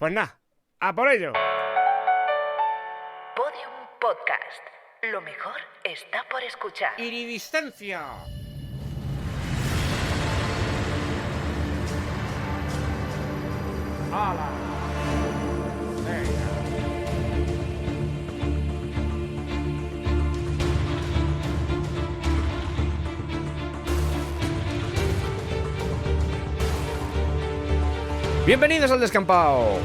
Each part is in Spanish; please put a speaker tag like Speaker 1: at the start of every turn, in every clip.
Speaker 1: Pues nada, a por ello.
Speaker 2: Podium Podcast. Lo mejor está por escuchar.
Speaker 1: Iridistencia. ¡Hala! Venga. Bienvenidos al Descampado.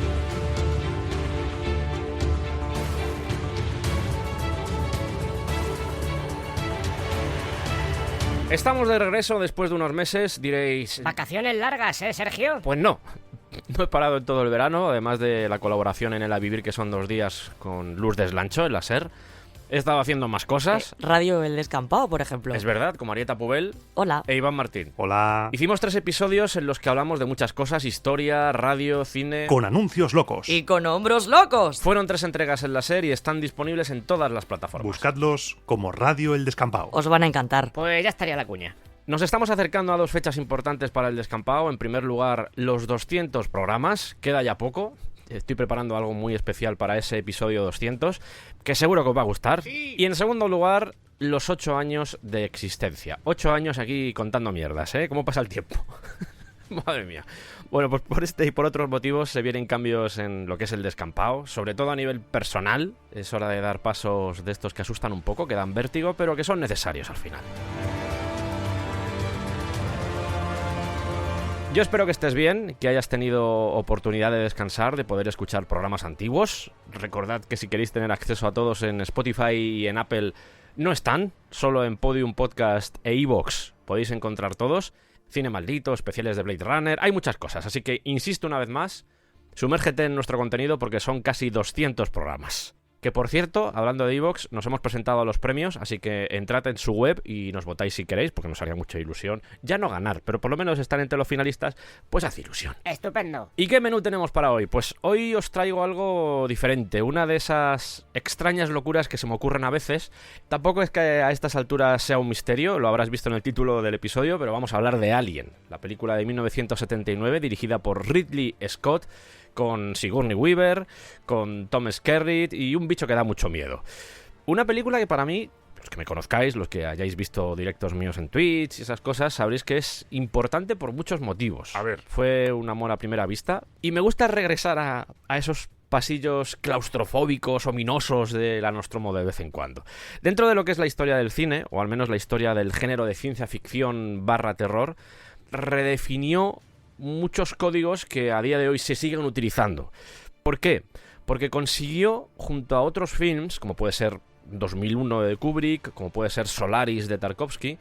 Speaker 1: Estamos de regreso después de unos meses, diréis...
Speaker 3: Vacaciones largas, Sergio?
Speaker 1: Pues no he parado en todo el verano, además de la colaboración en El A Vivir, que son 2 días con Luz Deslancho, en la SER. He estado haciendo más cosas.
Speaker 3: Radio El Descampado, por ejemplo.
Speaker 1: Es verdad, como Arieta Pubel.
Speaker 3: Hola.
Speaker 1: E Iván Martín.
Speaker 4: Hola.
Speaker 1: Hicimos 3 episodios en los que hablamos de muchas cosas, historia, radio, cine...
Speaker 4: Con anuncios locos.
Speaker 3: Y con hombros locos.
Speaker 1: Fueron 3 entregas en la SER y están disponibles en todas las plataformas.
Speaker 4: Buscadlos como Radio El Descampado.
Speaker 3: Os van a encantar.
Speaker 5: Pues ya estaría la cuña.
Speaker 1: Nos estamos acercando a 2 fechas importantes para el Descampado. En primer lugar, los 200 programas. Queda ya poco. Estoy preparando algo muy especial para ese episodio 200, que seguro que os va a gustar.
Speaker 5: Sí.
Speaker 1: Y en segundo lugar, los 8 años de existencia. 8 años aquí contando mierdas, ¿eh? ¿Cómo pasa el tiempo? Madre mía. Bueno, pues por este y por otros motivos se vienen cambios en lo que es el Descampado, sobre todo a nivel personal. Es hora de dar pasos de estos que asustan un poco, que dan vértigo, pero que son necesarios al final. Yo espero que estés bien, que hayas tenido oportunidad de descansar, de poder escuchar programas antiguos. Recordad que si queréis tener acceso a todos en Spotify y en Apple, no están. Solo en Podium Podcast e iVoox podéis encontrar todos. Cine maldito, especiales de Blade Runner, hay muchas cosas. Así que, insisto una vez más, sumérgete en nuestro contenido porque son casi 200 programas. Que por cierto, hablando de iVoox, nos hemos presentado a los premios, así que entrad en su web y nos votáis si queréis, porque nos haría mucha ilusión. Ya no ganar, pero por lo menos estar entre los finalistas, pues hace ilusión.
Speaker 5: Estupendo.
Speaker 1: ¿Y qué menú tenemos para hoy? Pues hoy os traigo algo diferente, una de esas extrañas locuras que se me ocurren a veces. Tampoco es que a estas alturas sea un misterio, lo habrás visto en el título del episodio, pero vamos a hablar de Alien, la película de 1979 dirigida por Ridley Scott, con Sigourney Weaver, con Tom Skerritt y un bicho que da mucho miedo. Una película que para mí, los que me conozcáis, los que hayáis visto directos míos en Twitch y esas cosas, sabréis que es importante por muchos motivos.
Speaker 4: A ver.
Speaker 1: Fue un amor a primera vista y me gusta regresar a esos pasillos claustrofóbicos, ominosos de la Nostromo de vez en cuando. Dentro de lo que es la historia del cine, o al menos la historia del género de ciencia ficción / terror, redefinió muchos códigos que a día de hoy se siguen utilizando. ¿Por qué? Porque consiguió, junto a otros films, como puede ser 2001 de Kubrick, como puede ser Solaris de Tarkovsky,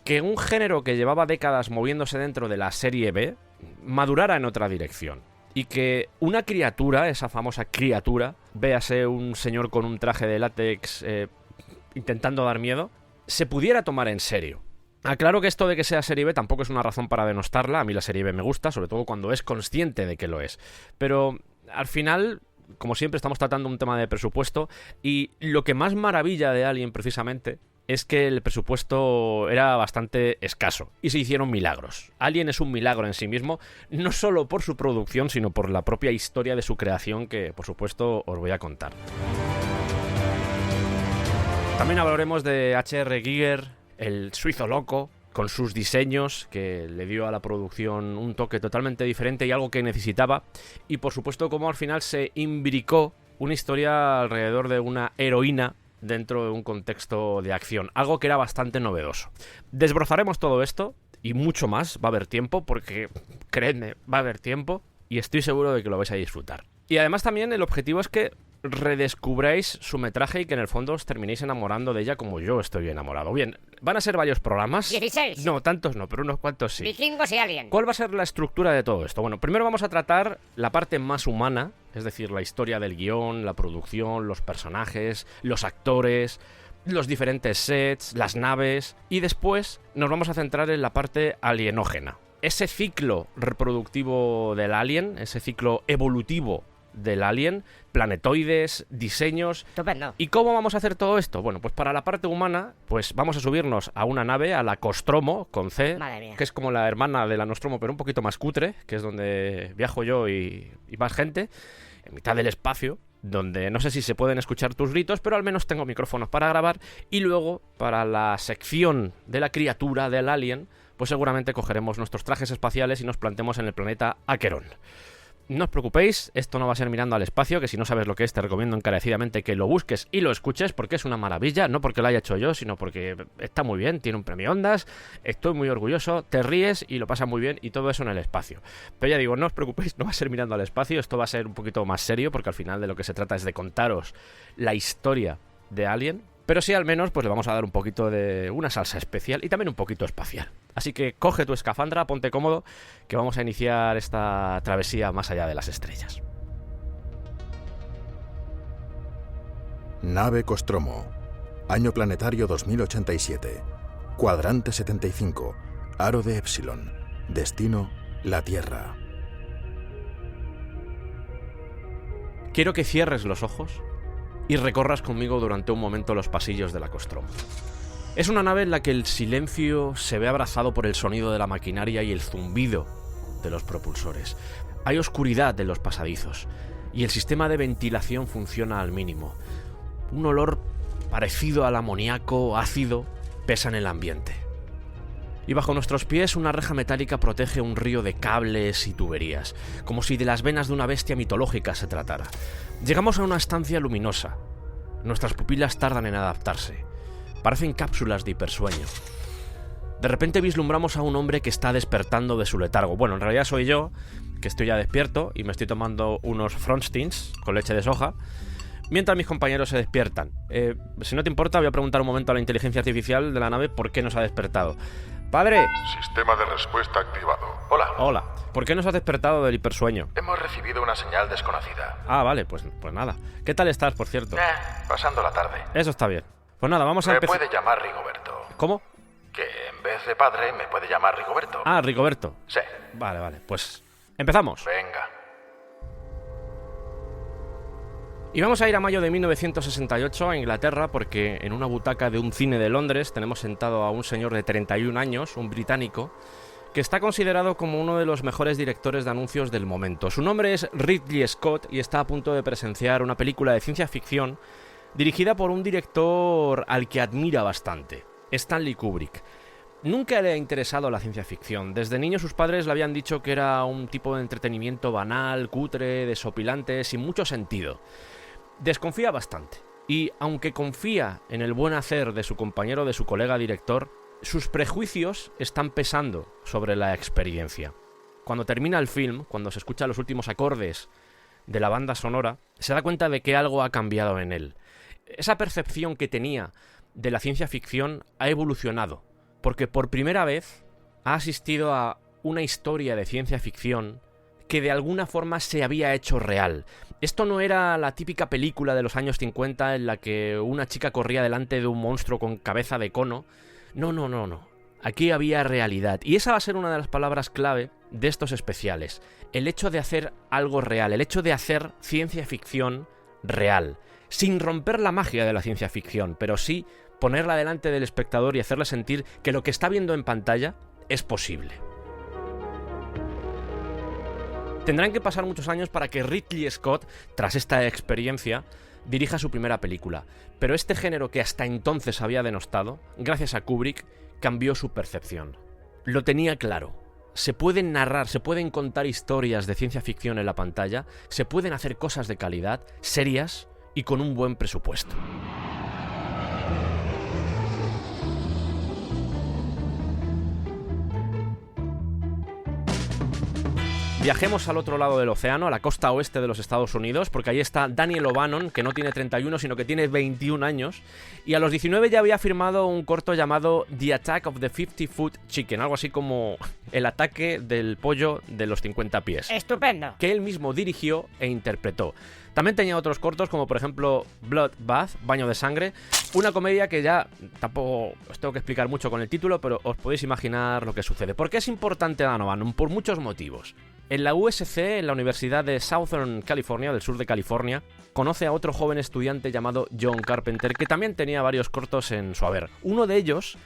Speaker 1: que un género que llevaba décadas moviéndose dentro de la serie B, madurara en otra dirección. Y que una criatura, esa famosa criatura, véase un señor con un traje de látex intentando dar miedo, se pudiera tomar en serio. Aclaro que esto de que sea serie B tampoco es una razón para denostarla. A mí la serie B me gusta, sobre todo cuando es consciente de que lo es. Pero al final, como siempre, estamos tratando un tema de presupuesto y lo que más maravilla de Alien precisamente es que el presupuesto era bastante escaso y se hicieron milagros. Alien es un milagro en sí mismo, no solo por su producción, sino por la propia historia de su creación que, por supuesto, os voy a contar. También hablaremos de H.R. Giger, el suizo loco, con sus diseños, que le dio a la producción un toque totalmente diferente y algo que necesitaba. Y por supuesto cómo al final se imbricó una historia alrededor de una heroína dentro de un contexto de acción. Algo que era bastante novedoso. Desbrozaremos todo esto y mucho más. Va a haber tiempo porque, creedme, va a haber tiempo. Y estoy seguro de que lo vais a disfrutar. Y además también el objetivo es que redescubráis su metraje y que en el fondo os terminéis enamorando de ella como yo estoy enamorado. Bien, van a ser varios programas.
Speaker 5: 16.
Speaker 1: No, tantos no, pero unos cuantos sí.
Speaker 5: Vikingos y Alien.
Speaker 1: ¿Cuál va a ser la estructura de todo esto? Bueno, primero vamos a tratar la parte más humana, es decir, la historia del guión, la producción, los personajes, los actores, los diferentes sets, las naves, y después nos vamos a centrar en la parte alienógena. Ese ciclo reproductivo del alien, ese ciclo evolutivo del Alien, planetoides, diseños.
Speaker 5: Estupendo.
Speaker 1: ¿Y cómo vamos a hacer todo esto? Bueno, pues para la parte humana, pues vamos a subirnos a una nave, a la Nostromo, con C,
Speaker 5: Madre mía.
Speaker 1: que es como la hermana de la Nostromo, pero un poquito más cutre, que es donde viajo yo y más gente, en mitad del espacio, donde no sé si se pueden escuchar tus gritos, pero al menos tengo micrófonos para grabar. Y luego, para la sección de la criatura del Alien, pues seguramente cogeremos nuestros trajes espaciales y nos plantemos en el planeta Acheron. No os preocupéis, esto no va a ser mirando al espacio, que si no sabes lo que es, te recomiendo encarecidamente que lo busques y lo escuches, porque es una maravilla, no porque lo haya hecho yo, sino porque está muy bien, tiene un premio Ondas, estoy muy orgulloso, te ríes y lo pasas muy bien, y todo eso en el espacio. Pero ya digo, no os preocupéis, no va a ser mirando al espacio, esto va a ser un poquito más serio, porque al final de lo que se trata es de contaros la historia de Alien, pero sí al menos pues le vamos a dar un poquito de una salsa especial y también un poquito espacial. Así que coge tu escafandra, ponte cómodo, que vamos a iniciar esta travesía más allá de las estrellas.
Speaker 6: Nave Nostromo. Año planetario 2087. Cuadrante 75. Aro de Epsilon. Destino, la Tierra.
Speaker 1: Quiero que cierres los ojos y recorras conmigo durante un momento los pasillos de la Nostromo. Es una nave en la que el silencio se ve abrazado por el sonido de la maquinaria y el zumbido de los propulsores. Hay oscuridad en los pasadizos y el sistema de ventilación funciona al mínimo. Un olor parecido al amoníaco ácido pesa en el ambiente. Y bajo nuestros pies una reja metálica protege un río de cables y tuberías, como si de las venas de una bestia mitológica se tratara. Llegamos a una estancia luminosa. Nuestras pupilas tardan en adaptarse. Parecen cápsulas de hipersueño. De repente vislumbramos a un hombre que está despertando de su letargo. Bueno, en realidad soy yo, que estoy ya despierto y me estoy tomando unos Frontstins con leche de soja, mientras mis compañeros se despiertan. Si no te importa, voy a preguntar un momento a la inteligencia artificial de la nave por qué nos ha despertado. ¡Padre!
Speaker 7: Sistema de respuesta activado.
Speaker 6: Hola.
Speaker 1: Hola. ¿Por qué nos has despertado del hipersueño?
Speaker 6: Hemos recibido una señal desconocida.
Speaker 1: Ah, vale, pues nada. ¿Qué tal estás, por cierto?
Speaker 6: Pasando la tarde.
Speaker 1: Eso está bien. Pues nada, vamos a
Speaker 6: Me
Speaker 1: empezar.
Speaker 6: puede llamar Rigoberto.
Speaker 1: ¿Cómo?
Speaker 6: Que en vez de padre me puede llamar Rigoberto.
Speaker 1: Ah, Rigoberto.
Speaker 6: Sí.
Speaker 1: Vale, pues empezamos.
Speaker 6: Venga.
Speaker 1: Y vamos a ir a mayo de 1968 a Inglaterra, porque en una butaca de un cine de Londres tenemos sentado a un señor de 31 años, un británico, que está considerado como uno de los mejores directores de anuncios del momento. Su nombre es Ridley Scott y está a punto de presenciar una película de ciencia ficción dirigida por un director al que admira bastante, Stanley Kubrick. Nunca le ha interesado la ciencia ficción. Desde niño sus padres le habían dicho que era un tipo de entretenimiento banal, cutre, desopilante, sin mucho sentido. Desconfía bastante, y aunque confía en el buen hacer de su compañero, de su colega director, sus prejuicios están pesando sobre la experiencia. Cuando termina el film, cuando se escuchan los últimos acordes de la banda sonora, se da cuenta de que algo ha cambiado en él. Esa percepción que tenía de la ciencia ficción ha evolucionado, porque por primera vez ha asistido a una historia de ciencia ficción que de alguna forma se había hecho real. Esto no era la típica película de los años 50 en la que una chica corría delante de un monstruo con cabeza de cono. No. Aquí había realidad. Y esa va a ser una de las palabras clave de estos especiales. El hecho de hacer algo real, el hecho de hacer ciencia ficción real. Sin romper la magia de la ciencia ficción, pero sí ponerla delante del espectador y hacerle sentir que lo que está viendo en pantalla es posible. Tendrán que pasar muchos años para que Ridley Scott, tras esta experiencia, dirija su primera película. Pero este género que hasta entonces había denostado, gracias a Kubrick, cambió su percepción. Lo tenía claro. Se pueden narrar, se pueden contar historias de ciencia ficción en la pantalla, se pueden hacer cosas de calidad, serias y con un buen presupuesto. Viajemos al otro lado del océano, a la costa oeste de los Estados Unidos, porque ahí está Daniel O'Bannon, que no tiene 31, sino que tiene 21 años, y a los 19 ya había firmado un corto llamado The Attack of the 50-Foot Chicken, algo así como el ataque del pollo de los 50 pies.
Speaker 5: Estupendo.
Speaker 1: Que él mismo dirigió e interpretó. También tenía otros cortos, como por ejemplo Blood Bath, Baño de Sangre, una comedia que ya tampoco os tengo que explicar mucho con el título, pero os podéis imaginar lo que sucede. ¿Por qué es importante Dan O'Bannon? Por muchos motivos. En la USC, en la Universidad de Southern California, del sur de California, conoce a otro joven estudiante llamado John Carpenter, que también tenía varios cortos en su haber. Uno de ellos,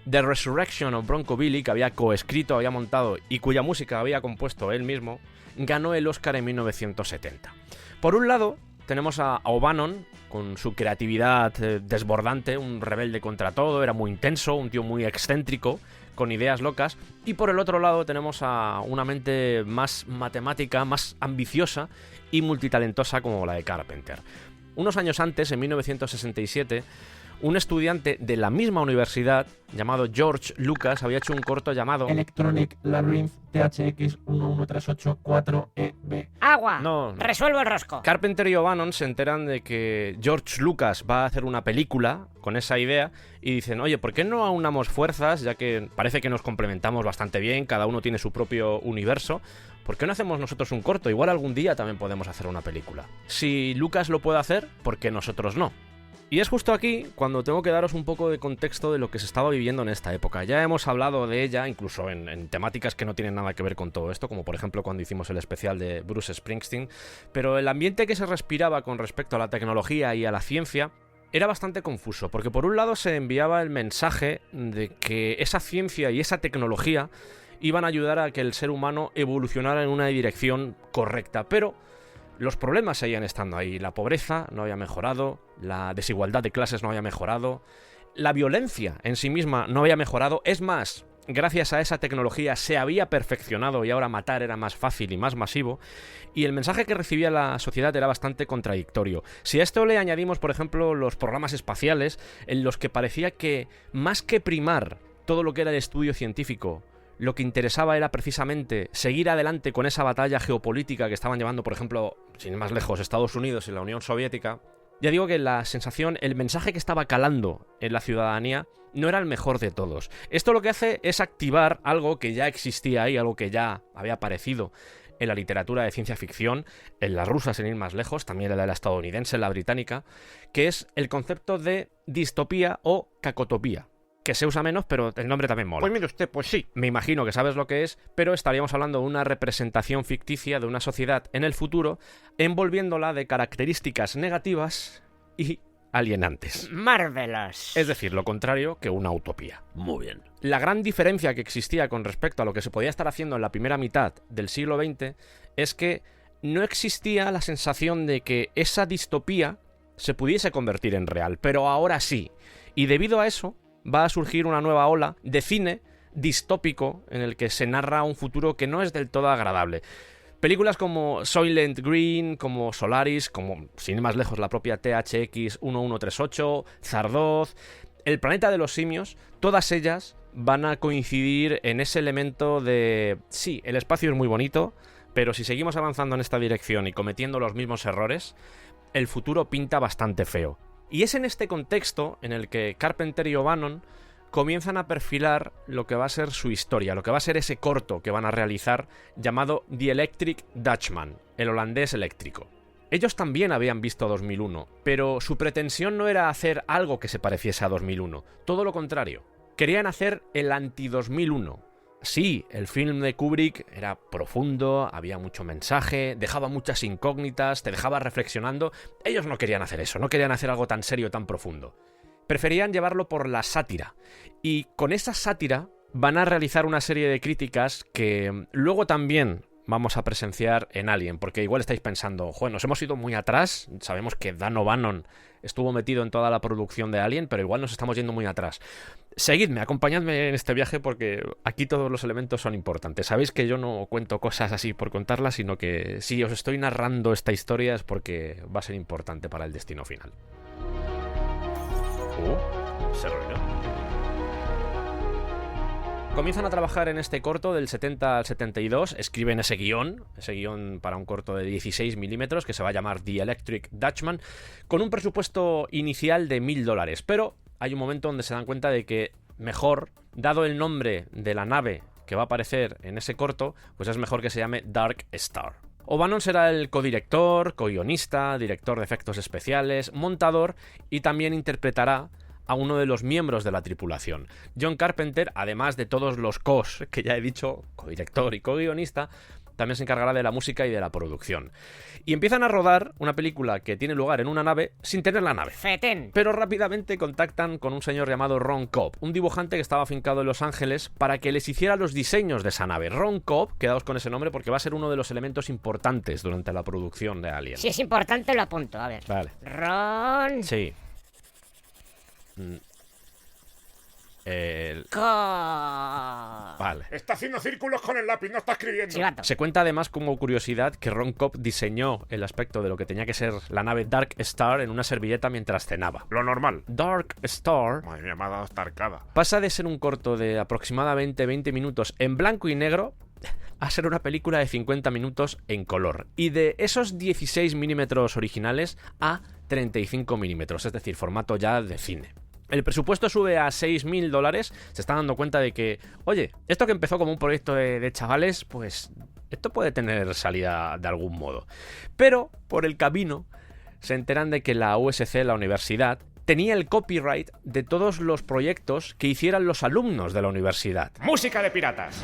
Speaker 1: The Resurrection of Bronco Billy, que había coescrito, había montado y cuya música había compuesto él mismo, ganó el Oscar en 1970. Por un lado, tenemos a O'Bannon, con su creatividad desbordante, un rebelde contra todo, era muy intenso, un tío muy excéntrico, con ideas locas, y por el otro lado tenemos a una mente más matemática, más ambiciosa y multitalentosa como la de Carpenter. Unos años antes, en 1967, un estudiante de la misma universidad, llamado George Lucas, había hecho un corto llamado
Speaker 8: Electronic Labyrinth THX 11384EB.
Speaker 5: ¡Agua!
Speaker 1: No.
Speaker 5: Resuelvo el rosco.
Speaker 1: Carpenter y O'Bannon se enteran de que George Lucas va a hacer una película con esa idea y dicen, oye, ¿por qué no aunamos fuerzas? Ya que parece que nos complementamos bastante bien, cada uno tiene su propio universo. ¿Por qué no hacemos nosotros un corto? Igual algún día también podemos hacer una película. Si Lucas lo puede hacer, ¿por qué nosotros no? Y es justo aquí cuando tengo que daros un poco de contexto de lo que se estaba viviendo en esta época. Ya hemos hablado de ella, incluso en temáticas que no tienen nada que ver con todo esto, como por ejemplo cuando hicimos el especial de Bruce Springsteen, pero el ambiente que se respiraba con respecto a la tecnología y a la ciencia era bastante confuso, porque por un lado se enviaba el mensaje de que esa ciencia y esa tecnología iban a ayudar a que el ser humano evolucionara en una dirección correcta, pero los problemas seguían estando ahí. La pobreza no había mejorado, la desigualdad de clases no había mejorado, la violencia en sí misma no había mejorado. Es más, gracias a esa tecnología se había perfeccionado y ahora matar era más fácil y más masivo. Y el mensaje que recibía la sociedad era bastante contradictorio. Si a esto le añadimos, por ejemplo, los programas espaciales, en los que parecía que, más que primar todo lo que era el estudio científico, lo que interesaba era precisamente seguir adelante con esa batalla geopolítica que estaban llevando, por ejemplo, sin ir más lejos, Estados Unidos y la Unión Soviética. Ya digo que la sensación, el mensaje que estaba calando en la ciudadanía no era el mejor de todos. Esto lo que hace es activar algo que ya existía ahí, algo que ya había aparecido en la literatura de ciencia ficción, en la rusa sin ir más lejos, también en la estadounidense, en la británica, que es el concepto de distopía o cacotopía, que se usa menos, pero el nombre también mola. Pues mire usted, pues sí, me imagino que sabes lo que es, pero estaríamos hablando de una representación ficticia de una sociedad en el futuro, envolviéndola de características negativas y alienantes.
Speaker 5: Marvelous.
Speaker 1: Es decir, lo contrario que una utopía.
Speaker 3: Muy bien.
Speaker 1: La gran diferencia que existía con respecto a lo que se podía estar haciendo en la primera mitad del siglo XX es que no existía la sensación de que esa distopía se pudiese convertir en real, pero ahora sí. Y debido a eso, va a surgir una nueva ola de cine distópico en el que se narra un futuro que no es del todo agradable. Películas como Soylent Green, como Solaris, como, sin ir más lejos, la propia THX 1138, Zardoz, El planeta de los simios, todas ellas van a coincidir en ese elemento de... Sí, el espacio es muy bonito, pero si seguimos avanzando en esta dirección y cometiendo los mismos errores, el futuro pinta bastante feo. Y es en este contexto en el que Carpenter y O'Bannon comienzan a perfilar lo que va a ser su historia, lo que va a ser ese corto que van a realizar llamado The Electric Dutchman, el holandés eléctrico. Ellos también habían visto 2001, pero su pretensión no era hacer algo que se pareciese a 2001, todo lo contrario. Querían hacer el anti-2001. Sí, el film de Kubrick era profundo, había mucho mensaje, dejaba muchas incógnitas, te dejaba reflexionando. Ellos no querían hacer eso, no querían hacer algo tan serio, tan profundo. Preferían llevarlo por la sátira. Y con esa sátira van a realizar una serie de críticas que luego también vamos a presenciar en Alien, porque igual estáis pensando, joder, nos hemos ido muy atrás, sabemos que Dan O'Bannon estuvo metido en toda la producción de Alien, pero igual nos estamos yendo muy atrás. Seguidme, acompañadme en este viaje porque aquí todos los elementos son importantes. Sabéis que yo no cuento cosas así por contarlas, sino que si os estoy narrando esta historia es porque va a ser importante para el destino final. Se ruina. Comienzan a trabajar en este corto del 70 al 72, escriben ese guión para un corto de 16 milímetros que se va a llamar The Electric Dutchman, con un presupuesto inicial de $1.000, pero hay un momento donde se dan cuenta de que mejor, dado el nombre de la nave que va a aparecer en ese corto, pues es mejor que se llame Dark Star. O'Bannon será el codirector, co-guionista, director de efectos especiales, montador y también interpretará a uno de los miembros de la tripulación. John Carpenter, además de todos los cos que ya he dicho, codirector y co-guionista, también se encargará de la música y de la producción. Y empiezan a rodar una película que tiene lugar en una nave sin tener la nave.
Speaker 5: Fetén.
Speaker 1: Pero rápidamente contactan con un señor llamado Ron Cobb, un dibujante que estaba afincado en Los Ángeles, para que les hiciera los diseños de esa nave. Ron Cobb, quedaos con ese nombre porque va a ser uno de los elementos importantes durante la producción de Alien.
Speaker 5: Si es importante, lo apunto. A ver.
Speaker 1: Vale.
Speaker 5: Ron.
Speaker 1: Sí. Vale.
Speaker 7: Está haciendo círculos con el lápiz, no está escribiendo.
Speaker 5: Chivato.
Speaker 1: Se cuenta además como curiosidad que Ron Cobb diseñó el aspecto de lo que tenía que ser la nave Dark Star en una servilleta mientras cenaba.
Speaker 7: Lo normal.
Speaker 1: Dark Star
Speaker 7: Madre mía, me ha dado esta arcada.
Speaker 1: pasa de ser un corto de aproximadamente 20 minutos en blanco y negro a ser una película de 50 minutos en color. Y de esos 16 milímetros originales a 35 milímetros, es decir, formato ya de cine. El presupuesto sube a $6.000. Se están dando cuenta de que, oye, esto que empezó como un proyecto de chavales, pues esto puede tener salida de algún modo. Pero por el camino se enteran de que la USC, la universidad, tenía el copyright de todos los proyectos que hicieran los alumnos de la universidad.
Speaker 7: Música de piratas.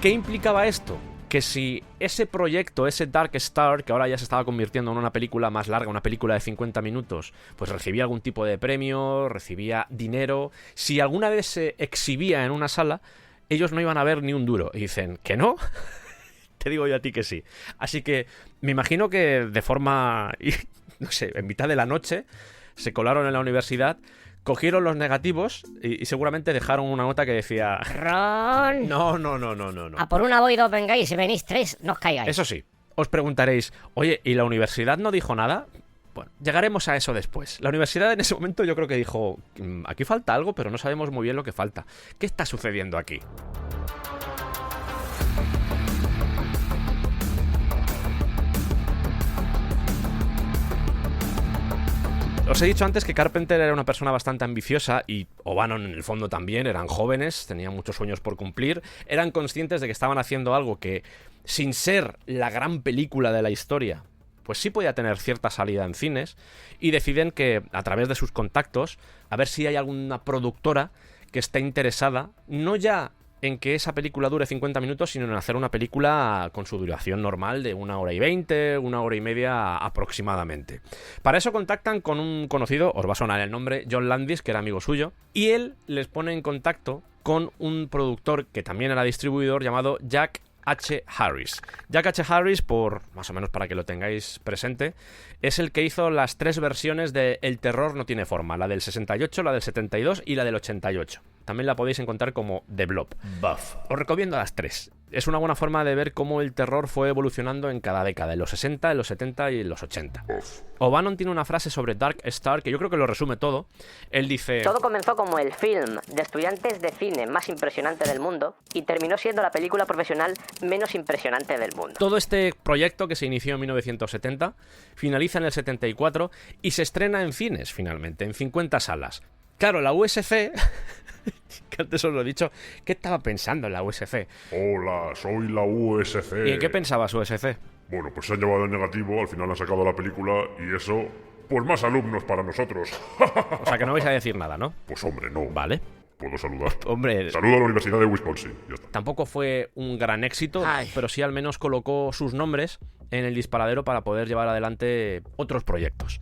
Speaker 1: ¿Qué implicaba esto? Que si ese proyecto, ese Dark Star, que ahora ya se estaba convirtiendo en una película más larga, una película de 50 minutos, pues recibía algún tipo de premio, recibía dinero, si alguna vez se exhibía en una sala, ellos no iban a ver ni un duro. Y dicen, ¿que no? Te digo yo a ti que sí. Así que me imagino que de forma, no sé, en mitad de la noche, se colaron en la universidad, cogieron los negativos y seguramente dejaron una nota que decía...
Speaker 5: Ron.
Speaker 1: No.
Speaker 5: A por una voy dos vengáis, si venís tres, no os caigáis.
Speaker 1: Eso sí, os preguntaréis, oye, ¿y la universidad no dijo nada? Bueno, llegaremos a eso después. La universidad en ese momento yo creo que dijo, aquí falta algo, pero no sabemos muy bien lo que falta. ¿Qué está sucediendo aquí? Os he dicho antes que Carpenter era una persona bastante ambiciosa y O'Bannon en el fondo también, eran jóvenes, tenían muchos sueños por cumplir, eran conscientes de que estaban haciendo algo que, sin ser la gran película de la historia, pues sí podía tener cierta salida en cines, y deciden que, a través de sus contactos, a ver si hay alguna productora que esté interesada, no ya en que esa película dure 50 minutos, sino en hacer una película con su duración normal de 1 hora y 20, 1 hora y media aproximadamente. Para eso contactan con un conocido, os va a sonar el nombre, John Landis, que era amigo suyo, y él les pone en contacto con un productor que también era distribuidor llamado Jack H. Harris. Jack H. Harris, por más o menos para que lo tengáis presente, es el que hizo las 3 versiones de El terror no tiene forma, la del 68, la del 72 y la del 88. También la podéis encontrar como The Blob. Buff. Os recomiendo las 3. Es una buena forma de ver cómo el terror fue evolucionando en cada década, en los 60, en los 70 y en los 80. O'Bannon tiene una frase sobre Dark Star que yo creo que lo resume todo. Él dice...
Speaker 9: Todo comenzó como el film de estudiantes de cine más impresionante del mundo y terminó siendo la película profesional menos impresionante del mundo.
Speaker 1: Todo este proyecto, que se inició en 1970, finaliza en el 74 y se estrena en cines finalmente, en 50 salas. Claro, la USC... que antes os lo he dicho, ¿qué estaba pensando en la USC?
Speaker 7: Hola, soy la USC.
Speaker 1: ¿Y en qué pensaba su USC?
Speaker 7: Bueno, pues se han llevado el negativo, al final han sacado la película y eso, pues más alumnos para nosotros.
Speaker 1: O sea que no vais a decir nada, ¿no?
Speaker 7: Pues hombre, no.
Speaker 1: Vale.
Speaker 7: Puedo saludar.
Speaker 1: Hombre,
Speaker 7: Saludo a la Universidad de Wisconsin, ya está.
Speaker 1: tampoco fue un gran éxito, pero sí al menos colocó sus nombres en el disparadero para poder llevar adelante otros proyectos.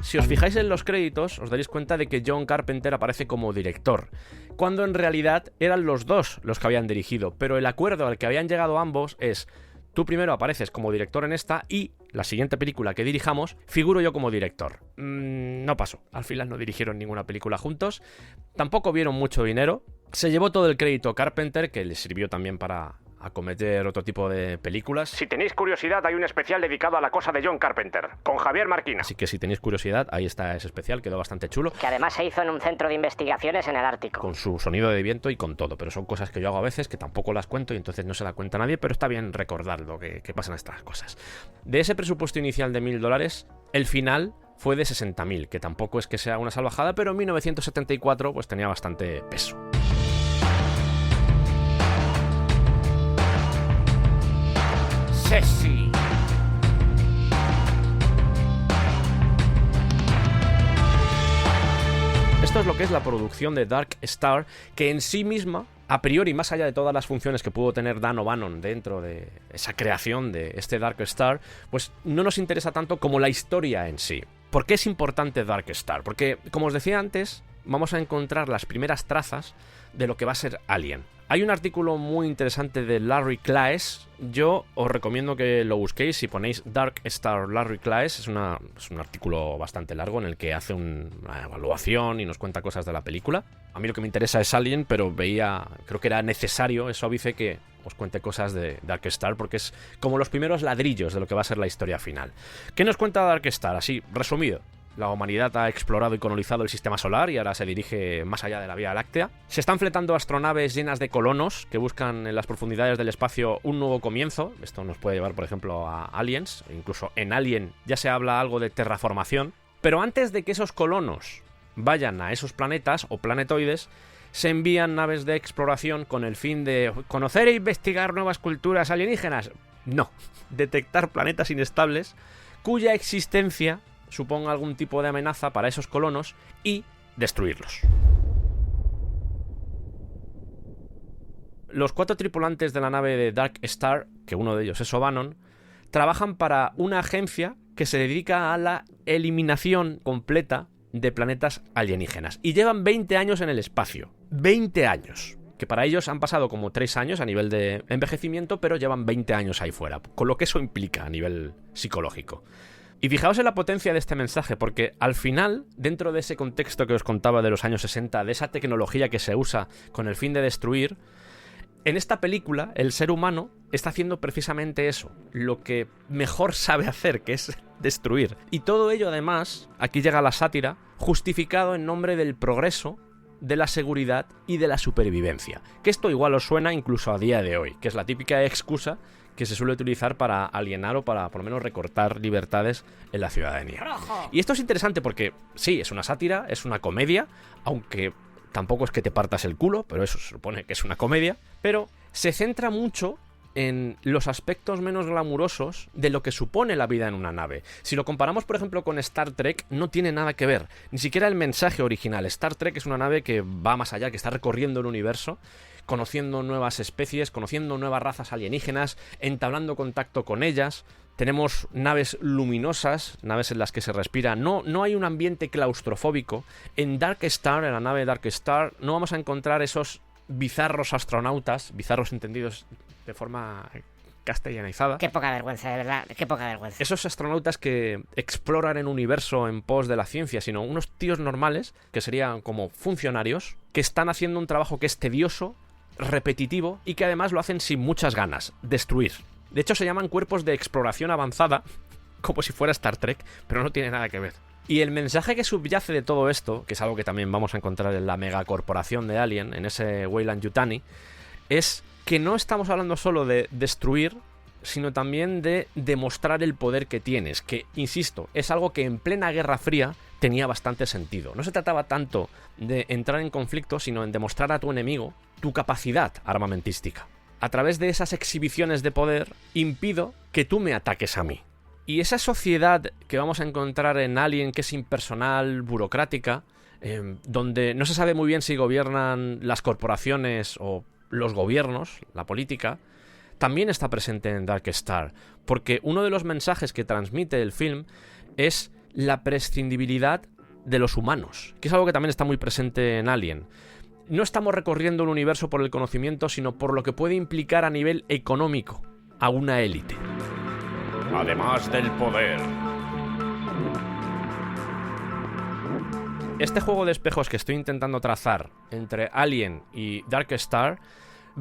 Speaker 1: Si os fijáis en los créditos, os daréis cuenta de que John Carpenter aparece como director, cuando en realidad eran los dos los que habían dirigido, pero el acuerdo al que habían llegado ambos es: tú primero apareces como director en esta y la siguiente película que dirijamos, figuro yo como director. No pasó, al final no dirigieron ninguna película juntos, tampoco vieron mucho dinero, se llevó todo el crédito Carpenter, que le sirvió también para acometer otro tipo de películas.
Speaker 10: Si tenéis curiosidad, hay un especial dedicado a la cosa de John Carpenter, con Javier Marquina.
Speaker 1: Así que si tenéis curiosidad, ahí está ese especial, quedó bastante chulo.
Speaker 9: Que además se hizo en un centro de investigaciones en el Ártico.
Speaker 1: Con su sonido de viento y con todo, pero son cosas que yo hago a veces que tampoco las cuento y entonces no se da cuenta nadie, pero está bien recordarlo, que pasan estas cosas. De ese presupuesto inicial de $1.000, el final fue de 60.000, que tampoco es que sea una salvajada, pero en 1974 pues tenía bastante peso.
Speaker 10: Ceci.
Speaker 1: Esto es lo que es la producción de Dark Star, que en sí misma, a priori, más allá de todas las funciones que pudo tener Dan O'Bannon dentro de esa creación de este Dark Star, pues no nos interesa tanto como la historia en sí. ¿Por qué es importante Dark Star? Porque, como os decía antes, vamos a encontrar las primeras trazas de lo que va a ser Alien. Hay un artículo muy interesante de Larry Claes. Yo os recomiendo que lo busquéis. Si ponéis Dark Star Larry Claes, es un artículo bastante largo en el que hace una evaluación y nos cuenta cosas de la película. A mí lo que me interesa es Alien, pero creo que era necesario, eso óbice, que os cuente cosas de Dark Star, porque es como los primeros ladrillos de lo que va a ser la historia final. ¿Qué nos cuenta Dark Star? Así, resumido. La humanidad ha explorado y colonizado el sistema solar y ahora se dirige más allá de la Vía Láctea. Se están fletando astronaves llenas de colonos que buscan en las profundidades del espacio un nuevo comienzo. Esto nos puede llevar, por ejemplo, a Aliens. Incluso en Alien ya se habla algo de terraformación. Pero antes de que esos colonos vayan a esos planetas o planetoides, se envían naves de exploración con el fin de conocer e investigar nuevas culturas alienígenas. No, detectar planetas inestables cuya existencia suponga algún tipo de amenaza para esos colonos y destruirlos. Los 4 tripulantes de la nave de Dark Star, que uno de ellos es O'Bannon, trabajan para una agencia que se dedica a la eliminación completa de planetas alienígenas. Y llevan 20 años en el espacio. 20 años. Que para ellos han pasado como 3 años a nivel de envejecimiento, pero llevan 20 años ahí fuera. Con lo que eso implica a nivel psicológico. Y fijaos en la potencia de este mensaje, porque al final, dentro de ese contexto que os contaba de los años 60, de esa tecnología que se usa con el fin de destruir, en esta película el ser humano está haciendo precisamente eso, lo que mejor sabe hacer, que es destruir. Y todo ello, además, aquí llega la sátira, justificado en nombre del progreso, de la seguridad y de la supervivencia. Que esto igual os suena incluso a día de hoy, que es la típica excusa que se suele utilizar para alienar o para por lo menos recortar libertades en la ciudadanía. Y esto es interesante porque sí, es una sátira, es una comedia, aunque tampoco es que te partas el culo, pero eso se supone que es una comedia, pero se centra mucho en los aspectos menos glamurosos de lo que supone la vida en una nave. Si lo comparamos, por ejemplo, con Star Trek, no tiene nada que ver, ni siquiera el mensaje original. Star Trek es una nave que va más allá, que está recorriendo el universo, conociendo nuevas especies, conociendo nuevas razas alienígenas, entablando contacto con ellas. Tenemos naves luminosas, naves en las que se respira. No hay un ambiente claustrofóbico. En Dark Star, en la nave Dark Star, no vamos a encontrar esos bizarros astronautas, bizarros entendidos de forma castellanizada.
Speaker 5: Qué poca vergüenza, de verdad, qué poca vergüenza.
Speaker 1: Esos astronautas que exploran el universo en pos de la ciencia, sino unos tíos normales, que serían como funcionarios, que están haciendo un trabajo que es tedioso, repetitivo y que además lo hacen sin muchas ganas, destruir. De hecho se llaman cuerpos de exploración avanzada, como si fuera Star Trek, pero no tiene nada que ver. Y el mensaje que subyace de todo esto, que es algo que también vamos a encontrar en la megacorporación de Alien, en ese Weyland-Yutani, es que no estamos hablando solo de destruir, sino también de demostrar el poder que tienes, que, insisto, es algo que en plena Guerra Fría tenía bastante sentido. No se trataba tanto de entrar en conflicto, sino en demostrar a tu enemigo tu capacidad armamentística. A través de esas exhibiciones de poder, impido que tú me ataques a mí. Y esa sociedad que vamos a encontrar en Alien, que es impersonal, burocrática, donde no se sabe muy bien si gobiernan las corporaciones o los gobiernos, la política, también está presente en Dark Star, porque uno de los mensajes que transmite el film es la prescindibilidad de los humanos, que es algo que también está muy presente en Alien. No estamos recorriendo el universo por el conocimiento, sino por lo que puede implicar a nivel económico a una élite.
Speaker 10: Además del poder.
Speaker 1: Este juego de espejos que estoy intentando trazar entre Alien y Dark Star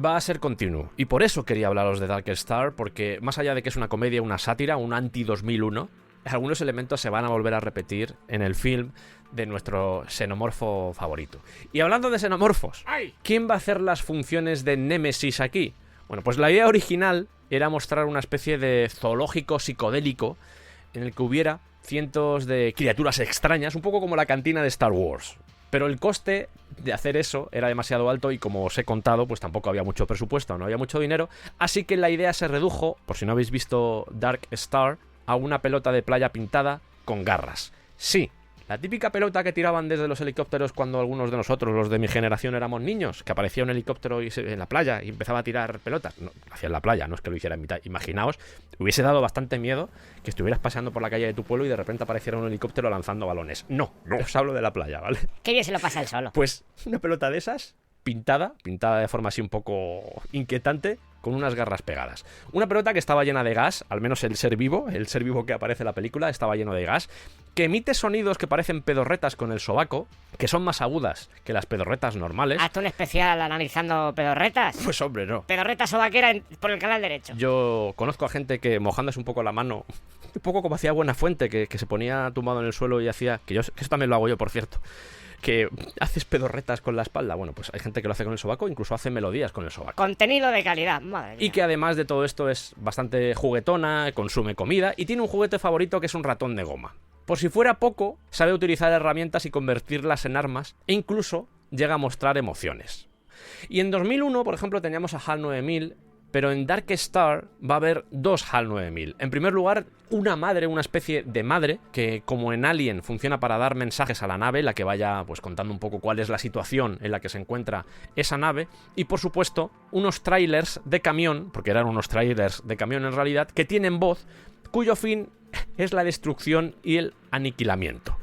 Speaker 1: va a ser continuo. Y por eso quería hablaros de Dark Star, porque más allá de que es una comedia, una sátira, un anti-2001, algunos elementos se van a volver a repetir en el film de nuestro xenomorfo favorito. Y hablando de xenomorfos, ¿quién va a hacer las funciones de Némesis aquí? Bueno, pues la idea original era mostrar una especie de zoológico psicodélico en el que hubiera cientos de criaturas extrañas, un poco como la cantina de Star Wars. Pero el coste de hacer eso era demasiado alto y, como os he contado, pues tampoco había mucho presupuesto, no había mucho dinero, así que la idea se redujo, por si no habéis visto Dark Star, a una pelota de playa pintada con garras. Sí, La típica pelota que tiraban desde los helicópteros cuando algunos de nosotros, los de mi generación, éramos niños, que aparecía un helicóptero en la playa y empezaba a tirar pelotas. No, hacia la playa, no es que lo hiciera en mitad. Imaginaos, hubiese dado bastante miedo que estuvieras paseando por la calle de tu pueblo y de repente apareciera un helicóptero lanzando balones. No, os hablo de la playa, ¿vale?
Speaker 5: Qué bien se lo pasa él solo.
Speaker 1: Pues una pelota de esas, pintada de forma así un poco inquietante, con unas garras pegadas. Una pelota que estaba llena de gas, al menos el ser vivo que aparece en la película estaba lleno de gas, que emite sonidos que parecen pedorretas con el sobaco, que son más agudas que las pedorretas normales.
Speaker 5: ¿Hazte un especial analizando pedorretas?
Speaker 1: Pues hombre, no.
Speaker 5: Pedorreta sobaquera por el canal derecho.
Speaker 1: Yo conozco a gente que mojándose un poco la mano, un poco como hacía Buenafuente, que se ponía tumbado en el suelo y hacía, que eso también lo hago yo, por cierto, que haces pedorretas con la espalda. Bueno, pues hay gente que lo hace con el sobaco, incluso hace melodías con el sobaco.
Speaker 5: Contenido de calidad, madre mía.
Speaker 1: Y que además de todo esto es bastante juguetona, consume comida y tiene un juguete favorito que es un ratón de goma. Por si fuera poco, sabe utilizar herramientas y convertirlas en armas e incluso llega a mostrar emociones. Y en 2001, por ejemplo, teníamos a HAL 9000, pero en Dark Star va a haber dos HAL 9000. En primer lugar, una madre, una especie de madre, que como en Alien funciona para dar mensajes a la nave, la que vaya pues contando un poco cuál es la situación en la que se encuentra esa nave, y por supuesto, unos trailers de camión, porque eran unos trailers de camión en realidad, que tienen voz, cuyo fin es la destrucción y el aniquilamiento.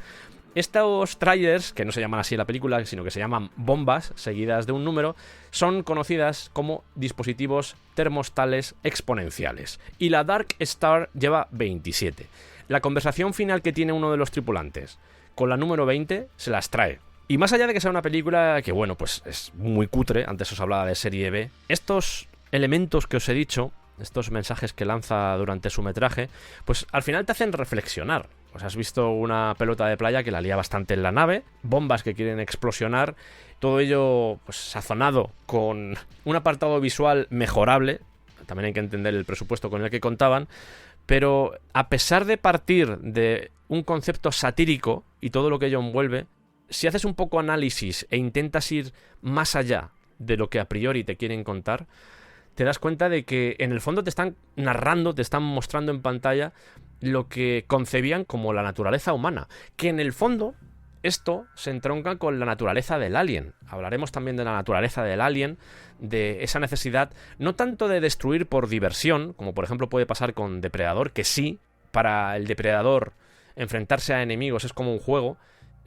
Speaker 1: Estos trailers, que no se llaman así en la película, sino que se llaman bombas seguidas de un número, son conocidas como dispositivos termostales exponenciales. Y la Dark Star lleva 27. La conversación final que tiene uno de los tripulantes con la número 20 se las trae. Y más allá de que sea una película que, bueno, pues es muy cutre, antes os hablaba de serie B, estos elementos que os he dicho, estos mensajes que lanza durante su metraje, pues al final te hacen reflexionar. Pues has visto una pelota de playa que la lía bastante en la nave, bombas que quieren explosionar, todo ello pues sazonado con un apartado visual mejorable, también hay que entender el presupuesto con el que contaban, pero a pesar de partir de un concepto satírico y todo lo que ello envuelve, si haces un poco análisis e intentas ir más allá de lo que a priori te quieren contar, te das cuenta de que en el fondo te están narrando, te están mostrando en pantalla lo que concebían como la naturaleza humana, que en el fondo esto se entronca con la naturaleza del alien. Hablaremos también de la naturaleza del alien, de esa necesidad no tanto de destruir por diversión, como por ejemplo puede pasar con Depredador, que sí, para el depredador enfrentarse a enemigos es como un juego.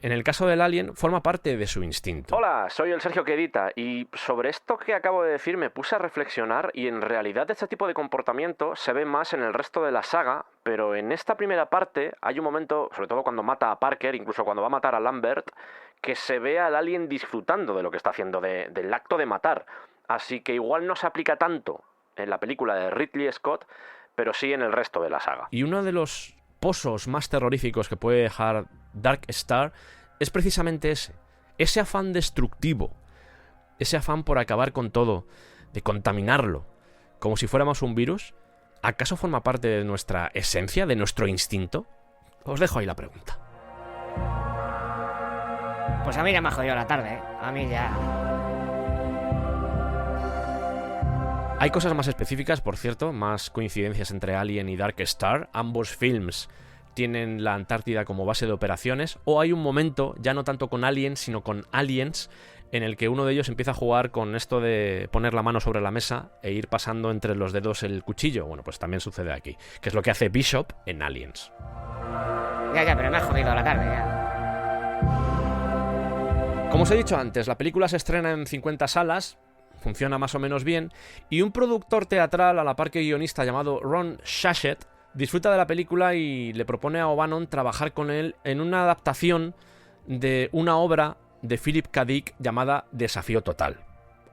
Speaker 1: En el caso del alien, forma parte de su instinto.
Speaker 10: Hola, soy el Sergio que edita, y sobre esto que acabo de decir me puse a reflexionar y en realidad este tipo de comportamiento se ve más en el resto de la saga, pero en esta primera parte hay un momento, sobre todo cuando mata a Parker, incluso cuando va a matar a Lambert, que se ve al alien disfrutando de lo que está haciendo, del acto de matar. Así que igual no se aplica tanto en la película de Ridley Scott, pero sí en el resto de la saga.
Speaker 1: Y uno de los pozos más terroríficos que puede dejar Dark Star es precisamente ese afán destructivo, ese afán por acabar con todo, de contaminarlo, como si fuéramos un virus. ¿Acaso forma parte de nuestra esencia, de nuestro instinto? Os dejo ahí la pregunta.
Speaker 5: Pues a mí ya me ha jodido la tarde, ¿eh? A mí ya...
Speaker 1: Hay cosas más específicas, por cierto, más coincidencias entre Alien y Dark Star. Ambos films tienen la Antártida como base de operaciones, o hay un momento, ya no tanto con Alien, sino con Aliens, en el que uno de ellos empieza a jugar con esto de poner la mano sobre la mesa e ir pasando entre los dedos el cuchillo. Bueno, pues también sucede aquí, que es lo que hace Bishop en Aliens.
Speaker 5: Ya, pero me ha jodido la tarde, ya.
Speaker 1: Como os he dicho antes, la película se estrena en 50 salas, funciona más o menos bien, y un productor teatral a la par que guionista llamado Ron Shachet disfruta de la película y le propone a O'Bannon trabajar con él en una adaptación de una obra de Philip K. Dick llamada Desafío Total.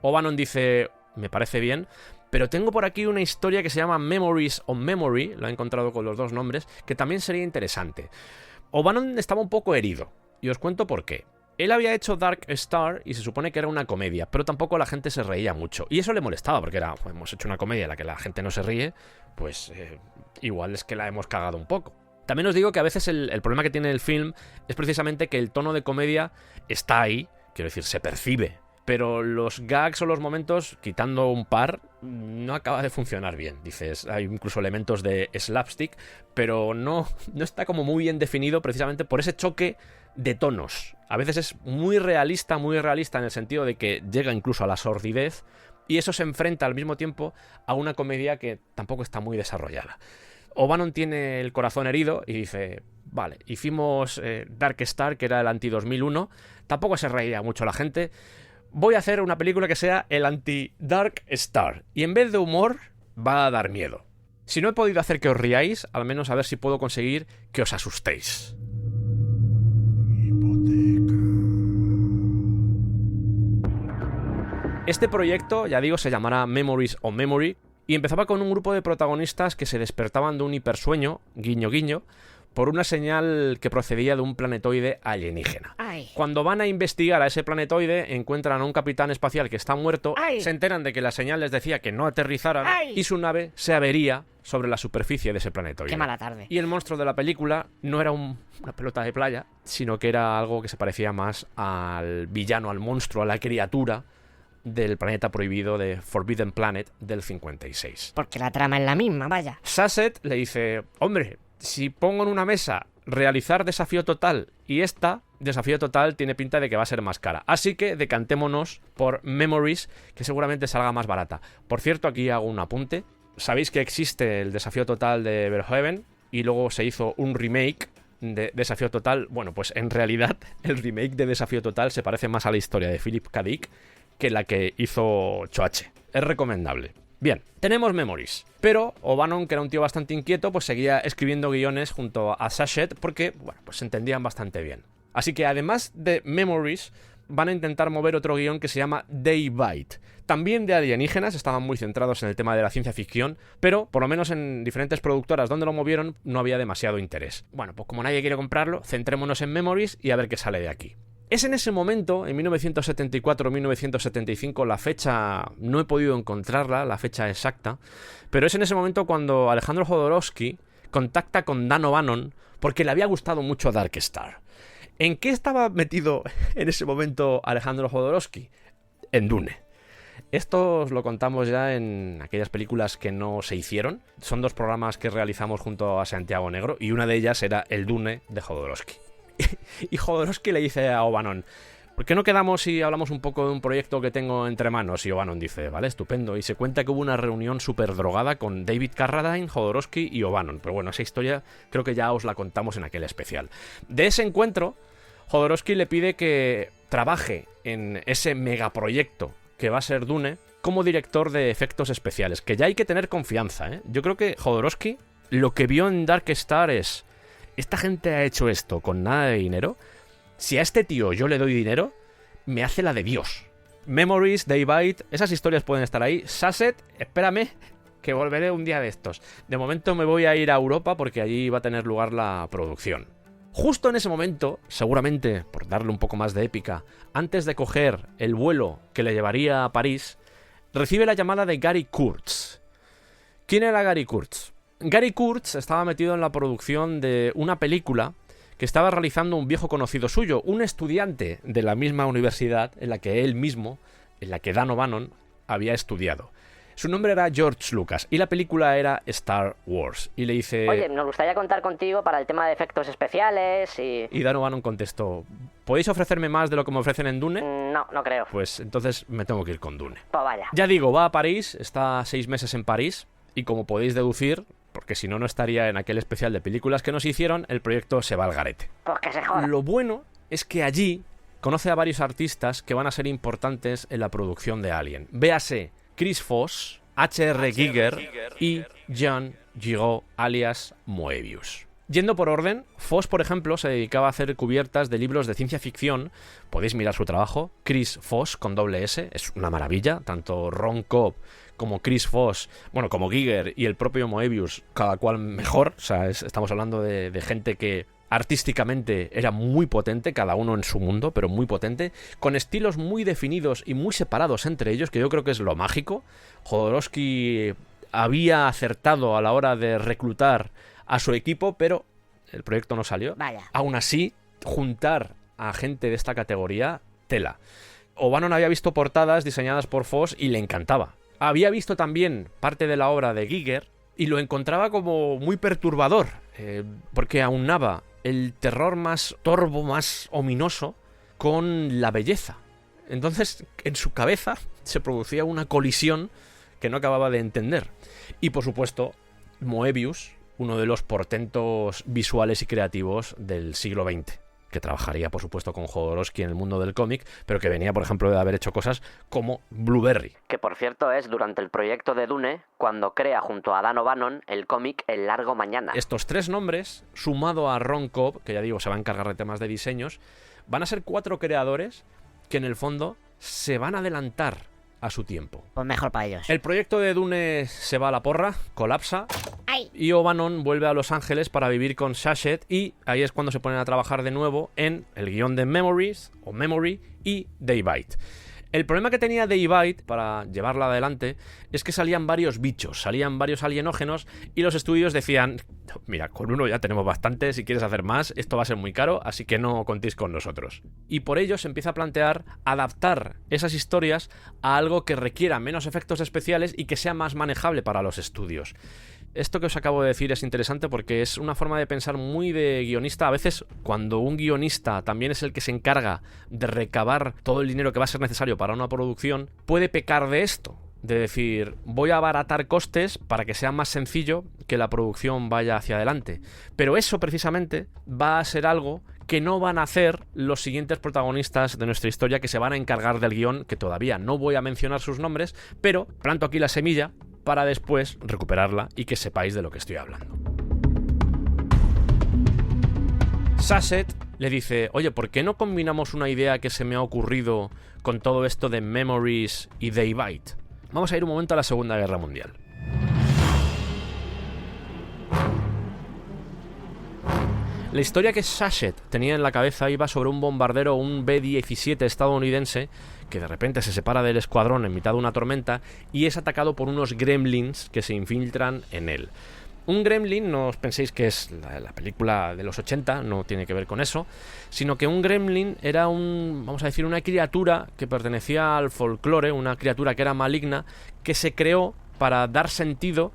Speaker 1: O'Bannon dice, me parece bien, pero tengo por aquí una historia que se llama Memories on Memory, lo he encontrado con los dos nombres, que también sería interesante. O'Bannon estaba un poco herido, y os cuento por qué. Él había hecho Dark Star y se supone que era una comedia, pero tampoco la gente se reía mucho. Y eso le molestaba, porque era, pues, hemos hecho una comedia en la que la gente no se ríe, pues igual es que la hemos cagado un poco. También os digo que a veces el problema que tiene el film es precisamente que el tono de comedia está ahí, quiero decir, se percibe pero los gags o los momentos, quitando un par, no acaba de funcionar bien. Dices, hay incluso elementos de slapstick, pero no está como muy bien definido precisamente por ese choque de tonos. A veces es muy realista en el sentido de que llega incluso a la sordidez, y eso se enfrenta al mismo tiempo a una comedia que tampoco está muy desarrollada. O'Bannon tiene el corazón herido y dice, vale, hicimos Dark Star, que era el anti-2001, tampoco se reiría mucho la gente, voy a hacer una película que sea el anti-Dark Star, y en vez de humor va a dar miedo. Si no he podido hacer que os riáis, al menos a ver si puedo conseguir que os asustéis. Este proyecto, ya digo, se llamará Memories o Memory, y empezaba con un grupo de protagonistas que se despertaban de un hipersueño, guiño guiño, por una señal que procedía de un planetoide alienígena.
Speaker 5: Ay.
Speaker 1: Cuando van a investigar a ese planetoide, encuentran a un capitán espacial que está muerto,
Speaker 5: Ay.
Speaker 1: se enteran de que la señal les decía que no aterrizaran,
Speaker 5: Ay.
Speaker 1: y su nave se avería sobre la superficie de ese planetoide.
Speaker 5: Qué mala tarde.
Speaker 1: Y el monstruo de la película no era una pelota de playa, sino que era algo que se parecía más al villano, al monstruo, a la criatura del planeta prohibido de Forbidden Planet del 56.
Speaker 5: Porque la trama es la misma, vaya.
Speaker 1: Sasset le dice, hombre, si pongo en una mesa realizar Desafío Total y esta, Desafío Total, tiene pinta de que va a ser más cara. Así que decantémonos por Memories, que seguramente salga más barata. Por cierto, aquí hago un apunte. Sabéis que existe el Desafío Total de Verhoeven y luego se hizo un remake de Desafío Total. Bueno, pues en realidad el remake de Desafío Total se parece más a la historia de Philip K. Dick que la que hizo Choache. Es recomendable. Bien, tenemos Memories, pero O'Bannon, que era un tío bastante inquieto, pues seguía escribiendo guiones junto a Sasset porque, bueno, pues se entendían bastante bien. Así que además de Memories, van a intentar mover otro guión que se llama Daybite. También de alienígenas, estaban muy centrados en el tema de la ciencia ficción, pero por lo menos en diferentes productoras donde lo movieron no había demasiado interés. Bueno, pues como nadie quiere comprarlo, centrémonos en Memories y a ver qué sale de aquí. Es en ese momento, en 1974-1975, la fecha no he podido encontrarla, la fecha exacta, pero es en ese momento cuando Alejandro Jodorowsky contacta con Dan O'Bannon porque le había gustado mucho Dark Star. ¿En qué estaba metido en ese momento Alejandro Jodorowsky? En Dune. Esto os lo contamos ya en aquellas películas que no se hicieron. Son 2 programas que realizamos junto a Santiago Negro y una de ellas era el Dune de Jodorowsky. Y Jodorowsky le dice a O'Bannon, ¿por qué no quedamos y hablamos un poco de un proyecto que tengo entre manos? Y O'Bannon dice, vale, estupendo. Y se cuenta que hubo una reunión súper drogada con David Carradine, Jodorowsky y O'Bannon. Pero bueno, esa historia creo que ya os la contamos en aquel especial. De ese encuentro, Jodorowsky le pide que trabaje en ese megaproyecto que va a ser Dune como director de efectos especiales, que ya hay que tener confianza, ¿eh? Yo creo que Jodorowsky lo que vio en Dark Star es, esta gente ha hecho esto con nada de dinero, si a este tío yo le doy dinero, me hace la de Dios. Memories, Daybite, esas historias pueden estar ahí. Sasset, espérame, que volveré un día de estos. De momento me voy a ir a Europa porque allí va a tener lugar la producción. Justo en ese momento, seguramente por darle un poco más de épica, antes de coger el vuelo que le llevaría a París, recibe la llamada de Gary Kurtz. ¿Quién era Gary Kurtz? Gary Kurtz estaba metido en la producción de una película que estaba realizando un viejo conocido suyo, un estudiante de la misma universidad en la que él mismo, en la que Dan O'Bannon había estudiado. Su nombre era George Lucas y la película era Star Wars. Y le dice...
Speaker 9: Oye, nos gustaría contar contigo para el tema de efectos especiales y...
Speaker 1: Y Dan O'Bannon contestó, ¿podéis ofrecerme más de lo que me ofrecen en Dune?
Speaker 9: No, no creo.
Speaker 1: Pues entonces me tengo que ir con Dune.
Speaker 9: Pues vaya.
Speaker 1: Ya digo, va a París, está 6 meses en París y como podéis deducir, porque si no, no estaría en aquel especial de películas que nos hicieron, el proyecto se va al garete.
Speaker 9: Pues que se joda.
Speaker 1: Lo bueno es que allí conoce a varios artistas que van a ser importantes en la producción de Alien. Véase Chris Foss, H.R. Giger y Jean Giraud, alias Moebius. Yendo por orden, Foss, por ejemplo, se dedicaba a hacer cubiertas de libros de ciencia ficción. Podéis mirar su trabajo, Chris Foss con doble S, es una maravilla. Tanto Ron Cobb como Chris Foss, bueno, como Giger y el propio Moebius, cada cual mejor. O sea, estamos hablando de gente que artísticamente era muy potente, cada uno en su mundo, pero muy potente, con estilos muy definidos y muy separados entre ellos, que yo creo que es lo mágico. Jodorowsky había acertado a la hora de reclutar a su equipo, pero el proyecto no salió.
Speaker 5: Vaya.
Speaker 1: Aún así, juntar a gente de esta categoría, tela. O'Bannon había visto portadas diseñadas por Foss y le encantaba. Había visto también parte de la obra de Giger y lo encontraba como muy perturbador, porque aunaba el terror más torvo, más ominoso, con la belleza. Entonces, en su cabeza se producía una colisión que no acababa de entender. Y, por supuesto, Moebius, uno de los portentos visuales y creativos del siglo XX, que trabajaría, por supuesto, con Jodorowsky en el mundo del cómic, pero que venía, por ejemplo, de haber hecho cosas como Blueberry.
Speaker 9: Que, por cierto, es durante el proyecto de Dune cuando crea junto a Dan O'Bannon el cómic El Largo Mañana.
Speaker 1: Estos 3 nombres, sumado a Ron Cobb, que ya digo, se va a encargar de temas de diseños, van a ser 4 creadores que, en el fondo, se van a adelantar a su tiempo.
Speaker 5: Pues mejor para ellos.
Speaker 1: El proyecto de Dune se va a la porra, colapsa.
Speaker 5: ¡Ay!
Speaker 1: Y O'Bannon vuelve a Los Ángeles para vivir con Shachette y ahí es cuando se ponen a trabajar de nuevo en el guión de Memories o Memory y Daybite. El problema que tenía Daybite para llevarla adelante es que salían varios bichos, salían varios alienógenos y los estudios decían, mira, con uno ya tenemos bastante, si quieres hacer más, esto va a ser muy caro, así que no contéis con nosotros. Y por ello se empieza a plantear adaptar esas historias a algo que requiera menos efectos especiales y que sea más manejable para los estudios. Esto que os acabo de decir es interesante porque es una forma de pensar muy de guionista. A veces, cuando un guionista también es el que se encarga de recabar todo el dinero que va a ser necesario para una producción, puede pecar de esto. De decir, voy a abaratar costes para que sea más sencillo que la producción vaya hacia adelante. Pero eso precisamente va a ser algo que no van a hacer los siguientes protagonistas de nuestra historia, que se van a encargar del guión, que todavía no voy a mencionar sus nombres, pero planto aquí la semilla para después recuperarla y que sepáis de lo que estoy hablando. Shachette le dice, oye, ¿por qué no combinamos una idea que se me ha ocurrido con todo esto de Memories y Daybite? Vamos a ir un momento a la Segunda Guerra Mundial. La historia que Shachette tenía en la cabeza iba sobre un bombardero, un B-17 estadounidense, que de repente se separa del escuadrón en mitad de una tormenta y es atacado por unos gremlins que se infiltran en él. Un gremlin, no os penséis que es la película de los 80, no tiene que ver con eso, sino que un gremlin era vamos a decir, una criatura que pertenecía al folclore, una criatura que era maligna, que se creó para dar sentido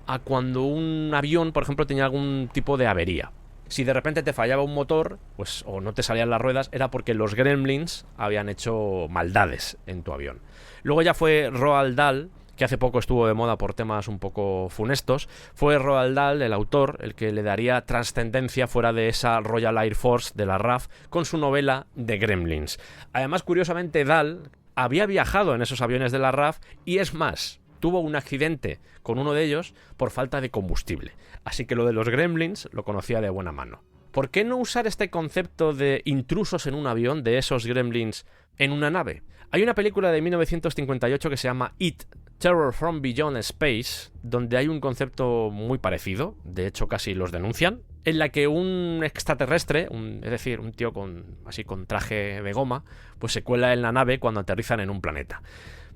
Speaker 1: a cuando un avión, por ejemplo, tenía algún tipo de avería. Si de repente te fallaba un motor, pues o no te salían las ruedas, era porque los gremlins habían hecho maldades en tu avión. Luego ya fue Roald Dahl, que hace poco estuvo de moda por temas un poco funestos. Fue Roald Dahl, el autor, el que le daría trascendencia fuera de esa Royal Air Force de la RAF con su novela de Gremlins. Además, curiosamente, Dahl había viajado en esos aviones de la RAF y es más, tuvo un accidente con uno de ellos por falta de combustible. Así que lo de los gremlins lo conocía de buena mano. ¿Por qué no usar este concepto de intrusos en un avión, de esos gremlins, en una nave? Hay una película de 1958 que se llama It, Terror from Beyond Space, donde hay un concepto muy parecido, de hecho casi los denuncian, en la que un extraterrestre, es decir, un tío con traje de goma, pues se cuela en la nave cuando aterrizan en un planeta.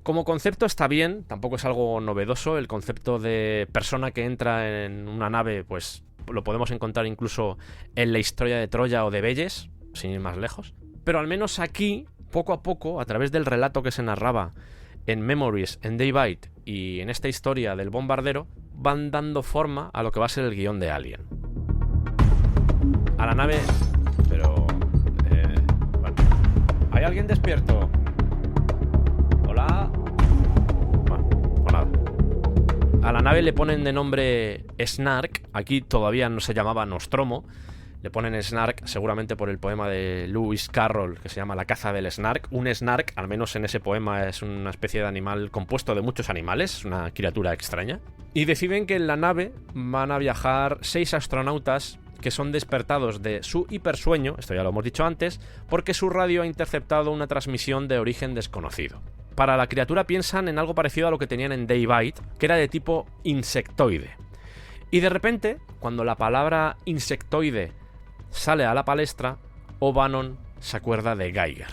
Speaker 1: Como concepto está bien, tampoco es algo novedoso. El concepto de persona que entra en una nave, pues lo podemos encontrar incluso en la historia de Troya o de Veyes, sin ir más lejos. Pero al menos aquí, poco a poco, a través del relato que se narraba en Memories, en Daybite y en esta historia del bombardero, van dando forma a lo que va a ser el guión de Alien. A la nave... Pero... bueno. ¿Hay alguien despierto? Hola. Bueno, pues nada. A la nave le ponen de nombre Snark. Aquí todavía no se llamaba Nostromo. Le ponen Snark seguramente por el poema de Lewis Carroll que se llama La caza del Snark. Un Snark, al menos en ese poema, es una especie de animal compuesto de muchos animales, una criatura extraña. Y deciden que en la nave van a viajar 6 astronautas que son despertados de su hipersueño, esto ya lo hemos dicho antes, porque su radio ha interceptado una transmisión de origen desconocido. Para la criatura piensan en algo parecido a lo que tenían en Daybite, que era de tipo insectoide. Y de repente, cuando la palabra insectoide sale a la palestra, O'Bannon se acuerda de Giger.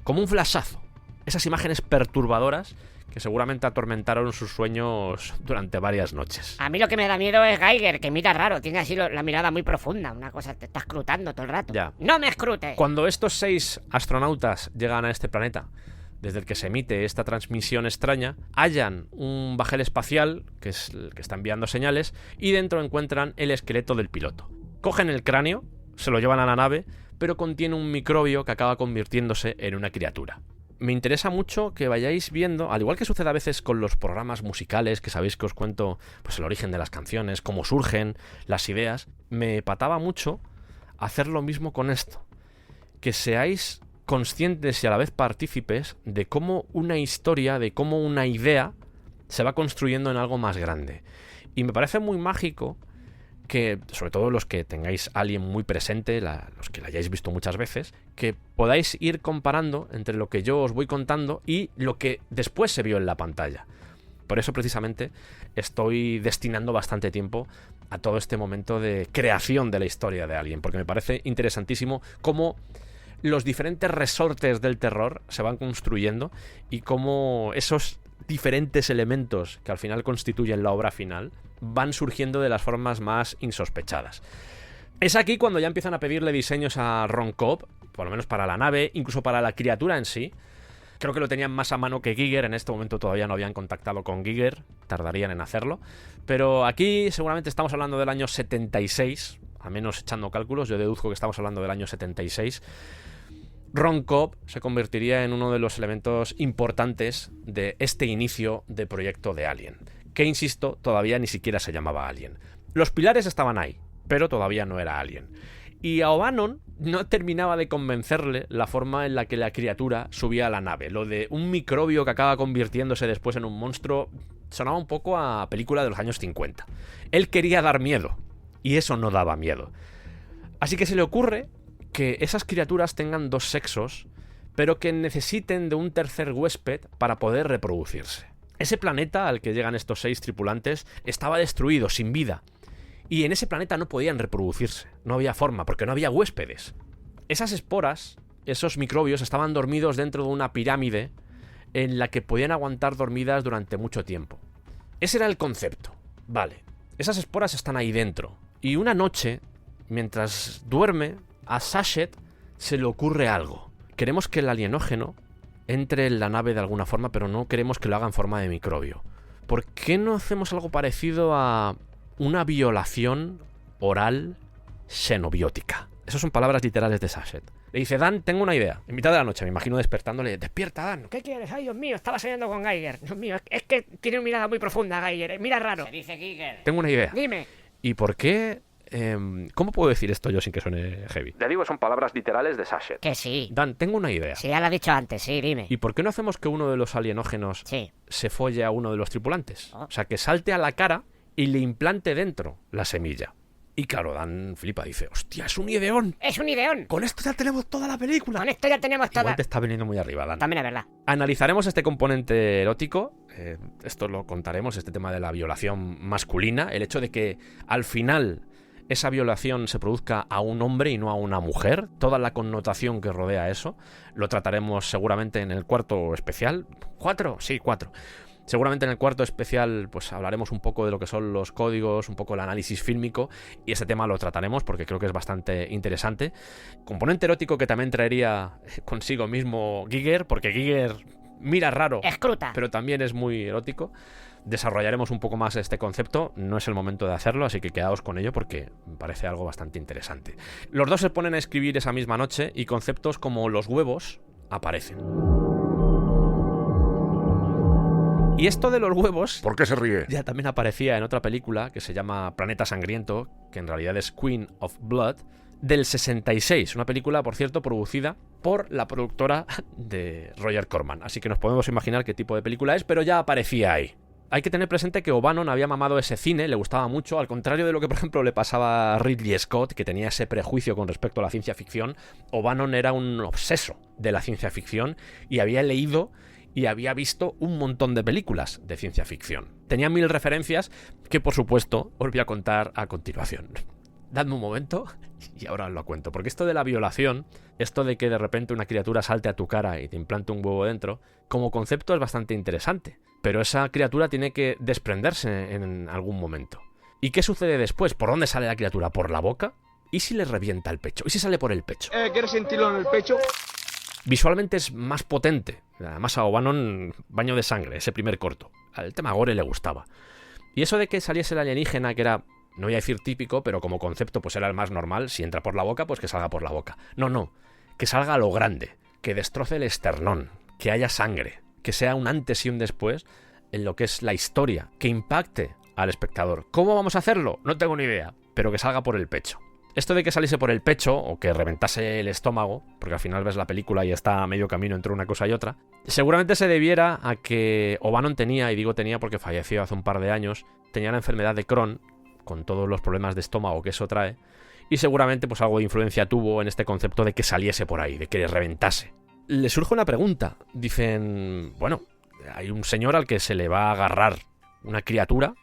Speaker 1: Como un flashazo. Esas imágenes perturbadoras que seguramente atormentaron sus sueños durante varias noches.
Speaker 5: A mí lo que me da miedo es Giger, que mira raro, tiene así la mirada muy profunda, una cosa, te está escrutando todo el rato.
Speaker 1: Ya.
Speaker 5: ¡No me escrutes!
Speaker 1: Cuando estos 6 astronautas llegan a este planeta, desde el que se emite esta transmisión extraña, hallan un bajel espacial, que es el que está enviando señales, y dentro encuentran el esqueleto del piloto. Cogen el cráneo, se lo llevan a la nave, pero contiene un microbio que acaba convirtiéndose en una criatura. Me interesa mucho que vayáis viendo, al igual que sucede a veces con los programas musicales, que sabéis que os cuento pues el origen de las canciones, cómo surgen las ideas, me pataba mucho hacer lo mismo con esto. Que seáis conscientes y a la vez partícipes de cómo una historia, de cómo una idea se va construyendo en algo más grande. Y me parece muy mágico que, sobre todo los que tengáis Alien muy presente, los que la hayáis visto muchas veces, que podáis ir comparando entre lo que yo os voy contando y lo que después se vio en la pantalla. Por eso precisamente estoy destinando bastante tiempo a todo este momento de creación de la historia de Alien, porque me parece interesantísimo cómo los diferentes resortes del terror se van construyendo y cómo esos diferentes elementos que al final constituyen la obra final van surgiendo de las formas más insospechadas. Es aquí cuando ya empiezan a pedirle diseños a Ron Cobb, por lo menos para la nave, incluso para la criatura en sí. Creo que lo tenían más a mano que Giger, en este momento todavía no habían contactado con Giger, tardarían en hacerlo, pero aquí seguramente estamos hablando del año 76, al menos echando cálculos, yo deduzco que estamos hablando del año 76. Ron Cobb se convertiría en uno de los elementos importantes de este inicio de proyecto de Alien, que insisto, todavía ni siquiera se llamaba Alien. Los pilares estaban ahí, pero todavía no era Alien. Y a O'Bannon no terminaba de convencerle la forma en la que la criatura subía a la nave. Lo de un microbio que acaba convirtiéndose después en un monstruo sonaba un poco a película de los años 50. Él quería dar miedo, y eso no daba miedo. Así que se le ocurre que esas criaturas tengan dos sexos, pero que necesiten de un tercer huésped para poder reproducirse. Ese planeta al que llegan estos 6 tripulantes estaba destruido, sin vida. Y en ese planeta no podían reproducirse, no había forma, porque no había huéspedes. Esas esporas, esos microbios, estaban dormidos dentro de una pirámide en la que podían aguantar dormidas durante mucho tiempo. Ese era el concepto. Vale, esas esporas están ahí dentro. Y una noche, mientras duerme, a Sachet se le ocurre algo. Queremos que el alienógeno entre en la nave de alguna forma, pero no queremos que lo haga en forma de microbio. ¿Por qué no hacemos algo parecido a una violación oral xenobiótica? Esas son palabras literales de Sachet. Le dice: Dan, tengo una idea. En mitad de la noche, me imagino despertándole. Despierta, Dan.
Speaker 5: ¿Qué quieres? Ay, Dios mío, estaba soñando con Geiger. Dios mío, es que tiene una mirada muy profunda, Geiger. Mira raro.
Speaker 3: Se dice Giger.
Speaker 1: Tengo una idea.
Speaker 5: Dime.
Speaker 1: ¿Y por qué? ¿Cómo puedo decir esto yo sin que suene heavy?
Speaker 10: Ya digo, son palabras literales de Sachet.
Speaker 5: Que sí.
Speaker 1: Dan, tengo una idea.
Speaker 5: Sí, ya lo has dicho antes, sí, dime.
Speaker 1: ¿Y por qué no hacemos que uno de los alienógenos se folle a uno de los tripulantes? O sea, que salte a la cara y le implante dentro la semilla. Y claro, Dan flipa, dice: ¡hostia, es un ideón!
Speaker 5: ¡Es un ideón!
Speaker 1: Con esto ya tenemos toda la película.
Speaker 5: Con esto ya tenemos toda.
Speaker 1: Igual te está viniendo muy arriba, Dan.
Speaker 5: También es verdad.
Speaker 1: Analizaremos este componente erótico. Esto lo contaremos, este tema de la violación masculina. El hecho de que al final esa violación se produzca a un hombre y no a una mujer. Toda la connotación que rodea eso. Lo trataremos seguramente en el cuarto especial. ¿4? Sí, 4. Seguramente en el cuarto especial pues hablaremos un poco de lo que son los códigos, un poco el análisis fílmico, y ese tema lo trataremos porque creo que es bastante interesante. Componente erótico que también traería consigo mismo Giger, porque Giger mira raro,
Speaker 5: escruta,
Speaker 1: pero también es muy erótico. Desarrollaremos un poco más este concepto, no es el momento de hacerlo, así que quedaos con ello porque me parece algo bastante interesante. Los dos se ponen a escribir esa misma noche y conceptos como los huevos aparecen. Y esto de los huevos...
Speaker 7: ¿Por qué se ríe?
Speaker 1: Ya también aparecía en otra película que se llama Planeta Sangriento, que en realidad es Queen of Blood, del 66. Una película, por cierto, producida por la productora de Roger Corman. Así que nos podemos imaginar qué tipo de película es, pero ya aparecía ahí. Hay que tener presente que O'Bannon había mamado ese cine, le gustaba mucho, al contrario de lo que, por ejemplo, le pasaba a Ridley Scott, que tenía ese prejuicio con respecto a la ciencia ficción. O'Bannon era un obseso de la ciencia ficción y había leído y había visto un montón de películas de ciencia ficción. Tenía 1000 referencias que, por supuesto, os voy a contar a continuación. Dadme un momento y ahora os lo cuento. Porque esto de la violación, esto de que de repente una criatura salte a tu cara y te implante un huevo dentro, como concepto es bastante interesante. Pero esa criatura tiene que desprenderse en algún momento. ¿Y qué sucede después? ¿Por dónde sale la criatura? ¿Por la boca? ¿Y si le revienta el pecho? ¿Y si sale por el pecho?
Speaker 11: ¿Quieres sentirlo en el pecho?
Speaker 1: Visualmente es más potente. Además a O'Bannon, baño de sangre, ese primer corto. El tema gore le gustaba. Y eso de que saliese el alienígena, que era, no voy a decir típico, pero como concepto pues era el más normal. Si entra por la boca, pues que salga por la boca. No, que salga a lo grande, que destroce el esternón, que haya sangre, que sea un antes y un después en lo que es la historia, que impacte al espectador. ¿Cómo vamos a hacerlo? No tengo ni idea, pero que salga por el pecho. Esto de que saliese por el pecho o que reventase el estómago, porque al final ves la película y está a medio camino entre una cosa y otra, seguramente se debiera a que O'Bannon tenía, y digo tenía porque falleció hace un par de años, tenía la enfermedad de Crohn, con todos los problemas de estómago que eso trae, y seguramente pues algo de influencia tuvo en este concepto de que saliese por ahí, de que reventase. Le surge una pregunta. Dicen, bueno, hay un señor al que se le va a agarrar una criatura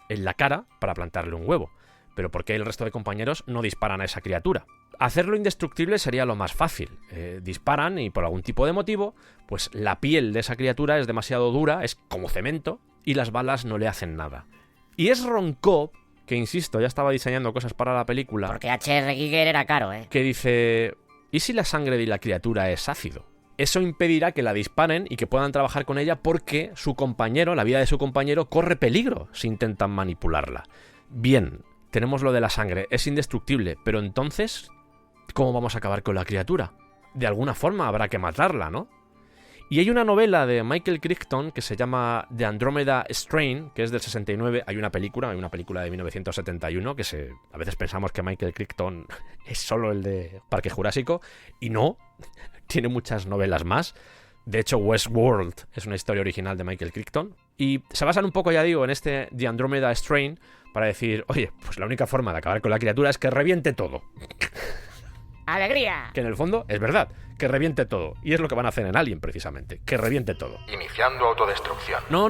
Speaker 1: en la cara para plantarle un huevo. Pero ¿por qué el resto de compañeros no disparan a esa criatura? Hacerlo indestructible sería lo más fácil. Disparan y por algún tipo de motivo, pues la piel de esa criatura es demasiado dura, es como cemento, y las balas no le hacen nada. Y es Ron Cobb, que insisto, ya estaba diseñando cosas para la película,
Speaker 5: Porque H.R. Giger era caro,
Speaker 1: que dice, ¿y si la sangre de la criatura es ácido? Eso impedirá que la disparen y que puedan trabajar con ella porque su compañero, la vida de su compañero, corre peligro si intentan manipularla. Bien, tenemos lo de la sangre, es indestructible, pero entonces, ¿cómo vamos a acabar con la criatura? De alguna forma habrá que matarla, ¿no? Y hay una novela de Michael Crichton que se llama The Andromeda Strain, que es del 69. Hay una película de 1971 que a veces pensamos que Michael Crichton es solo el de Parque Jurásico, y no, tiene muchas novelas más. De hecho, Westworld es una historia original de Michael Crichton. Y se basan un poco, ya digo, en este The Andromeda Strain para decir, oye, pues la única forma de acabar con la criatura es que reviente todo.
Speaker 5: ¡Alegría!
Speaker 1: Que en el fondo es verdad, que reviente todo. Y es lo que van a hacer en Alien, precisamente, que reviente todo.
Speaker 6: Iniciando autodestrucción.
Speaker 1: No.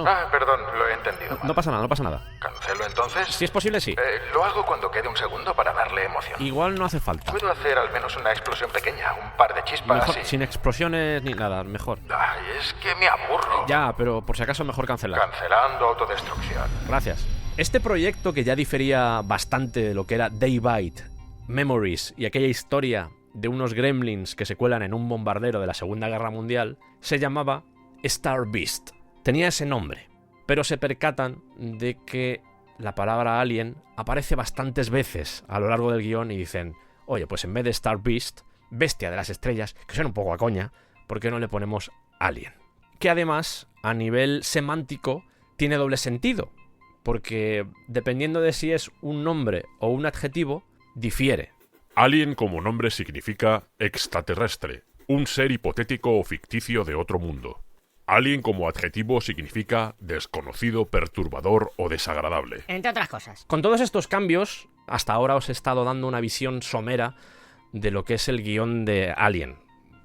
Speaker 6: Ah, perdón, lo he entendido mal.
Speaker 1: No pasa nada.
Speaker 6: ¿Cancelo entonces?
Speaker 1: Si es posible, sí.
Speaker 6: Lo hago cuando quede un segundo para darle emoción.
Speaker 1: Igual no hace falta.
Speaker 6: Puedo hacer al menos una explosión pequeña, un par de chispas
Speaker 1: Mejor,
Speaker 6: y...
Speaker 1: sin explosiones ni nada, mejor.
Speaker 6: Ay, es que me aburro.
Speaker 1: Ya, pero por si acaso mejor cancelar.
Speaker 6: Cancelando autodestrucción.
Speaker 1: Gracias. Este proyecto, que ya difería bastante de lo que era Daybite, Memories y aquella historia de unos gremlins que se cuelan en un bombardero de la Segunda Guerra Mundial, se llamaba Star Beast. Tenía ese nombre, pero se percatan de que la palabra alien aparece bastantes veces a lo largo del guión y dicen, oye, pues en vez de Star Beast, bestia de las estrellas, que suena un poco a coña, ¿por qué no le ponemos alien? Que además, a nivel semántico, tiene doble sentido, porque dependiendo de si es un nombre o un adjetivo, difiere.
Speaker 7: Alien como nombre significa extraterrestre, un ser hipotético o ficticio de otro mundo. Alien como adjetivo significa desconocido, perturbador o desagradable.
Speaker 5: Entre otras cosas.
Speaker 1: Con todos estos cambios, hasta ahora os he estado dando una visión somera de lo que es el guión de Alien,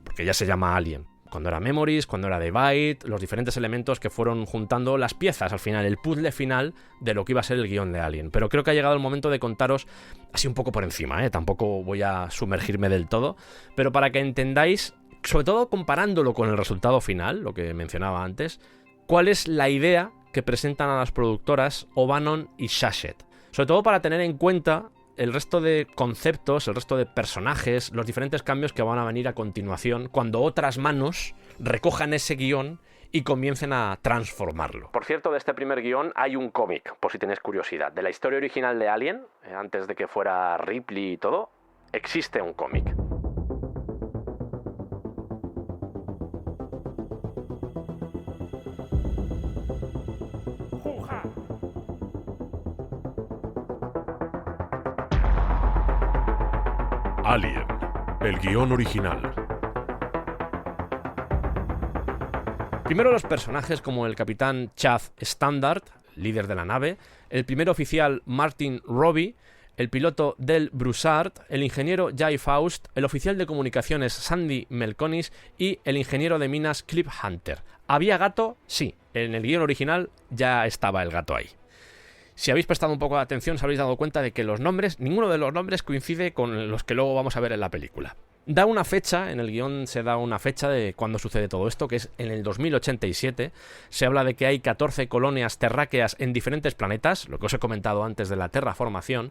Speaker 1: porque ya se llama Alien. Cuando era Memories, cuando era Daybite, los diferentes elementos que fueron juntando las piezas al final, el puzzle final de lo que iba a ser el guión de Alien. Pero creo que ha llegado el momento de contaros así un poco por encima, tampoco voy a sumergirme del todo, pero para que entendáis, sobre todo comparándolo con el resultado final, lo que mencionaba antes, cuál es la idea que presentan a las productoras O'Bannon y Shachette. Sobre todo para tener en cuenta el resto de conceptos, el resto de personajes, los diferentes cambios que van a venir a continuación cuando otras manos recojan ese guión y comiencen a transformarlo.
Speaker 10: Por cierto, de este primer guión hay un cómic, por si tenéis curiosidad. De la historia original de Alien, antes de que fuera Ripley y todo, existe un cómic.
Speaker 7: Alien, el guión original.
Speaker 1: Primero los personajes como el capitán Chaz Standard, líder de la nave, el primer oficial Martin Robbie, el piloto Del Broussard, el ingeniero Jay Faust, el oficial de comunicaciones Sandy Melconis y el ingeniero de minas Cliff Hunter. ¿Había gato? Sí, en el guión original ya estaba el gato ahí. Si habéis prestado un poco de atención, os habréis dado cuenta de que los nombres, ninguno de los nombres coincide con los que luego vamos a ver en la película. Da una fecha, en el guión se da una fecha de cuándo sucede todo esto, que es en el 2087. Se habla de que hay 14 colonias terráqueas en diferentes planetas, lo que os he comentado antes de la terraformación,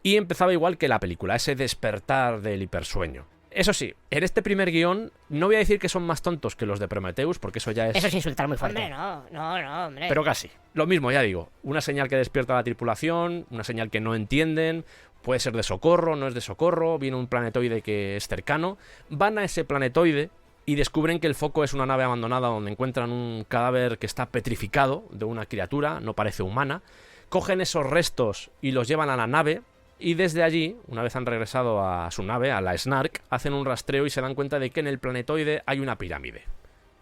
Speaker 1: y empezaba igual que la película, ese despertar del hipersueño. Eso sí, en este primer guión no voy a decir que son más tontos que los de Prometheus, porque eso ya es...
Speaker 5: Eso es insultar muy fuerte.
Speaker 3: Hombre, no, hombre.
Speaker 1: Pero casi. Lo mismo, ya digo. Una señal que despierta a la tripulación, una señal que no entienden, puede ser de socorro, no es de socorro, viene un planetoide que es cercano. Van a ese planetoide y descubren que el foco es una nave abandonada donde encuentran un cadáver que está petrificado de una criatura, no parece humana. Cogen esos restos y los llevan a la nave. Y desde allí, una vez han regresado a su nave, a la Snark, hacen un rastreo y se dan cuenta de que en el planetoide hay una pirámide.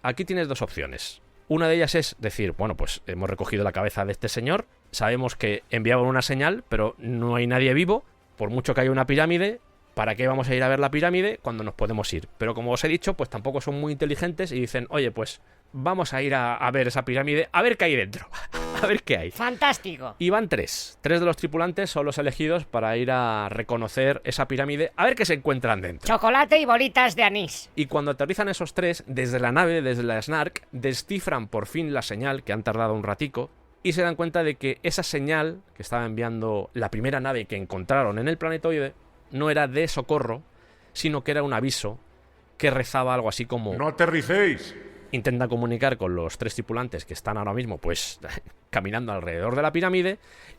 Speaker 1: Aquí tienes dos opciones. Una de ellas es decir, bueno, pues hemos recogido la cabeza de este señor, sabemos que enviaban una señal, pero no hay nadie vivo, por mucho que haya una pirámide, ¿para qué vamos a ir a ver la pirámide cuando nos podemos ir? Pero como os he dicho, pues tampoco son muy inteligentes y dicen, oye, pues vamos a ir a ver esa pirámide, a ver qué hay dentro, a ver qué hay.
Speaker 5: ¡Fantástico!
Speaker 1: Y van tres de los tripulantes son los elegidos para ir a reconocer esa pirámide, a ver qué se encuentran dentro.
Speaker 5: Chocolate y bolitas de anís.
Speaker 1: Y cuando aterrizan esos tres, desde la nave, desde la Snark, descifran por fin la señal, que han tardado un ratico, y se dan cuenta de que esa señal que estaba enviando la primera nave que encontraron en el planetoide no era de socorro, sino que era un aviso que rezaba algo así como...
Speaker 7: ¡No aterricéis!
Speaker 1: Intenta comunicar con los tres tripulantes que están ahora mismo, pues, caminando alrededor de la pirámide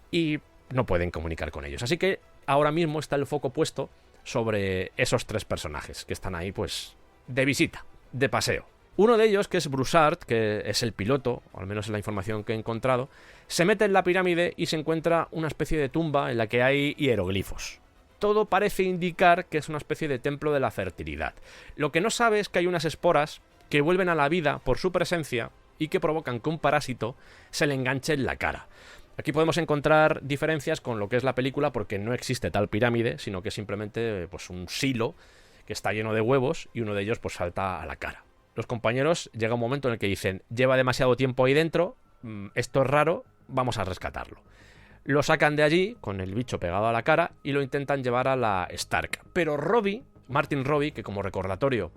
Speaker 1: y no pueden comunicar con ellos. Así que ahora mismo está el foco puesto sobre esos tres personajes que están ahí, pues, de visita, de paseo. Uno de ellos, que es Broussard, que es el piloto, o al menos es la información que he encontrado, se mete en la pirámide y se encuentra una especie de tumba en la que hay hieroglifos. Todo parece indicar que es una especie de templo de la fertilidad. Lo que no sabe es que hay unas esporas que vuelven a la vida por su presencia y que provocan que un parásito se le enganche en la cara. Aquí podemos encontrar diferencias con lo que es la película porque no existe tal pirámide, sino que es simplemente pues, un silo que está lleno de huevos y uno de ellos pues salta a la cara. Los compañeros llega un momento en el que dicen, lleva demasiado tiempo ahí dentro, esto es raro, vamos a rescatarlo. Lo sacan de allí con el bicho pegado a la cara y lo intentan llevar a la Stark. Pero Martin Robbie, que como recordatorio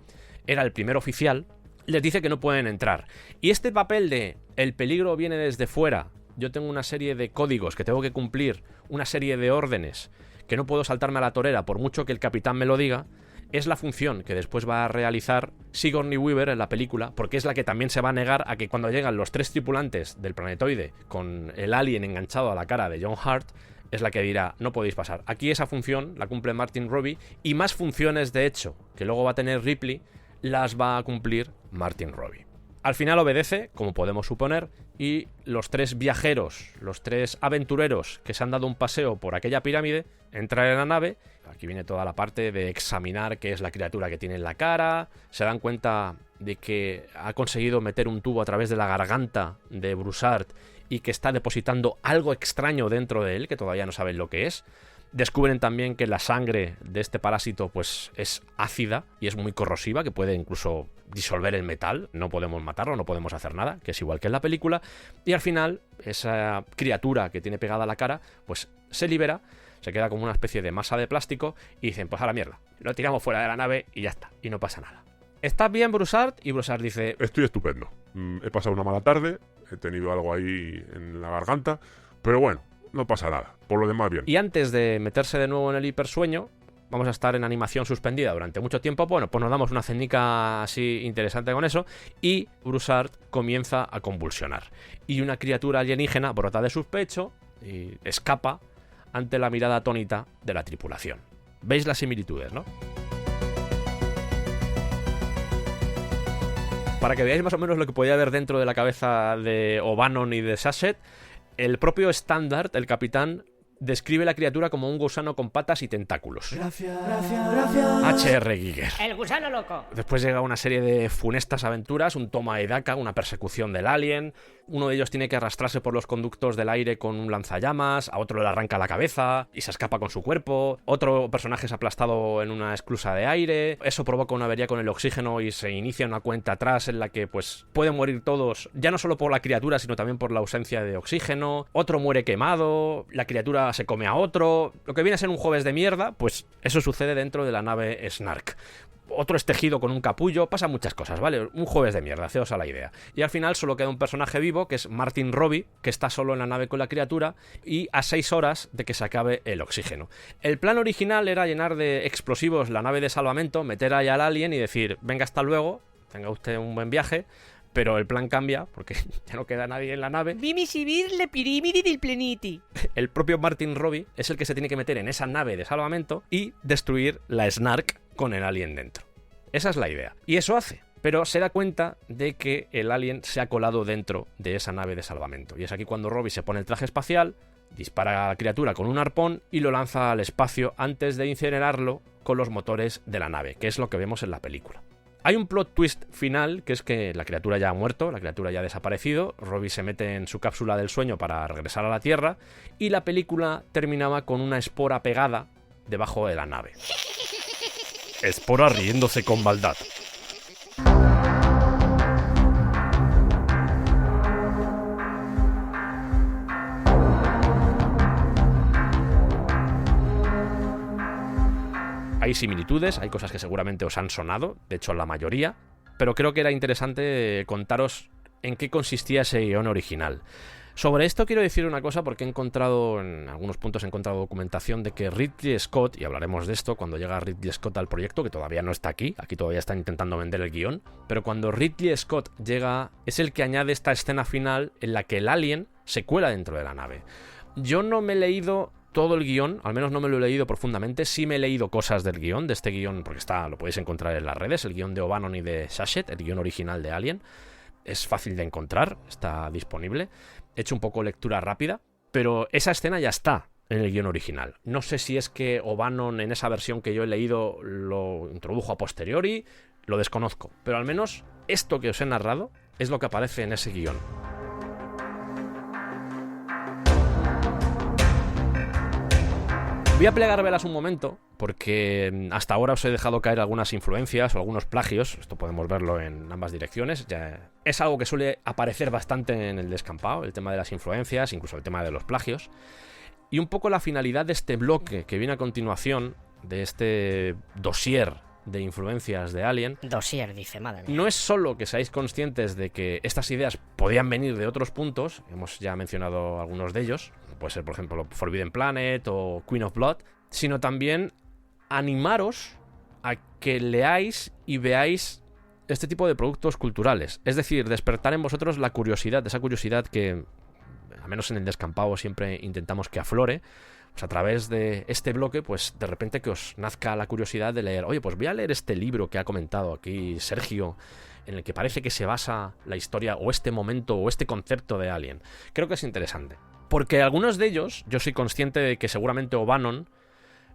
Speaker 1: era el primer oficial, les dice que no pueden entrar. Y este papel de el peligro viene desde fuera, yo tengo una serie de códigos que tengo que cumplir, una serie de órdenes que no puedo saltarme a la torera por mucho que el capitán me lo diga, es la función que después va a realizar Sigourney Weaver en la película, porque es la que también se va a negar a que cuando llegan los tres tripulantes del planetoide con el alien enganchado a la cara de John Hurt, es la que dirá, no podéis pasar. Aquí esa función la cumple Martin Robbie y más funciones, de hecho, que luego va a tener Ripley, las va a cumplir Martin Robbie. Al final obedece, como podemos suponer, y los tres viajeros, los tres aventureros que se han dado un paseo por aquella pirámide, entran en la nave. Aquí viene toda la parte de examinar qué es la criatura que tiene en la cara. Se dan cuenta de que ha conseguido meter un tubo a través de la garganta de Broussard y que está depositando algo extraño dentro de él, que todavía no saben lo que es. Descubren también que la sangre de este parásito pues es ácida y es muy corrosiva, que puede incluso disolver el metal. No podemos matarlo, no podemos hacer nada, que es igual que en la película. Y al final, esa criatura que tiene pegada la cara, pues se libera, se queda como una especie de masa de plástico y dicen, pues a la mierda, lo tiramos fuera de la nave y ya está, y no pasa nada. ¿Estás bien, Broussard? Y Broussard dice...
Speaker 7: Estoy estupendo. He pasado una mala tarde, he tenido algo ahí en la garganta, pero bueno, no pasa nada, por lo demás bien.
Speaker 1: Y antes de meterse de nuevo en el hipersueño, vamos a estar en animación suspendida durante mucho tiempo. Bueno, pues nos damos una cenica así interesante con eso y Broussard comienza a convulsionar. Y una criatura alienígena brota de su pecho y escapa ante la mirada atónita de la tripulación. ¿Veis las similitudes, no? Para que veáis más o menos lo que podía haber dentro de la cabeza de O'Bannon y de Sasset, el propio Standard, el capitán, describe la criatura como un gusano con patas y tentáculos. H.R. Giger.
Speaker 5: El gusano loco.
Speaker 1: Después llega una serie de funestas aventuras, un toma y daca, una persecución del alien. Uno de ellos tiene que arrastrarse por los conductos del aire con un lanzallamas, a otro le arranca la cabeza y se escapa con su cuerpo. Otro personaje es aplastado en una esclusa de aire. Eso provoca una avería con el oxígeno y se inicia una cuenta atrás en la que pues pueden morir todos, ya no solo por la criatura, sino también por la ausencia de oxígeno. Otro muere quemado, la criatura se come a otro. Lo que viene a ser un jueves de mierda, pues eso sucede dentro de la nave Snark. otro es tejido con un capullo, pasan muchas cosas, ¿vale? Un jueves de mierda, haceos a la idea. Y al final solo queda un personaje vivo, que es Martin Robbie, que está solo en la nave con la criatura y a 6 horas de que se acabe el oxígeno. El plan original era llenar de explosivos la nave de salvamento, meter ahí al alien y decir, venga, hasta luego, tenga usted un buen viaje. Pero el plan cambia, porque ya no queda nadie en la nave.
Speaker 3: le pirimidi del pleniti.
Speaker 1: El propio Martin Robbie es el que se tiene que meter en esa nave de salvamento y destruir la Snark con el alien dentro. Esa es la idea. Y eso hace. Pero se da cuenta de que el alien se ha colado dentro de esa nave de salvamento. Y es aquí cuando Robbie se pone el traje espacial, dispara a la criatura con un arpón y lo lanza al espacio antes de incinerarlo con los motores de la nave, que es lo que vemos en la película. Hay un plot twist final, que es que la criatura ya ha muerto, la criatura ya ha desaparecido, Robbie se mete en su cápsula del sueño para regresar a la Tierra, y la película terminaba con una espora pegada debajo de la nave.
Speaker 7: Espora riéndose con maldad.
Speaker 1: Hay similitudes, hay cosas que seguramente os han sonado, de hecho la mayoría, pero creo que era interesante contaros en qué consistía ese guión original. Sobre esto quiero decir una cosa porque en algunos puntos he encontrado documentación de que Ridley Scott, y hablaremos de esto cuando llega Ridley Scott al proyecto, que todavía no está aquí todavía están intentando vender el guión, pero cuando Ridley Scott llega es el que añade esta escena final en la que el alien se cuela dentro de la nave. Yo no me he leído todo el guión, al menos no me lo he leído profundamente, sí me he leído cosas del guión, de este guión, porque lo podéis encontrar en las redes, el guión de O'Bannon y de Shachet, el guión original de Alien, es fácil de encontrar, está disponible, he hecho un poco lectura rápida, pero esa escena ya está en el guión original. No sé si es que O'Bannon en esa versión que yo he leído lo introdujo a posteriori, lo desconozco, pero al menos esto que os he narrado es lo que aparece en ese guión. Voy a plegar velas un momento, porque hasta ahora os he dejado caer algunas influencias o algunos plagios, esto podemos verlo en ambas direcciones, ya es algo que suele aparecer bastante en el descampado, el tema de las influencias, incluso el tema de los plagios, y un poco la finalidad de este bloque que viene a continuación, de este dossier de influencias de Alien.
Speaker 5: Dossier, dice, madre mía.
Speaker 1: No es solo que seáis conscientes de que estas ideas podían venir de otros puntos, hemos ya mencionado algunos de ellos, puede ser por ejemplo Forbidden Planet o Queen of Blood, sino también animaros a que leáis y veáis este tipo de productos culturales, es decir, despertar en vosotros la curiosidad, esa curiosidad que al menos en el descampado siempre intentamos que aflore. Pues a través de este bloque, pues de repente que os nazca la curiosidad de leer, oye, pues voy a leer este libro que ha comentado aquí Sergio, en el que parece que se basa la historia o este momento o este concepto de Alien. Creo que es interesante. Porque algunos de ellos, yo soy consciente de que seguramente O'Bannon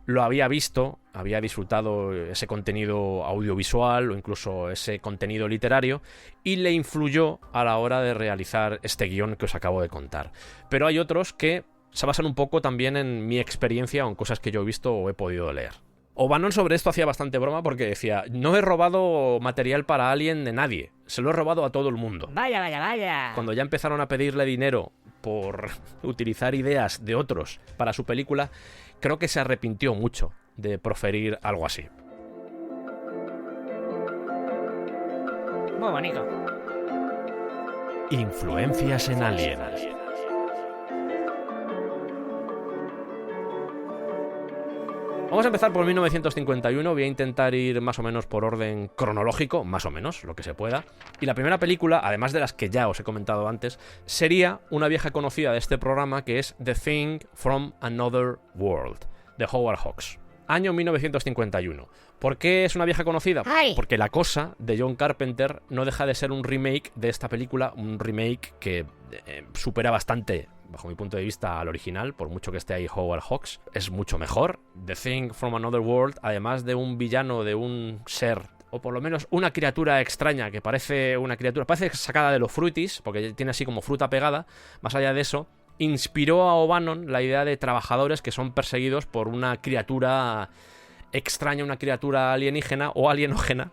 Speaker 1: lo había visto, había disfrutado ese contenido audiovisual o incluso ese contenido literario y le influyó a la hora de realizar este guión que os acabo de contar. Pero hay otros que se basan un poco también en mi experiencia o en cosas que yo he visto o he podido leer. O'Bannon sobre esto hacía bastante broma porque decía, no he robado material para Alien de nadie, se lo he robado a todo el mundo.
Speaker 5: Vaya, vaya, vaya.
Speaker 1: Cuando ya empezaron a pedirle dinero por utilizar ideas de otros para su película, creo que se arrepintió mucho de proferir algo así.
Speaker 5: Muy bonito.
Speaker 1: Influencias en Alien. Vamos a empezar por 1951, voy a intentar ir más o menos por orden cronológico, más o menos, lo que se pueda. Y la primera película, además de las que ya os he comentado antes, sería una vieja conocida de este programa que es The Thing from Another World, de Howard Hawks. Año 1951. ¿Por qué es una vieja conocida?
Speaker 5: ¡Ay!
Speaker 1: Porque La Cosa, de John Carpenter, no deja de ser un remake de esta película, un remake que supera bastante, bajo mi punto de vista, al original, por mucho que esté ahí Howard Hawks, es mucho mejor. The Thing from Another World, además de un villano, de un ser, o por lo menos una criatura extraña, que parece una criatura, parece sacada de los Fruities, porque tiene así como fruta pegada, más allá de eso, inspiró a O'Bannon la idea de trabajadores que son perseguidos por una criatura extraña, una criatura alienígena o alienógena,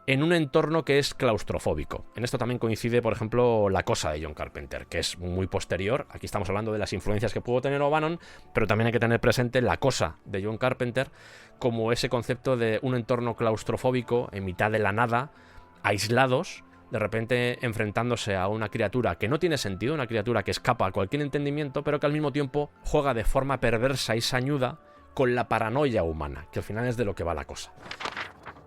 Speaker 1: en un entorno que es claustrofóbico. En esto también coincide, por ejemplo, La cosa de John Carpenter, que es muy posterior. Aquí estamos hablando de las influencias que pudo tener O'Bannon, pero también hay que tener presente La cosa de John Carpenter como ese concepto de un entorno claustrofóbico en mitad de la nada, aislados, de repente enfrentándose a una criatura que no tiene sentido, una criatura que escapa a cualquier entendimiento, pero que al mismo tiempo juega de forma perversa y sañuda con la paranoia humana, que al final es de lo que va la cosa.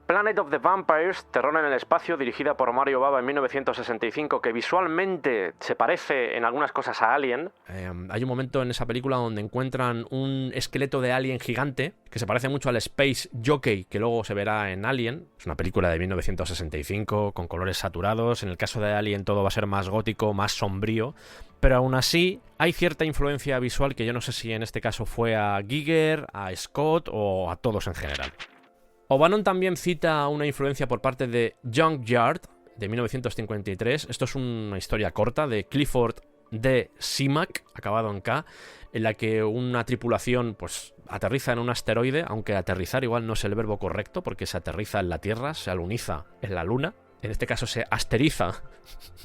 Speaker 10: Planet of the Vampires, terror en el espacio, dirigida por Mario Bava en 1965, que visualmente se parece en algunas cosas a Alien.
Speaker 1: Hay un momento en esa película donde encuentran un esqueleto de alien gigante que se parece mucho al Space Jockey que luego se verá en Alien. Es una película de 1965 con colores saturados. En el caso de Alien todo va a ser más gótico, más sombrío, pero aún así hay cierta influencia visual que yo no sé si en este caso fue a Giger, a Scott o a todos en general. O'Bannon también cita una influencia por parte de Junkyard, de 1953. Esto es una historia corta de Clifford D. Simak, acabado en K, en la que una tripulación pues aterriza en un asteroide, aunque aterrizar igual no es el verbo correcto, porque se aterriza en la Tierra, se aluniza en la Luna. En este caso se asteriza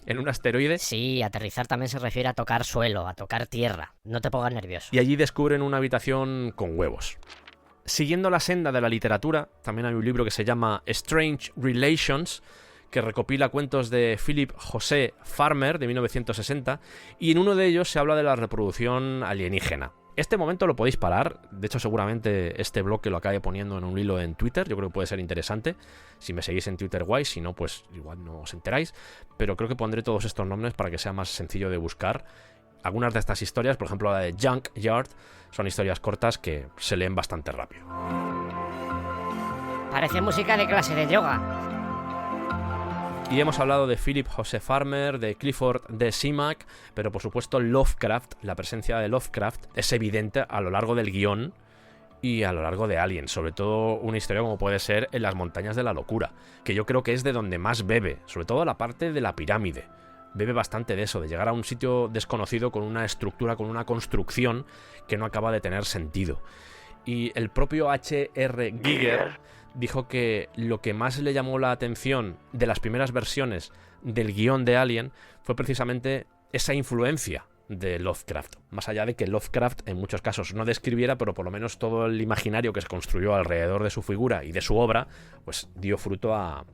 Speaker 1: en un asteroide.
Speaker 5: Sí, aterrizar también se refiere a tocar suelo, a tocar tierra. No te pongas nervioso.
Speaker 1: Y allí descubren una habitación con huevos. Siguiendo la senda de la literatura, también hay un libro que se llama Strange Relations, que recopila cuentos de Philip José Farmer, de 1960, y en uno de ellos se habla de la reproducción alienígena. Este momento lo podéis parar, de hecho seguramente este bloque lo acabe poniendo en un hilo en Twitter, yo creo que puede ser interesante, si me seguís en Twitter guay, si no pues igual no os enteráis, pero creo que pondré todos estos nombres para que sea más sencillo de buscar. Algunas de estas historias, por ejemplo la de Junkyard, son historias cortas que se leen bastante rápido.
Speaker 5: Parece música de clase de yoga.
Speaker 1: Y hemos hablado de Philip José Farmer, de Clifford D. Simak, pero por supuesto Lovecraft, la presencia de Lovecraft es evidente a lo largo del guión y a lo largo de Alien, sobre todo una historia como puede ser En las montañas de la locura, que yo creo que es de donde más bebe, sobre todo la parte de la pirámide. Bebe bastante de eso, de llegar a un sitio desconocido con una estructura, con una construcción que no acaba de tener sentido. Y el propio H.R. Giger dijo que lo que más le llamó la atención de las primeras versiones del guión de Alien fue precisamente esa influencia de Lovecraft. Más allá de que Lovecraft en muchos casos no describiera, pero por lo menos todo el imaginario que se construyó alrededor de su figura y de su obra, pues dio fruto a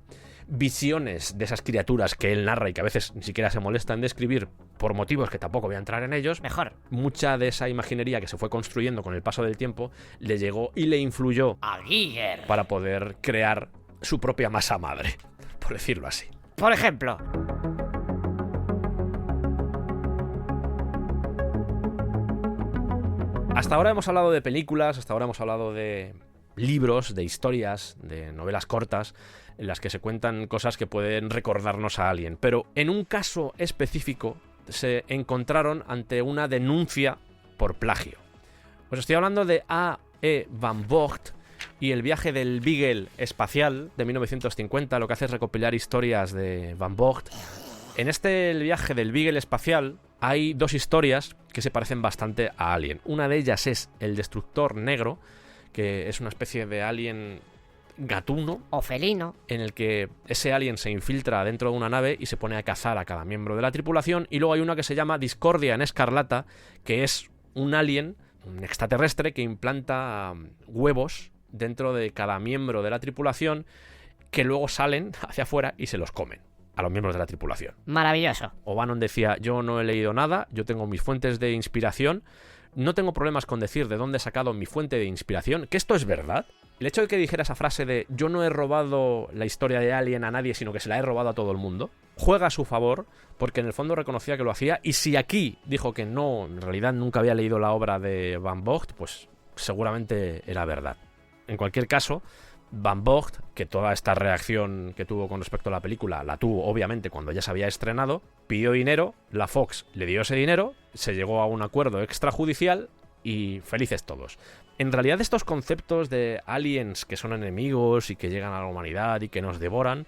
Speaker 1: visiones de esas criaturas que él narra y que a veces ni siquiera se molesta en describir por motivos que tampoco voy a entrar en ellos.
Speaker 5: Mejor.
Speaker 1: Mucha de esa imaginería que se fue construyendo con el paso del tiempo le llegó y le influyó
Speaker 5: a Giger
Speaker 1: para poder crear su propia masa madre, por decirlo así.
Speaker 5: Por ejemplo.
Speaker 1: Hasta ahora hemos hablado de películas, hasta ahora hemos hablado de libros, de historias, de novelas cortas, en las que se cuentan cosas que pueden recordarnos a alguien. Pero en un caso específico se encontraron ante una denuncia por plagio. Os estoy hablando de A.E. Van Vogt y el viaje del Beagle espacial de 1950, lo que hace es recopilar historias de Van Vogt. En el viaje del Beagle espacial hay dos historias que se parecen bastante a Alien. Una de ellas es el Destructor Negro, que es una especie de alien gatuno
Speaker 5: o felino,
Speaker 1: en el que ese alien se infiltra dentro de una nave y se pone a cazar a cada miembro de la tripulación. Y luego hay una que se llama Discordia en Escarlata, que es un alien, un extraterrestre que implanta huevos dentro de cada miembro de la tripulación, que luego salen hacia afuera y se los comen a los miembros de la tripulación.
Speaker 5: Maravilloso.
Speaker 1: O'Bannon decía: yo no he leído nada, yo tengo mis fuentes de inspiración, no tengo problemas con decir de dónde he sacado mi fuente de inspiración, que esto es verdad. El hecho de que dijera esa frase de yo no he robado la historia de Alien a nadie, sino que se la he robado a todo el mundo, juega a su favor, porque en el fondo reconocía que lo hacía. Y si aquí dijo que no, en realidad nunca había leído la obra de Van Vogt, pues seguramente era verdad. En cualquier caso, Van Vogt, que toda esta reacción que tuvo con respecto a la película la tuvo obviamente cuando ya se había estrenado, pidió dinero, la Fox le dio ese dinero, se llegó a un acuerdo extrajudicial y felices todos. En realidad estos conceptos de aliens que son enemigos y que llegan a la humanidad y que nos devoran,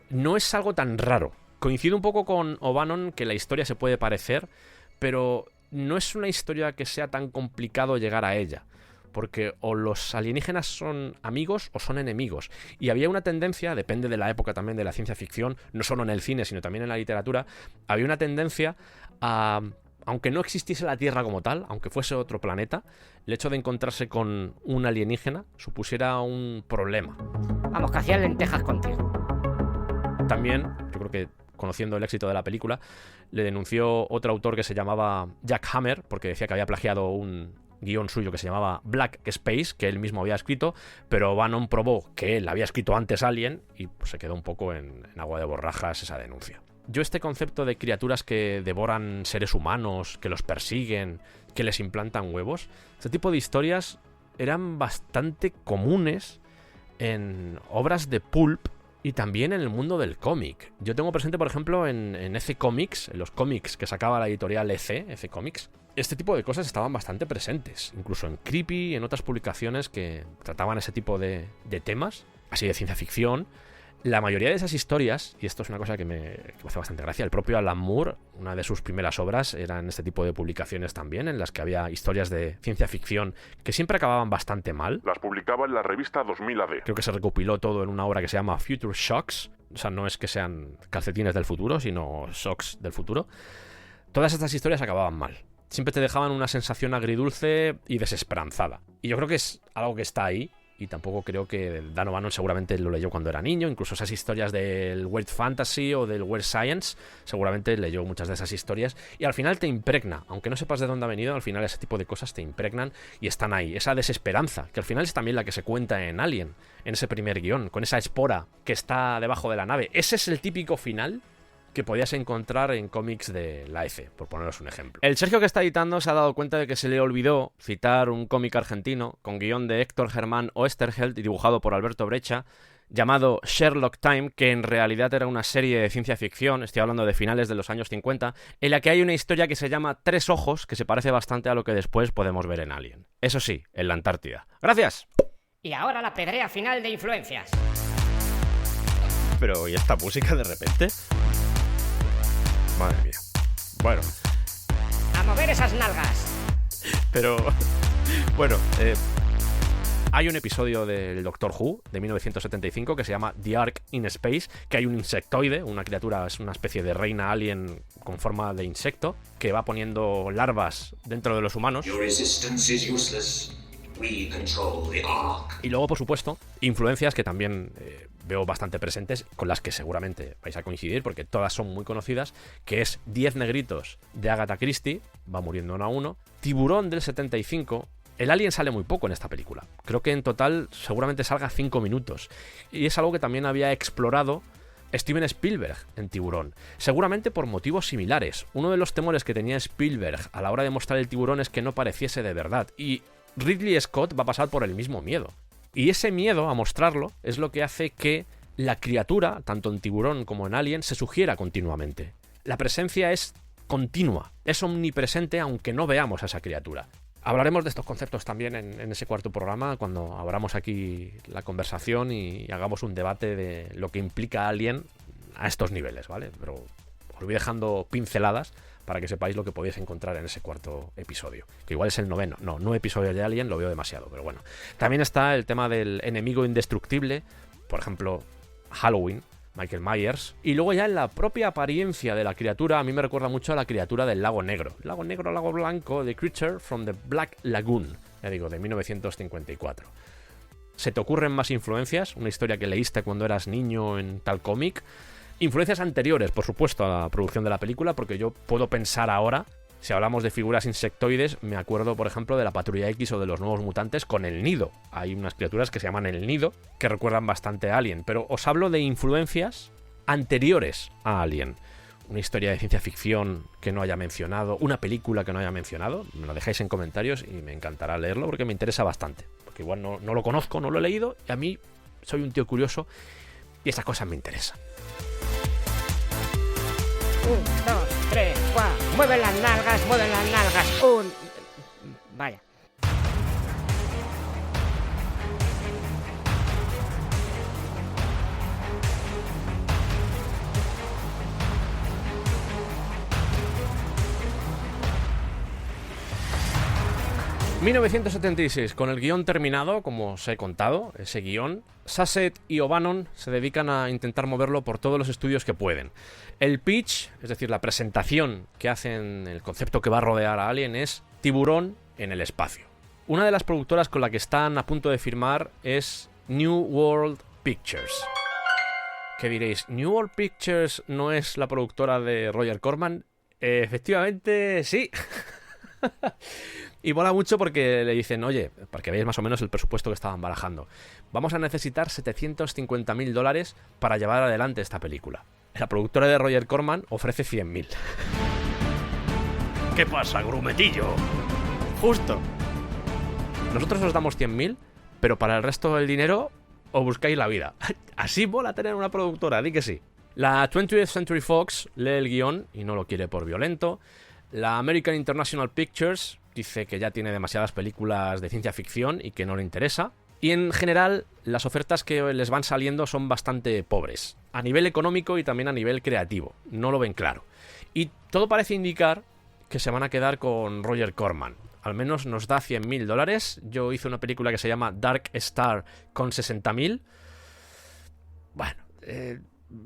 Speaker 1: no es algo tan raro. Coincido un poco con O'Bannon que la historia se puede parecer, pero no es una historia que sea tan complicado llegar a ella. porque o los alienígenas son amigos o son enemigos. Y había una tendencia, depende de la época también de la ciencia ficción, no solo en el cine, sino también en la literatura, había una tendencia a, aunque no existiese la Tierra como tal, aunque fuese otro planeta, el hecho de encontrarse con un alienígena supusiera un problema.
Speaker 5: Vamos, que hacían lentejas contigo.
Speaker 1: También, yo creo que conociendo el éxito de la película, le denunció otro autor que se llamaba Jack Hammer, porque decía que había plagiado un guión suyo que se llamaba Black Space, que él mismo había escrito, pero Bannon probó que él había escrito antes Alien y pues, se quedó un poco en agua de borrajas esa denuncia. Yo este concepto de criaturas que devoran seres humanos, que los persiguen, que les implantan huevos, este tipo de historias eran bastante comunes en obras de pulp y también en el mundo del cómic. Yo tengo presente, por ejemplo, en EC Comics, en los cómics que sacaba la editorial EC Comics, este tipo de cosas estaban bastante presentes. Incluso en Creepy y en otras publicaciones que trataban ese tipo de temas, así de ciencia ficción. La mayoría de esas historias, y esto es una cosa que me hace bastante gracia, el propio Alan Moore, una de sus primeras obras, eran este tipo de publicaciones también, en las que había historias de ciencia ficción que siempre acababan bastante mal.
Speaker 7: Las publicaba en la revista 2000 AD.
Speaker 1: Creo que se recopiló todo en una obra que se llama Future Shocks. O sea, no es que sean calcetines del futuro, sino shocks del futuro. Todas estas historias acababan mal. Siempre te dejaban una sensación agridulce y desesperanzada. Y yo creo que es algo que está ahí. Y tampoco creo que Dan O'Bannon seguramente lo leyó cuando era niño. Incluso esas historias del Weird Fantasy o del Weird Science, seguramente leyó muchas de esas historias. Y al final te impregna. Aunque no sepas de dónde ha venido, al final ese tipo de cosas te impregnan y están ahí. Esa desesperanza, que al final es también la que se cuenta en Alien, en ese primer guión, con esa espora que está debajo de la nave. Ese es el típico final que podías encontrar en cómics de la EC, por poneros un ejemplo. El Sergio que está editando se ha dado cuenta de que se le olvidó citar un cómic argentino con guión de Héctor Germán Oesterheld y dibujado por Alberto Brecha, llamado Sherlock Time, que en realidad era una serie de ciencia ficción, estoy hablando de finales de los años 50, en la que hay una historia que se llama Tres Ojos, que se parece bastante a lo que después podemos ver en Alien. Eso sí, en la Antártida. ¡Gracias!
Speaker 5: Y ahora la pedrea final de influencias.
Speaker 1: Pero, ¿y esta música de repente? Madre mía. Bueno.
Speaker 5: ¡A mover esas nalgas!
Speaker 1: Pero, bueno, hay un episodio del Doctor Who de 1975 que se llama The Ark in Space, que hay un insectoide, una criatura, es una especie de reina alien con forma de insecto, que va poniendo larvas dentro de los humanos. Y luego, por supuesto, influencias que también veo bastante presentes, con las que seguramente vais a coincidir, porque todas son muy conocidas, que es 10 negritos de Agatha Christie, va muriendo uno a uno, Tiburón del 75, el alien sale muy poco en esta película, creo que en total seguramente salga 5 minutos, y es algo que también había explorado Steven Spielberg en Tiburón, seguramente por motivos similares. Uno de los temores que tenía Spielberg a la hora de mostrar el tiburón es que no pareciese de verdad, y Ridley Scott va a pasar por el mismo miedo. Y ese miedo a mostrarlo es lo que hace que la criatura, tanto en Tiburón como en Alien, se sugiera continuamente. La presencia es continua, es omnipresente aunque no veamos a esa criatura. Hablaremos de estos conceptos también en ese cuarto programa, cuando abramos aquí la conversación y hagamos un debate de lo que implica Alien a estos niveles, ¿vale? Pero os voy dejando pinceladas para que sepáis lo que podéis encontrar en ese cuarto episodio, que igual es el noveno. No, 9 episodios de Alien, lo veo demasiado, pero bueno. También está el tema del enemigo indestructible, por ejemplo, Halloween, Michael Myers, y luego ya en la propia apariencia de la criatura, a mí me recuerda mucho a la criatura del Lago Negro. Lago Negro, Lago Blanco, The Creature from the Black Lagoon, ya digo, de 1954. ¿Se te ocurren más influencias? ¿Una historia que leíste cuando eras niño en tal cómic? Influencias anteriores, por supuesto, a la producción de la película, porque yo puedo pensar ahora, si hablamos de figuras insectoides, me acuerdo, por ejemplo, de la Patrulla X o de los Nuevos Mutantes con el Nido. Hay unas criaturas que se llaman el Nido, que recuerdan bastante a Alien, pero os hablo de influencias anteriores a Alien. Una historia de ciencia ficción que no haya mencionado, una película que no haya mencionado, me lo dejáis en comentarios y me encantará leerlo porque me interesa bastante. Porque igual no lo conozco, no lo he leído, y a mí soy un tío curioso y esas cosas me interesan.
Speaker 5: 1, 2, 3, 4. Mueven las nalgas, mueven las nalgas. Vaya.
Speaker 1: 1976, con el guión terminado, como os he contado, ese guión, Shusett y O'Bannon se dedican a intentar moverlo por todos los estudios que pueden. El pitch, es decir, la presentación que hacen, el concepto que va a rodear a Alien es tiburón en el espacio. Una de las productoras con la que están a punto de firmar es New World Pictures. ¿Qué diréis? ¿New World Pictures no es la productora de Roger Corman? Efectivamente, sí. Y mola mucho porque le dicen, oye, para que veáis más o menos el presupuesto que estaban barajando, vamos a necesitar $750.000 para llevar adelante esta película. La productora de Roger Corman ofrece 100.000. ¿Qué pasa, grumetillo? Justo. Nosotros os damos 100.000, pero para el resto del dinero os buscáis la vida. Así mola tener una productora, di que sí. La 20th Century Fox lee el guión y no lo quiere por violento. La American International Pictures dice que ya tiene demasiadas películas de ciencia ficción y que no le interesa. Y en general, las ofertas que les van saliendo son bastante pobres, a nivel económico y también a nivel creativo. No lo ven claro. Y todo parece indicar que se van a quedar con Roger Corman. Al menos nos da $100.000. Yo hice una película que se llama Dark Star con 60.000. Bueno,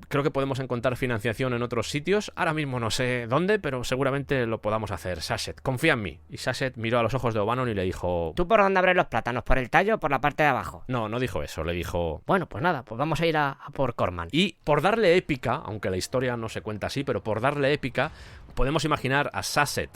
Speaker 1: creo que podemos encontrar financiación en otros sitios. Ahora mismo no sé dónde, pero seguramente lo podamos hacer. Shusett, confía en mí. Y Shusett miró a los ojos de O'Bannon y le dijo...
Speaker 5: ¿Tú por dónde abres los plátanos? ¿Por el tallo o por la parte de abajo?
Speaker 1: No, no dijo eso. Le dijo...
Speaker 5: Bueno, pues nada, pues vamos a ir a por Corman.
Speaker 1: Y por darle épica, aunque la historia no se cuenta así, pero por darle épica, podemos imaginar a Shusett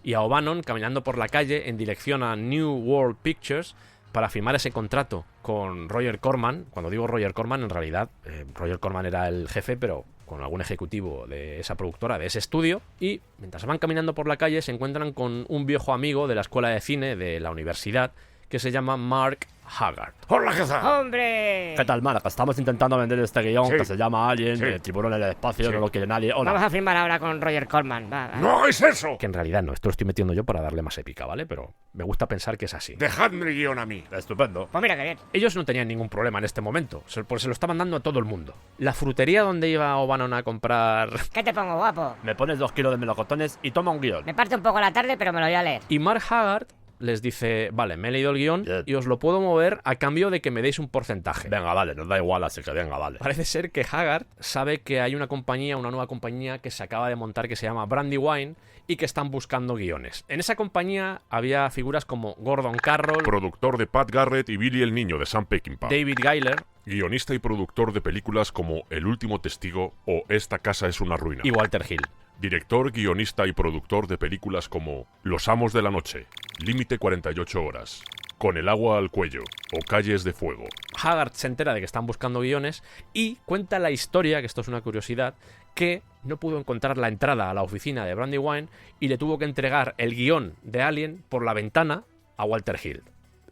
Speaker 1: y a O'Bannon caminando por la calle en dirección a New World Pictures para firmar ese contrato con Roger Corman. Cuando digo Roger Corman, en realidad Roger Corman era el jefe, pero con algún ejecutivo de esa productora, de ese estudio. Y mientras van caminando por la calle se encuentran con un viejo amigo de la escuela de cine de la universidad que se llama Mark Haggard.
Speaker 5: ¡Hola, qué tal! ¡Hombre!
Speaker 1: ¿Qué tal, Mark? Estamos intentando vender este guión que se llama Alien, de tiburón en el espacio, no lo quiere nadie. Hola.
Speaker 5: Vamos a firmar ahora con Roger Corman. Va.
Speaker 7: ¡No hagáis eso!
Speaker 1: Que en realidad no, esto lo estoy metiendo yo para darle más épica, ¿vale? Pero me gusta pensar que es así.
Speaker 7: Dejadme el guión a mí.
Speaker 1: Estupendo.
Speaker 5: Pues mira qué bien.
Speaker 1: Ellos no tenían ningún problema en este momento, pues se lo estaban dando a todo el mundo. La frutería donde iba O'Bannon a comprar...
Speaker 5: ¿Qué te pongo, guapo?
Speaker 1: Me pones 2 kilos de melocotones y toma un guión.
Speaker 5: Me parte un poco la tarde, pero me lo voy a leer.
Speaker 1: Y Mark Haggard les dice, vale, me he leído el guión y os lo puedo mover a cambio de que me deis un porcentaje.
Speaker 7: Venga, vale, nos da igual, así que venga, vale.
Speaker 1: Parece ser que Haggard sabe que hay una nueva compañía que se acaba de montar que se llama Brandywine y que están buscando guiones. En esa compañía había figuras como Gordon Carroll,
Speaker 7: productor de Pat Garrett y Billy el Niño de Sam Peckinpah,
Speaker 1: David Giler,
Speaker 7: guionista y productor de películas como El último testigo o Esta casa es una ruina,
Speaker 1: y Walter Hill,
Speaker 7: director, guionista y productor de películas como Los amos de la noche, Límite 48 horas, Con el agua al cuello o Calles de fuego.
Speaker 1: Haggard se entera de que están buscando guiones y cuenta la historia, que esto es una curiosidad, que no pudo encontrar la entrada a la oficina de Brandywine y le tuvo que entregar el guión de Alien por la ventana a Walter Hill.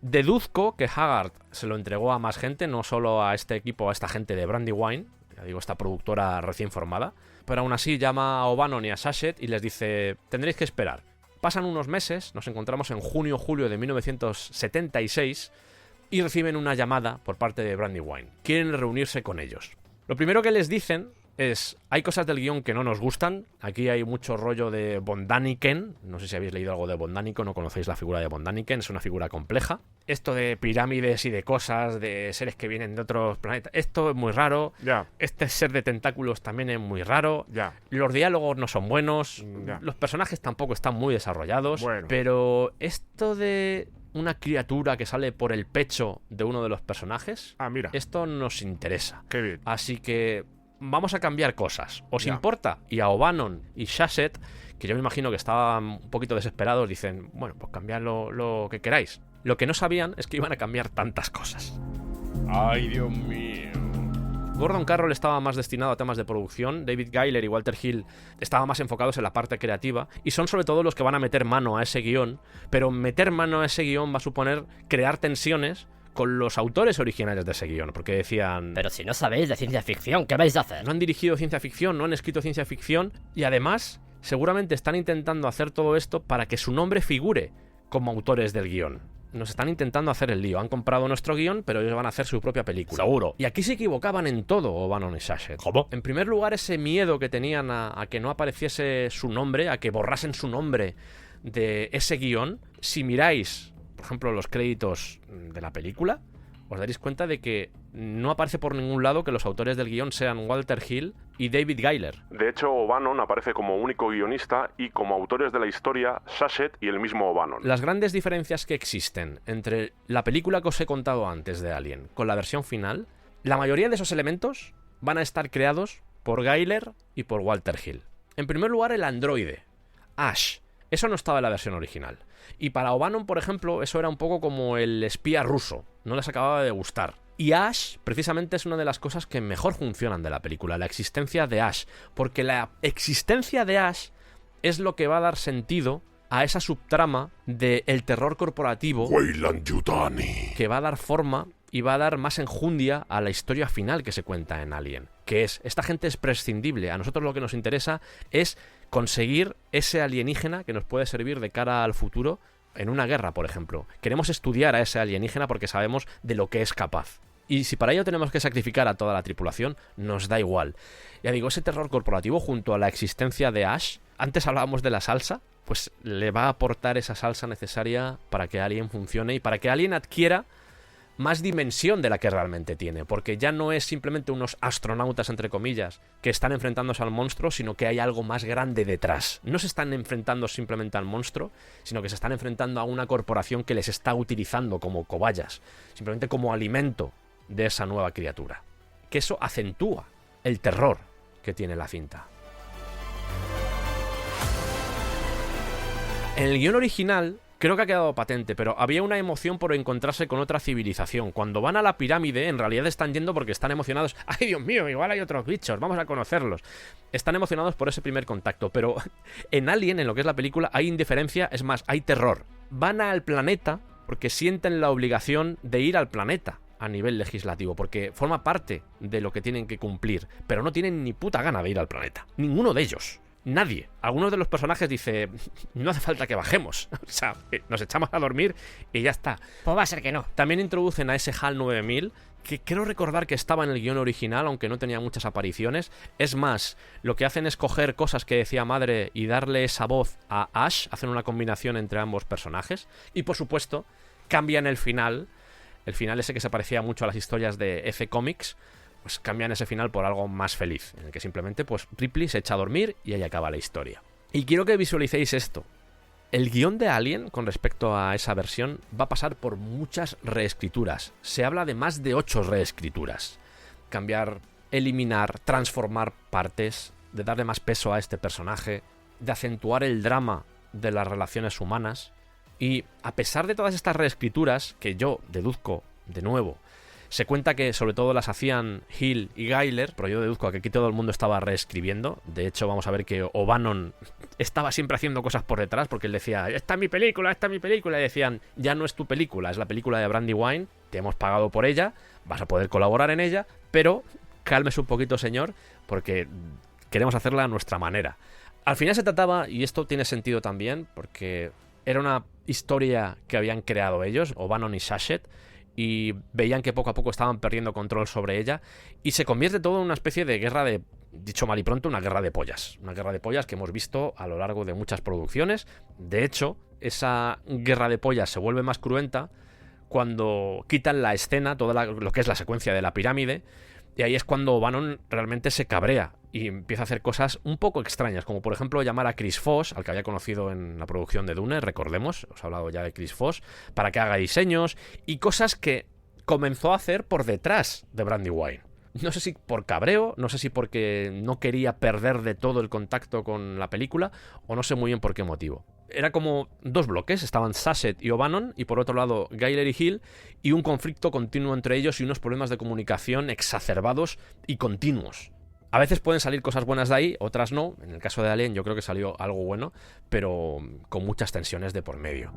Speaker 1: Deduzco que Haggard se lo entregó a más gente, no solo a este equipo, a esta gente de Brandywine, ya digo, esta productora recién formada, pero aún así llama a O'Bannon y a Shusett y les dice, tendréis que esperar. Pasan unos meses, nos encontramos en junio o julio de 1976 y reciben una llamada por parte de Brandywine. Quieren reunirse con ellos. Lo primero que les dicen es, hay cosas del guión que no nos gustan. Aquí hay mucho rollo de Von Däniken. No sé si habéis leído algo de Von Däniken, no conocéis la figura de Von Däniken, es una figura compleja. Esto de pirámides y de cosas, de seres que vienen de otros planetas, esto es muy raro.
Speaker 7: Ya.
Speaker 1: Este ser de tentáculos también es muy raro.
Speaker 7: Ya.
Speaker 1: Los diálogos no son buenos.
Speaker 7: Ya.
Speaker 1: Los personajes tampoco están muy desarrollados.
Speaker 7: Bueno.
Speaker 1: Pero esto de una criatura que sale por el pecho de uno de los personajes,
Speaker 7: mira,
Speaker 1: esto nos interesa.
Speaker 7: Qué bien.
Speaker 1: Así que vamos a cambiar cosas. ¿Os
Speaker 7: Ya.
Speaker 1: importa? Y a O'Bannon y Shusett, que yo me imagino que estaban un poquito desesperados, dicen, bueno, pues cambiad lo que queráis. Lo que no sabían es que iban a cambiar tantas cosas.
Speaker 7: Ay, Dios mío.
Speaker 1: Gordon Carroll estaba más destinado a temas de producción, David Giler y Walter Hill estaban más enfocados en la parte creativa, y son sobre todo los que van a meter mano a ese guión, pero meter mano a ese guión va a suponer crear tensiones con los autores originales de ese guión, porque decían,
Speaker 5: pero si no sabéis de ciencia ficción, ¿qué vais a hacer?
Speaker 1: no han dirigido ciencia ficción, no han escrito ciencia ficción, y además seguramente están intentando hacer todo esto para que su nombre figure como autores del guión. Nos están intentando hacer el lío. Han comprado nuestro guión, pero ellos van a hacer su propia película.
Speaker 7: Seguro.
Speaker 1: Y aquí se equivocaban en todo, O'Bannon y Shusett.
Speaker 7: ¿Cómo?
Speaker 1: En primer lugar, ese miedo que tenían a que no apareciese su nombre, a que borrasen su nombre de ese guión. Si miráis, por ejemplo, los créditos de la película, os daréis cuenta de que no aparece por ningún lado que los autores del guión sean Walter Hill y David Giler.
Speaker 7: De hecho, O'Bannon aparece como único guionista y como autores de la historia Sachett y el mismo O'Bannon.
Speaker 1: Las grandes diferencias que existen entre la película que os he contado antes de Alien con la versión final, la mayoría de esos elementos van a estar creados por Giler y por Walter Hill. En primer lugar, el androide, Ash. Eso no estaba en la versión original. Y para O'Bannon, por ejemplo, eso era un poco como el espía ruso. No les acababa de gustar. Y Ash, precisamente, es una de las cosas que mejor funcionan de la película, la existencia de Ash. Porque la existencia de Ash es lo que va a dar sentido a esa subtrama del terror corporativo
Speaker 7: Weyland-Yutani,
Speaker 1: que va a dar forma y va a dar más enjundia a la historia final que se cuenta en Alien. Que es, esta gente es prescindible. A nosotros lo que nos interesa es conseguir ese alienígena que nos puede servir de cara al futuro en una guerra, por ejemplo. Queremos estudiar a ese alienígena porque sabemos de lo que es capaz. Y si para ello tenemos que sacrificar a toda la tripulación, nos da igual. Ya digo, ese terror corporativo junto a la existencia de Ash, antes hablábamos de la salsa, pues le va a aportar esa salsa necesaria para que Alien funcione y para que Alien adquiera más dimensión de la que realmente tiene, porque ya no es simplemente unos astronautas, entre comillas, que están enfrentándose al monstruo, sino que hay algo más grande detrás. No se están enfrentando simplemente al monstruo, sino que se están enfrentando a una corporación que les está utilizando como cobayas, simplemente como alimento de esa nueva criatura. Que eso acentúa el terror que tiene la cinta. En el guión original creo que ha quedado patente, pero había una emoción por encontrarse con otra civilización. Cuando van a la pirámide, en realidad están yendo porque están emocionados. ¡Ay, Dios mío! Igual hay otros bichos, vamos a conocerlos. Están emocionados por ese primer contacto, pero en Alien, en lo que es la película, hay indiferencia, es más, hay terror. Van al planeta porque sienten la obligación de ir al planeta a nivel legislativo, porque forma parte de lo que tienen que cumplir, pero no tienen ni puta gana de ir al planeta. Ninguno de ellos. Nadie. Algunos de los personajes dice, no hace falta que bajemos. O sea, nos echamos a dormir y ya está.
Speaker 5: Pues va a ser que no.
Speaker 1: También introducen a ese HAL 9000, que creo recordar que estaba en el guión original, aunque no tenía muchas apariciones. Es más, lo que hacen es coger cosas que decía Madre y darle esa voz a Ash, hacen una combinación entre ambos personajes. Y por supuesto, cambian el final ese que se parecía mucho a las historias de F Comics, pues cambian ese final por algo más feliz, en el que simplemente pues Ripley se echa a dormir y ahí acaba la historia. Y quiero que visualicéis esto. El guión de Alien, con respecto a esa versión, va a pasar por muchas reescrituras. Se habla de más de 8 reescrituras. Cambiar, eliminar, transformar partes, de darle más peso a este personaje, de acentuar el drama de las relaciones humanas. Y a pesar de todas estas reescrituras, que yo deduzco, de nuevo, se cuenta que sobre todo las hacían Hill y Giler, pero yo deduzco que aquí todo el mundo estaba reescribiendo. De hecho, vamos a ver que O'Bannon estaba siempre haciendo cosas por detrás, porque él decía, esta es mi película, y decían, ya no es tu película, es la película de Brandywine, te hemos pagado por ella, vas a poder colaborar en ella, pero cálmese un poquito, señor, porque queremos hacerla a nuestra manera. Al final se trataba, y esto tiene sentido también, porque era una historia que habían creado ellos, O'Bannon y Sachett, y veían que poco a poco estaban perdiendo control sobre ella, y se convierte todo en una especie de guerra de, dicho mal y pronto, una guerra de pollas que hemos visto a lo largo de muchas producciones. De hecho, esa guerra de pollas se vuelve más cruenta cuando quitan la escena, toda lo que es la secuencia de la pirámide, y ahí es cuando O'Bannon realmente se cabrea y empieza a hacer cosas un poco extrañas, como por ejemplo llamar a Chris Foss, al que había conocido en la producción de Dune, recordemos, os he hablado ya de Chris Foss, para que haga diseños y cosas que comenzó a hacer por detrás de Brandywine. No sé si por cabreo, no sé si porque no quería perder de todo el contacto con la película, o no sé muy bien por qué motivo. Era como dos bloques, estaban Sachett y O'Bannon, y por otro lado Giler y Hill, y un conflicto continuo entre ellos y unos problemas de comunicación exacerbados y continuos. A veces pueden salir cosas buenas de ahí, otras no. En el caso de Alien yo creo que salió algo bueno, pero con muchas tensiones de por medio.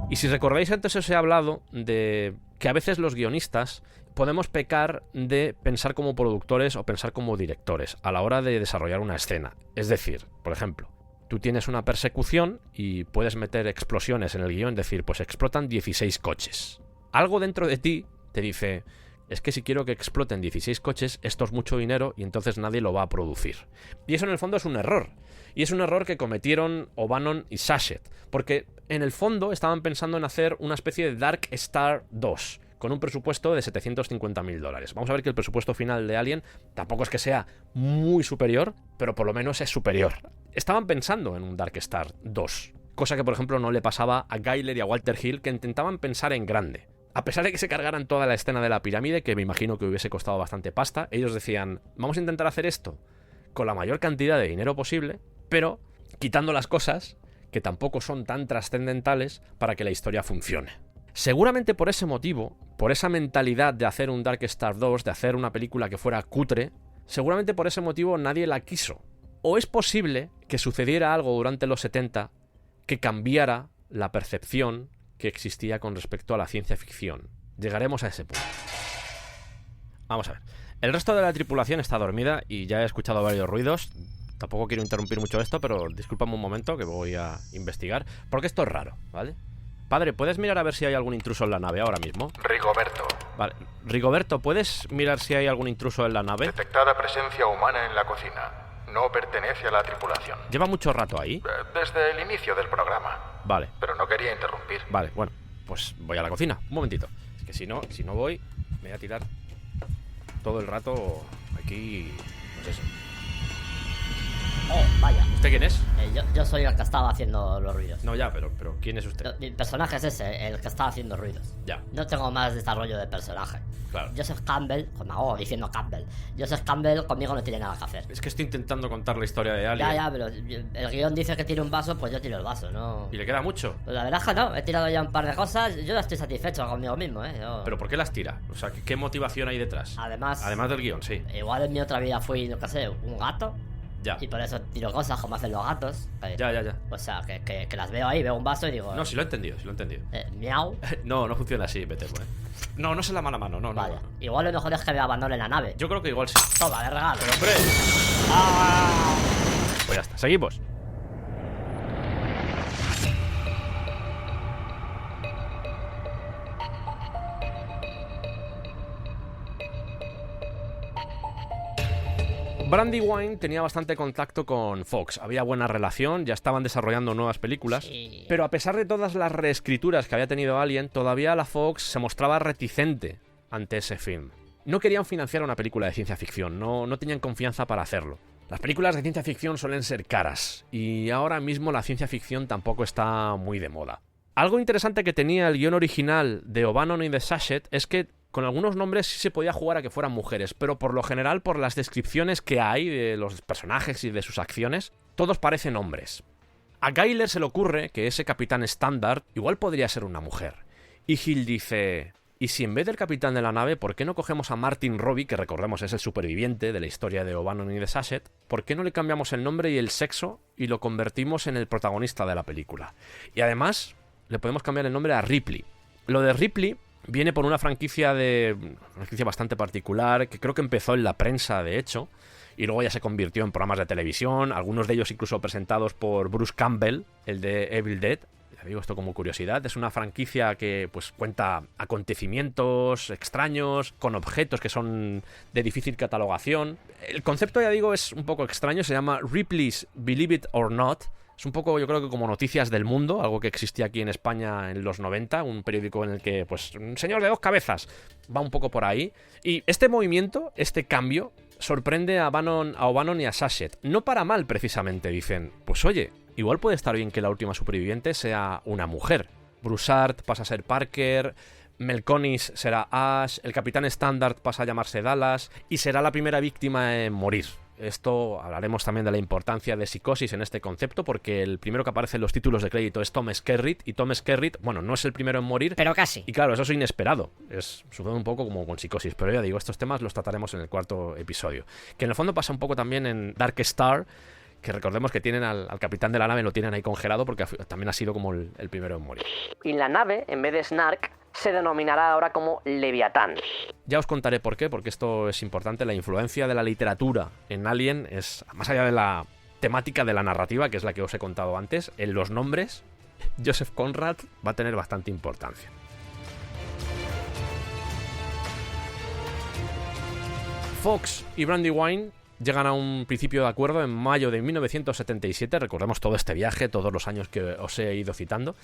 Speaker 1: Y si recordáis, antes os he hablado de que a veces los guionistas podemos pecar de pensar como productores o pensar como directores a la hora de desarrollar una escena. Es decir, por ejemplo, tú tienes una persecución y puedes meter explosiones en el guión, es decir, pues explotan 16 coches. Algo dentro de ti te dice, es que si quiero que exploten 16 coches, esto es mucho dinero y entonces nadie lo va a producir. Y eso en el fondo es un error. Y es un error que cometieron O'Bannon y Sachette, porque en el fondo estaban pensando en hacer una especie de Dark Star 2, con un presupuesto de $750.000. Vamos a ver que el presupuesto final de Alien tampoco es que sea muy superior, pero por lo menos es superior. Estaban pensando en un Dark Star 2, cosa que por ejemplo no le pasaba a Giler y a Walter Hill, que intentaban pensar en grande. A pesar de que se cargaran toda la escena de la pirámide, que me imagino que hubiese costado bastante pasta, ellos decían, vamos a intentar hacer esto con la mayor cantidad de dinero posible, pero quitando las cosas que tampoco son tan trascendentales para que la historia funcione. Seguramente por ese motivo, por esa mentalidad de hacer un Dark Star 2, de hacer una película que fuera cutre, seguramente por ese motivo nadie la quiso. O es posible que sucediera algo durante los 70 que cambiara la percepción que existía con respecto a la ciencia ficción. Llegaremos a ese punto. Vamos a ver. El resto de la tripulación está dormida y ya he escuchado varios ruidos. Tampoco quiero interrumpir mucho esto, pero discúlpame un momento que voy a investigar, porque esto es raro, ¿vale? Padre, ¿puedes mirar a ver si hay algún intruso en la nave ahora mismo?
Speaker 6: Rigoberto.
Speaker 1: Vale. Rigoberto, ¿puedes mirar si hay algún intruso en la nave?
Speaker 6: Detectada presencia humana en la cocina. No pertenece a la tripulación.
Speaker 1: ¿Lleva mucho rato ahí?
Speaker 6: Desde el inicio del programa.
Speaker 1: Vale.
Speaker 6: Pero no quería interrumpir.
Speaker 1: Vale, bueno, pues voy a la cocina. Un momentito. Es que si no voy, me voy a tirar todo el rato aquí. Pues eso.
Speaker 9: Vaya.
Speaker 1: ¿Usted quién es?
Speaker 9: Yo soy el que estaba haciendo los ruidos.
Speaker 1: No, ya, pero ¿quién es usted?
Speaker 9: Mi personaje es ese, el que estaba haciendo ruidos.
Speaker 1: Ya.
Speaker 9: No tengo más desarrollo de personaje.
Speaker 1: Claro.
Speaker 9: Joseph Campbell, me hago diciendo Campbell. Joseph Campbell conmigo no tiene nada que hacer.
Speaker 1: Es que estoy intentando contar la historia de Alien.
Speaker 9: Ya, pero el guión dice que tire un vaso, pues yo tiro el vaso, ¿no?
Speaker 1: ¿Y le queda mucho?
Speaker 9: Pues la verdad es que no, he tirado ya un par de cosas. Yo ya estoy satisfecho conmigo mismo,
Speaker 1: ¿Pero por qué las tira? O sea, ¿qué motivación hay detrás?
Speaker 9: Además
Speaker 1: del guión, sí.
Speaker 9: Igual en mi otra vida fui, no sé, un gato.
Speaker 1: Ya.
Speaker 9: Y por eso tiro cosas como hacen los gatos.
Speaker 1: Ya.
Speaker 9: O sea, que las veo ahí, veo un vaso y digo...
Speaker 1: No, sí lo he entendido.
Speaker 9: Miau.
Speaker 1: No funciona así, vete, No es en la mano a mano, no.
Speaker 9: Vaya. Igual lo mejor es que me abandone la nave.
Speaker 1: Yo creo que igual sí.
Speaker 9: Toma, de regalo.
Speaker 1: Pero hombre. Pues ya está, seguimos. Brandywine tenía bastante contacto con Fox, había buena relación, ya estaban desarrollando nuevas películas, sí. Pero a pesar de todas las reescrituras que había tenido Alien, todavía la Fox se mostraba reticente ante ese film. No querían financiar una película de ciencia ficción, no tenían confianza para hacerlo. Las películas de ciencia ficción suelen ser caras, y ahora mismo la ciencia ficción tampoco está muy de moda. Algo interesante que tenía el guión original de O'Bannon y de Sachette es que con algunos nombres sí se podía jugar a que fueran mujeres, pero por lo general, por las descripciones que hay de los personajes y de sus acciones, todos parecen hombres. A Giler se le ocurre que ese capitán Standard igual podría ser una mujer. Y Hill dice... ¿Y si en vez del capitán de la nave, por qué no cogemos a Martin Robbie, que recordemos es el superviviente de la historia de O'Bannon y de Sachette, por qué no le cambiamos el nombre y el sexo y lo convertimos en el protagonista de la película? Y además, le podemos cambiar el nombre a Ripley. Lo de Ripley viene por una franquicia bastante particular, que creo que empezó en la prensa, de hecho, y luego ya se convirtió en programas de televisión, algunos de ellos incluso presentados por Bruce Campbell, el de Evil Dead. Ya digo esto como curiosidad, es una franquicia que pues cuenta acontecimientos extraños, con objetos que son de difícil catalogación. El concepto, ya digo, es un poco extraño, se llama Ripley's Believe It or Not. Es un poco, yo creo que como Noticias del Mundo, algo que existía aquí en España en los 90, un periódico en el que, pues, un señor de dos cabezas va un poco por ahí. Y este movimiento, este cambio, sorprende a O'Bannon y a Sachette. No para mal, precisamente, dicen, pues oye, igual puede estar bien que la última superviviente sea una mujer. Broussard pasa a ser Parker, Melconis será Ash, el Capitán Standard pasa a llamarse Dallas y será la primera víctima en morir. Esto hablaremos también de la importancia de Psicosis en este concepto, porque el primero que aparece en los títulos de crédito es Tom Skerritt, y Tom Skerritt, bueno, no es el primero en morir,
Speaker 5: pero casi.
Speaker 1: Y claro, eso es inesperado. Sucede un poco como con Psicosis, pero ya digo, estos temas los trataremos en el cuarto episodio. Que en el fondo pasa un poco también en Dark Star, que recordemos que tienen al capitán de la nave, lo tienen ahí congelado porque también ha sido como el primero en morir.
Speaker 9: Y la nave, en vez de Snark, se denominará ahora como Leviatán.
Speaker 1: Ya os contaré por qué, porque esto es importante. La influencia de la literatura en Alien es, más allá de la temática de la narrativa, que es la que os he contado antes, en los nombres, Joseph Conrad va a tener bastante importancia. Fox y Brandywine llegan a un principio de acuerdo en mayo de 1977. Recordemos todo este viaje, todos los años que os he ido citando.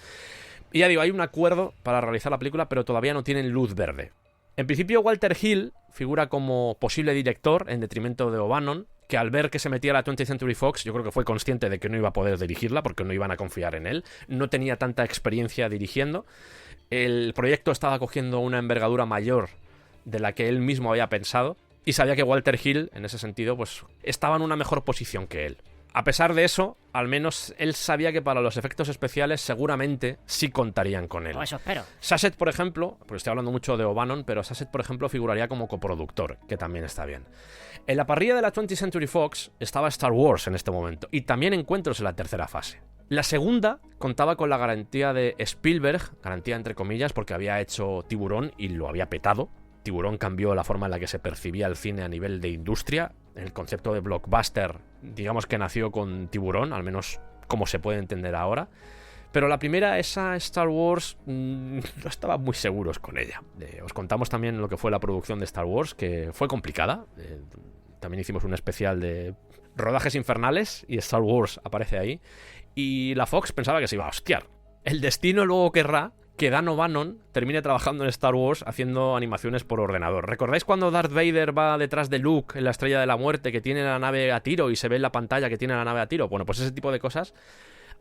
Speaker 1: Y ya digo, hay un acuerdo para realizar la película, pero todavía no tienen luz verde. En principio, Walter Hill figura como posible director en detrimento de O'Bannon, que al ver que se metía a la 20th Century Fox, yo creo que fue consciente de que no iba a poder dirigirla porque no iban a confiar en él. No tenía tanta experiencia dirigiendo. El proyecto estaba cogiendo una envergadura mayor de la que él mismo había pensado y sabía que Walter Hill, en ese sentido, pues estaba en una mejor posición que él. A pesar de eso, al menos él sabía que para los efectos especiales seguramente sí contarían con él.
Speaker 5: Pues eso espero.
Speaker 1: Sasset, por ejemplo, porque estoy hablando mucho de O'Bannon, pero Sasset, por ejemplo, figuraría como coproductor, que también está bien. En la parrilla de la 20th Century Fox estaba Star Wars en este momento, y también encuentros en la tercera fase. La segunda contaba con la garantía de Spielberg, garantía entre comillas, porque había hecho Tiburón y lo había petado. Tiburón cambió la forma en la que se percibía el cine a nivel de industria. El concepto de blockbuster, digamos que nació con Tiburón, al menos como se puede entender ahora. Pero la primera, esa Star Wars, no estaban muy seguros con ella. Os contamos también lo que fue la producción de Star Wars, que fue complicada. También hicimos un especial de rodajes infernales y Star Wars aparece ahí. Y la Fox pensaba que se iba a hostiar. El destino luego querrá que Dan O'Bannon termine trabajando en Star Wars haciendo animaciones por ordenador. ¿Recordáis cuando Darth Vader va detrás de Luke en la Estrella de la Muerte, que tiene la nave a tiro y se ve en la pantalla que tiene la nave a tiro? Bueno, pues ese tipo de cosas,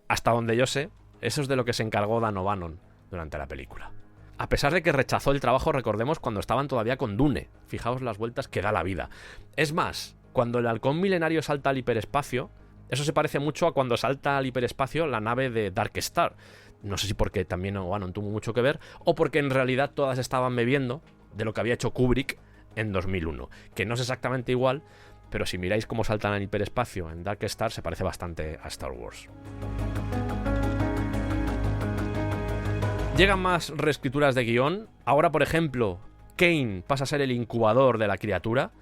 Speaker 1: hasta donde yo sé, eso es de lo que se encargó Dan O'Bannon durante la película. A pesar de que rechazó el trabajo, recordemos, cuando estaban todavía con Dune. Fijaos las vueltas que da la vida. Es más, cuando el halcón milenario salta al hiperespacio, eso se parece mucho a cuando salta al hiperespacio la nave de Dark Star. No sé si porque también O'Bannon tuvo mucho que ver, o porque en realidad todas estaban bebiendo de lo que había hecho Kubrick en 2001, que no es exactamente igual, pero si miráis cómo saltan al hiperespacio en Dark Star, se parece bastante a Star Wars. Llegan más reescrituras de guión. Ahora, por ejemplo, Kane pasa a ser el incubador de la criatura.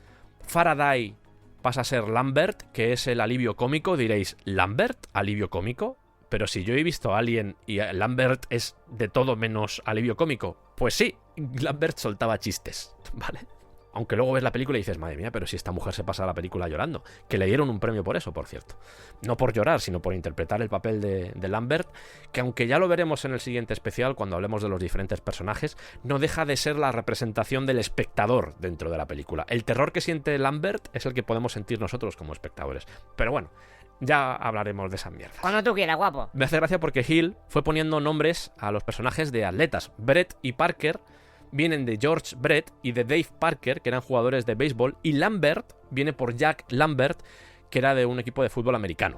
Speaker 1: Faraday pasa a ser Lambert, que es el alivio cómico. Diréis, ¿Lambert? ¿Alivio cómico? Pero si yo he visto a Alien y Lambert es de todo menos alivio cómico. Pues sí, Lambert soltaba chistes, ¿vale? Aunque luego ves la película y dices, madre mía, pero si esta mujer se pasa la película llorando. Que le dieron un premio por eso, por cierto. No por llorar, sino por interpretar el papel de Lambert, que aunque ya lo veremos en el siguiente especial, cuando hablemos de los diferentes personajes, no deja de ser la representación del espectador dentro de la película. El terror que siente Lambert es el que podemos sentir nosotros como espectadores. Pero bueno, ya hablaremos de esa mierda.
Speaker 5: Cuando tú quieras, guapo.
Speaker 1: Me hace gracia porque Hill fue poniendo nombres a los personajes de atletas. Brett y Parker vienen de George Brett y de Dave Parker, que eran jugadores de béisbol, y Lambert viene por Jack Lambert, que era de un equipo de fútbol americano.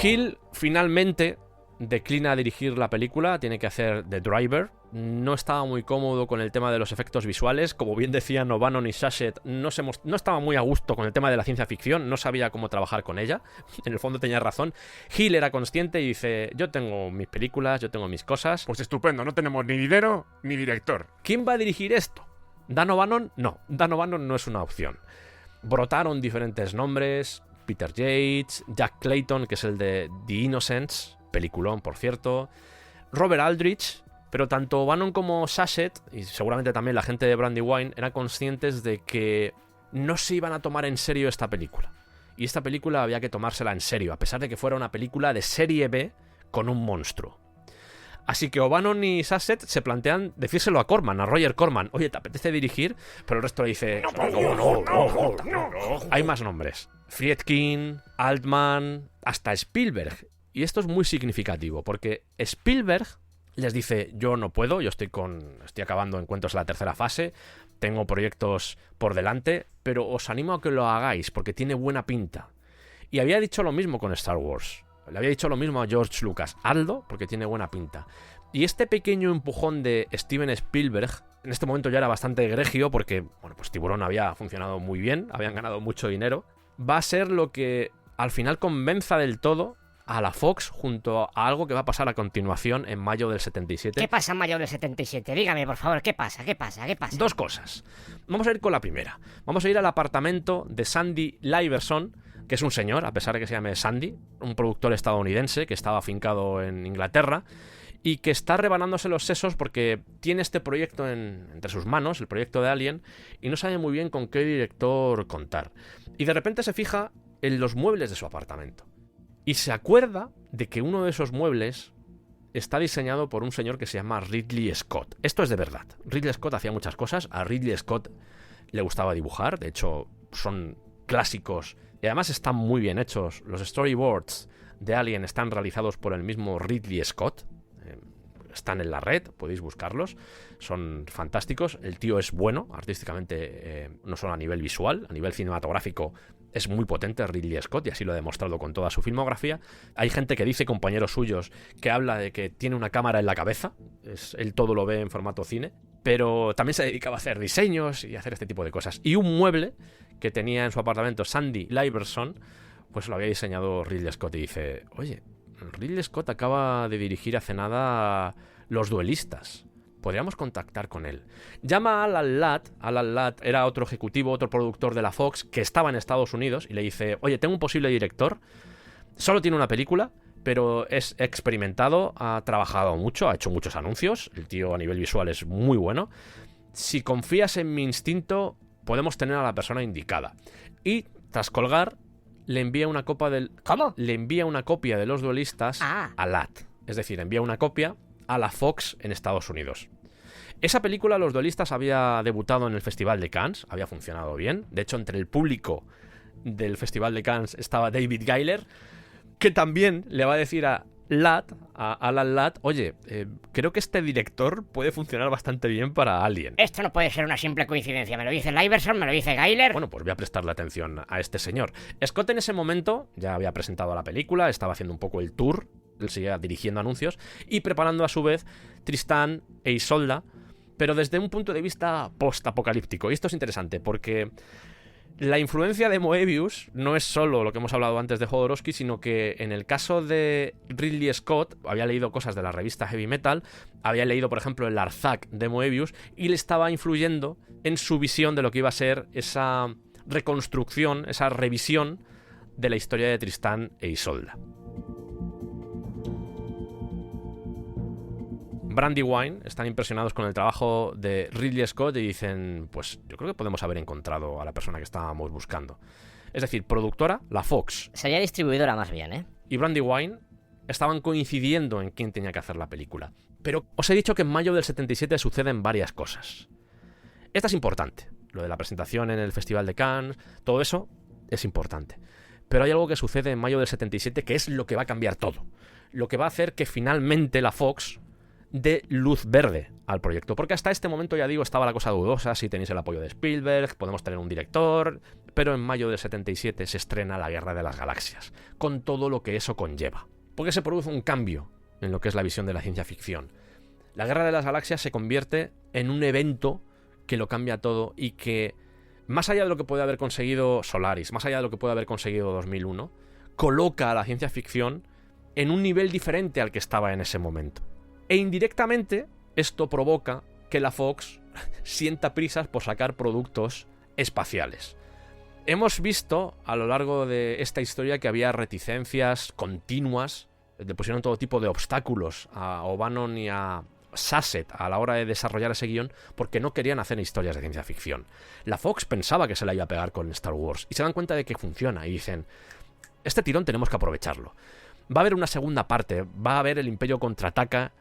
Speaker 1: Hill finalmente declina dirigir la película, tiene que hacer The Driver. No estaba muy cómodo con el tema de los efectos visuales. Como bien decían O'Bannon y Sasset, no estaba muy a gusto con el tema de la ciencia ficción, no sabía cómo trabajar con ella. En el fondo tenía razón. Hill era consciente y dice, yo tengo mis películas, yo tengo mis cosas.
Speaker 11: Pues estupendo, no tenemos ni dinero ni director.
Speaker 1: ¿Quién va a dirigir esto? ¿Dan O'Bannon? No, Dan O'Bannon no es una opción. Brotaron diferentes nombres: Peter Yates, Jack Clayton, que es el de The Innocents, peliculón por cierto, Robert Aldrich. Pero tanto O'Bannon como Sasset, y seguramente también la gente de Brandywine, eran conscientes de que no se iban a tomar en serio esta película. Y esta película había que tomársela en serio, a pesar de que fuera una película de serie B con un monstruo. Así que O'Bannon y Sasset se plantean decírselo a Corman, a Roger Corman. Oye, ¿te apetece dirigir? Pero el resto le dice, no. Hay más nombres. Friedkin, Altman, hasta Spielberg. Y esto es muy significativo, porque Spielberg les dice, yo no puedo, yo estoy acabando encuentros en la tercera fase, tengo proyectos por delante, pero os animo a que lo hagáis, porque tiene buena pinta. Y había dicho lo mismo con Star Wars. Le había dicho lo mismo a George Lucas. Hazlo, porque tiene buena pinta. Y este pequeño empujón de Steven Spielberg, en este momento ya era bastante egregio, porque, bueno, pues Tiburón había funcionado muy bien, habían ganado mucho dinero, va a ser lo que al final convenza del todo a la Fox junto a algo que va a pasar a continuación en mayo del 77.
Speaker 5: ¿Qué pasa en mayo del 77? Dígame, por favor, ¿qué pasa?
Speaker 1: Dos cosas. Vamos a ir con la primera. Vamos a ir al apartamento de Sandy Liverson, que es un señor, a pesar de que se llame Sandy, un productor estadounidense que estaba afincado en Inglaterra y que está rebanándose los sesos porque tiene este proyecto entre sus manos, el proyecto de Alien, y no sabe muy bien con qué director contar. Y de repente se fija en los muebles de su apartamento. Y se acuerda de que uno de esos muebles está diseñado por un señor que se llama Ridley Scott. Esto es de verdad. Ridley Scott hacía muchas cosas. A Ridley Scott le gustaba dibujar. De hecho, son clásicos y además están muy bien hechos. Los storyboards de Alien están realizados por el mismo Ridley Scott. Están en la red, podéis buscarlos. Son fantásticos. El tío es bueno artísticamente, no solo a nivel visual, a nivel cinematográfico. Es muy potente Ridley Scott y así lo ha demostrado con toda su filmografía. Hay gente que dice, compañeros suyos, que habla de que tiene una cámara en la cabeza. Él todo lo ve en formato cine. Pero también se dedicaba a hacer diseños y a hacer este tipo de cosas. Y un mueble que tenía en su apartamento Sandy Liverson, pues lo había diseñado Ridley Scott. Y dice, oye, Ridley Scott acaba de dirigir hace nada Los Duelistas. Podríamos contactar con él. Llama a Alan Ladd. Alan Ladd era otro ejecutivo, otro productor de la Fox que estaba en Estados Unidos y le dice, oye, tengo un posible director, solo tiene una película, pero es experimentado, ha trabajado mucho, ha hecho muchos anuncios, el tío a nivel visual es muy bueno. Si confías en mi instinto, podemos tener a la persona indicada. Y tras colgar, le envía una copia del...
Speaker 5: ¿Cómo?
Speaker 1: Le envía una copia de Los Duelistas a Ladd. Es decir, envía una copia a la Fox en Estados Unidos. Esa película, Los Duelistas, había debutado en el Festival de Cannes, había funcionado bien. De hecho, entre el público del Festival de Cannes estaba David Giler, que también le va a decir a Alan Ladd, oye, creo que este director puede funcionar bastante bien para Alien.
Speaker 5: Esto no puede ser una simple coincidencia. Me lo dice Liverson, me lo dice Giler.
Speaker 1: Bueno, pues voy a prestarle atención a este señor. Scott en ese momento ya había presentado la película, estaba haciendo un poco el tour, él seguía dirigiendo anuncios y preparando a su vez Tristán e Isolda, pero desde un punto de vista post-apocalíptico. Y esto es interesante porque la influencia de Moebius no es solo lo que hemos hablado antes de Jodorowsky, sino que en el caso de Ridley Scott había leído cosas de la revista Heavy Metal, había leído, por ejemplo, el Larzac de Moebius y le estaba influyendo en su visión de lo que iba a ser esa reconstrucción, esa revisión de la historia de Tristán e Isolda. Brandywine están impresionados con el trabajo de Ridley Scott y dicen, pues yo creo que podemos haber encontrado a la persona que estábamos buscando. Es decir, productora, la Fox.
Speaker 9: Sería distribuidora más bien, ¿eh?
Speaker 1: Y Brandywine estaban coincidiendo en quién tenía que hacer la película. Pero os he dicho que en mayo del 77 suceden varias cosas. Esta es importante. Lo de la presentación en el Festival de Cannes, todo eso es importante. Pero hay algo que sucede en mayo del 77 que es lo que va a cambiar todo. Lo que va a hacer que finalmente la Fox dé luz verde al proyecto. Porque hasta este momento, ya digo, estaba la cosa dudosa. Si tenéis el apoyo de Spielberg, podemos tener un director. Pero en mayo del 77 se estrena La Guerra de las Galaxias, con todo lo que eso conlleva. Porque se produce un cambio en lo que es la visión de la ciencia ficción. La Guerra de las Galaxias se convierte en un evento que lo cambia todo y que, más allá de lo que puede haber conseguido Solaris, más allá de lo que puede haber conseguido 2001, coloca a la ciencia ficción en un nivel diferente al que estaba en ese momento. E indirectamente, esto provoca que la Fox sienta prisas por sacar productos espaciales. Hemos visto a lo largo de esta historia que había reticencias continuas, le pusieron todo tipo de obstáculos a O'Bannon y a Sassett a la hora de desarrollar ese guión porque no querían hacer historias de ciencia ficción. La Fox pensaba que se la iba a pegar con Star Wars y se dan cuenta de que funciona y dicen, este tirón tenemos que aprovecharlo. Va a haber una segunda parte, va a haber el Imperio Contraataca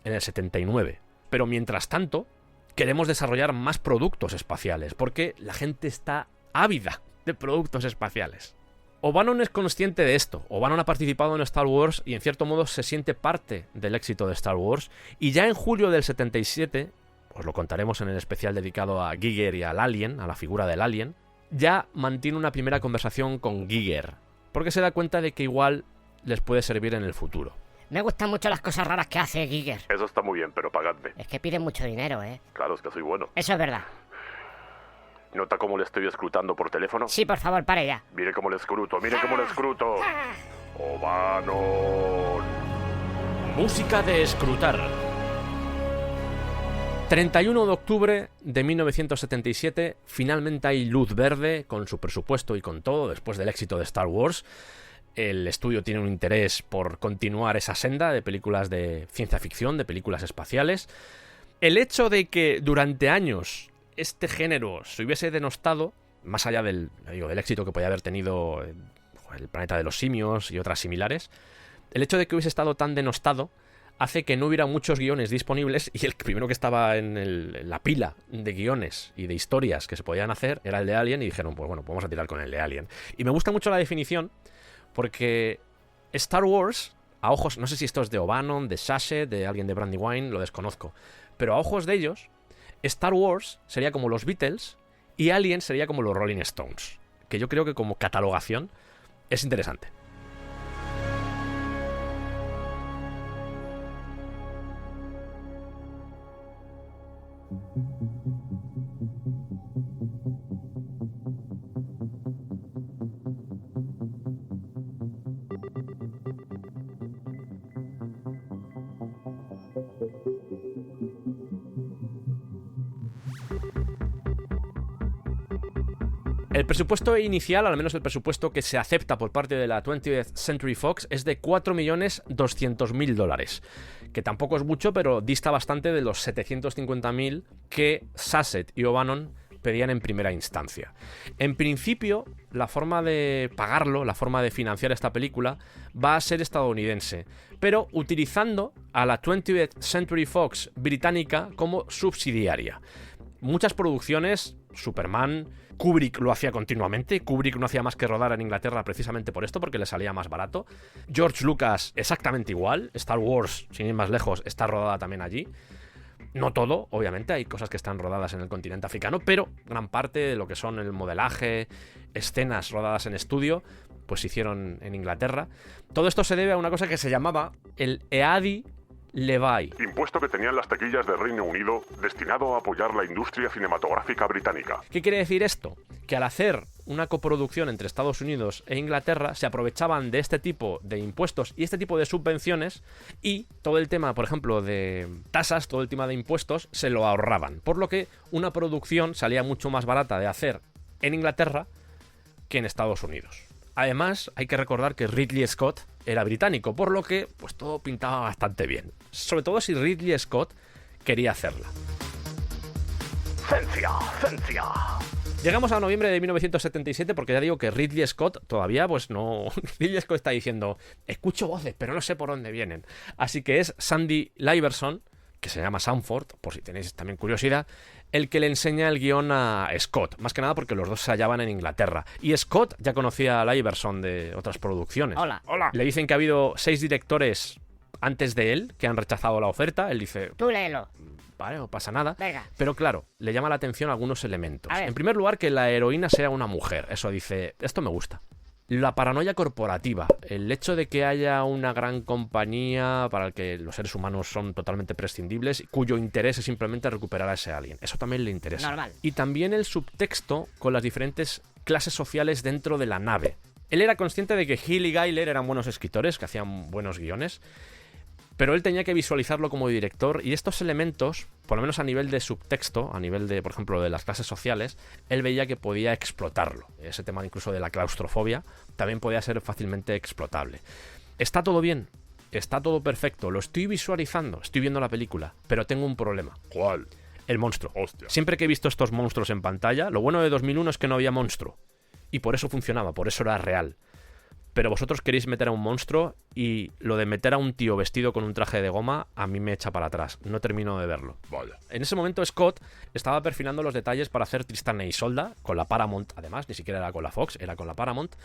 Speaker 1: en el 79. Pero mientras tanto, queremos desarrollar más productos espaciales, porque la gente está ávida de productos espaciales. O'Bannon es consciente de esto. O'Bannon ha participado en Star Wars y en cierto modo se siente parte del éxito de Star Wars. Y ya en julio del 77, os lo contaremos en el especial dedicado a Giger y al Alien, a la figura del Alien, ya mantiene una primera conversación con Giger, porque se da cuenta de que igual les puede servir en el futuro.
Speaker 5: Me gustan mucho las cosas raras que hace Giger.
Speaker 7: Eso está muy bien, pero pagadme.
Speaker 5: Es que piden mucho dinero, ¿eh?
Speaker 7: Claro, es que soy bueno.
Speaker 5: Eso es verdad.
Speaker 7: ¿Nota cómo le estoy escrutando por teléfono?
Speaker 5: Sí, por favor, pare ya.
Speaker 7: Mire cómo le escruto, mire cómo le escruto. O'Bannon.
Speaker 1: Música de escrutar. 31 de octubre de 1977, finalmente hay luz verde, con su presupuesto y con todo, después del éxito de Star Wars. El estudio tiene un interés por continuar esa senda de películas de ciencia ficción, de películas espaciales. El hecho de que durante años este género se hubiese denostado, más allá del éxito que podía haber tenido El planeta de los simios y otras similares, el hecho de que hubiese estado tan denostado hace que no hubiera muchos guiones disponibles, y el primero que estaba en la pila de guiones y de historias que se podían hacer era el de Alien, y dijeron, pues bueno, vamos a tirar con el de Alien. Y me gusta mucho la definición, porque Star Wars, a ojos, no sé si esto es de O'Bannon, de Sachet, de alguien de Brandywine, lo desconozco, pero a ojos de ellos, Star Wars sería como los Beatles y Alien sería como los Rolling Stones, que yo creo que como catalogación es interesante. El presupuesto inicial, al menos el presupuesto que se acepta por parte de la 20th Century Fox, es de $4.200.000, que tampoco es mucho, pero dista bastante de los 750.000 que Sachet y O'Bannon pedían en primera instancia. En principio, la forma de pagarlo, la forma de financiar esta película, va a ser estadounidense, pero utilizando a la 20th Century Fox británica como subsidiaria. Muchas producciones, Superman, Kubrick lo hacía continuamente. Kubrick no hacía más que rodar en Inglaterra precisamente por esto, porque le salía más barato. George Lucas exactamente igual. Star Wars, sin ir más lejos, está rodada también allí. No todo, obviamente, hay cosas que están rodadas en el continente africano, pero gran parte de lo que son el modelaje, escenas rodadas en estudio, pues se hicieron en Inglaterra. Todo esto se debe a una cosa que se llamaba el EADI Levy.
Speaker 7: Impuesto que tenían las taquillas del Reino Unido destinado a apoyar la industria cinematográfica británica.
Speaker 1: ¿Qué quiere decir esto? Que al hacer una coproducción entre Estados Unidos e Inglaterra se aprovechaban de este tipo de impuestos y este tipo de subvenciones, y todo el tema, por ejemplo, de tasas, todo el tema de impuestos, se lo ahorraban. Por lo que una producción salía mucho más barata de hacer en Inglaterra que en Estados Unidos. Además, hay que recordar que Ridley Scott era británico, por lo que pues todo pintaba bastante bien. Sobre todo si Ridley Scott quería hacerla.
Speaker 6: ¡Ciencia! ¡Ciencia!
Speaker 1: Llegamos a noviembre de 1977, porque ya digo que Ridley Scott todavía pues no... Ridley Scott está diciendo, escucho voces, pero no sé por dónde vienen. Así que es Sandy Liverson, que se llama Sanford, por si tenéis también curiosidad, el que le enseña el guión a Scott, más que nada porque los dos se hallaban en Inglaterra. Y Scott ya conocía a Liverson de otras producciones.
Speaker 5: Hola.
Speaker 1: Le dicen que ha habido 6 directores antes de él que han rechazado la oferta. Él dice,
Speaker 5: Tú léelo.
Speaker 1: vale, no pasa nada.
Speaker 5: Venga.
Speaker 1: Pero claro, le llama la atención algunos elementos. En primer lugar, que la heroína sea una mujer. Eso dice, esto me gusta. La paranoia corporativa, el hecho de que haya una gran compañía para la que los seres humanos son totalmente prescindibles, cuyo interés es simplemente recuperar a ese alien. Eso también le interesa.
Speaker 5: Normal.
Speaker 1: Y también el subtexto con las diferentes clases sociales dentro de la nave. Él era consciente de que Hill y Giler eran buenos escritores, que hacían buenos guiones, pero él tenía que visualizarlo como director, y estos elementos, por lo menos a nivel de subtexto, a nivel de, por ejemplo, de las clases sociales, él veía que podía explotarlo. Ese tema incluso de la claustrofobia también podía ser fácilmente explotable. Está todo bien, está todo perfecto, lo estoy visualizando, estoy viendo la película, pero tengo un problema.
Speaker 7: ¿Cuál?
Speaker 1: El monstruo.
Speaker 7: Hostia.
Speaker 1: Siempre que he visto estos monstruos en pantalla, lo bueno de 2001 es que no había monstruo, y por eso funcionaba, por eso era real. Pero vosotros queréis meter a un monstruo, y lo de meter a un tío vestido con un traje de goma a mí me echa para atrás. No termino de verlo.
Speaker 7: Vaya.
Speaker 1: En ese momento Scott estaba perfilando los detalles para hacer Tristán e Isolda, con la Paramount además, ni siquiera era con la Fox, era con la Paramount.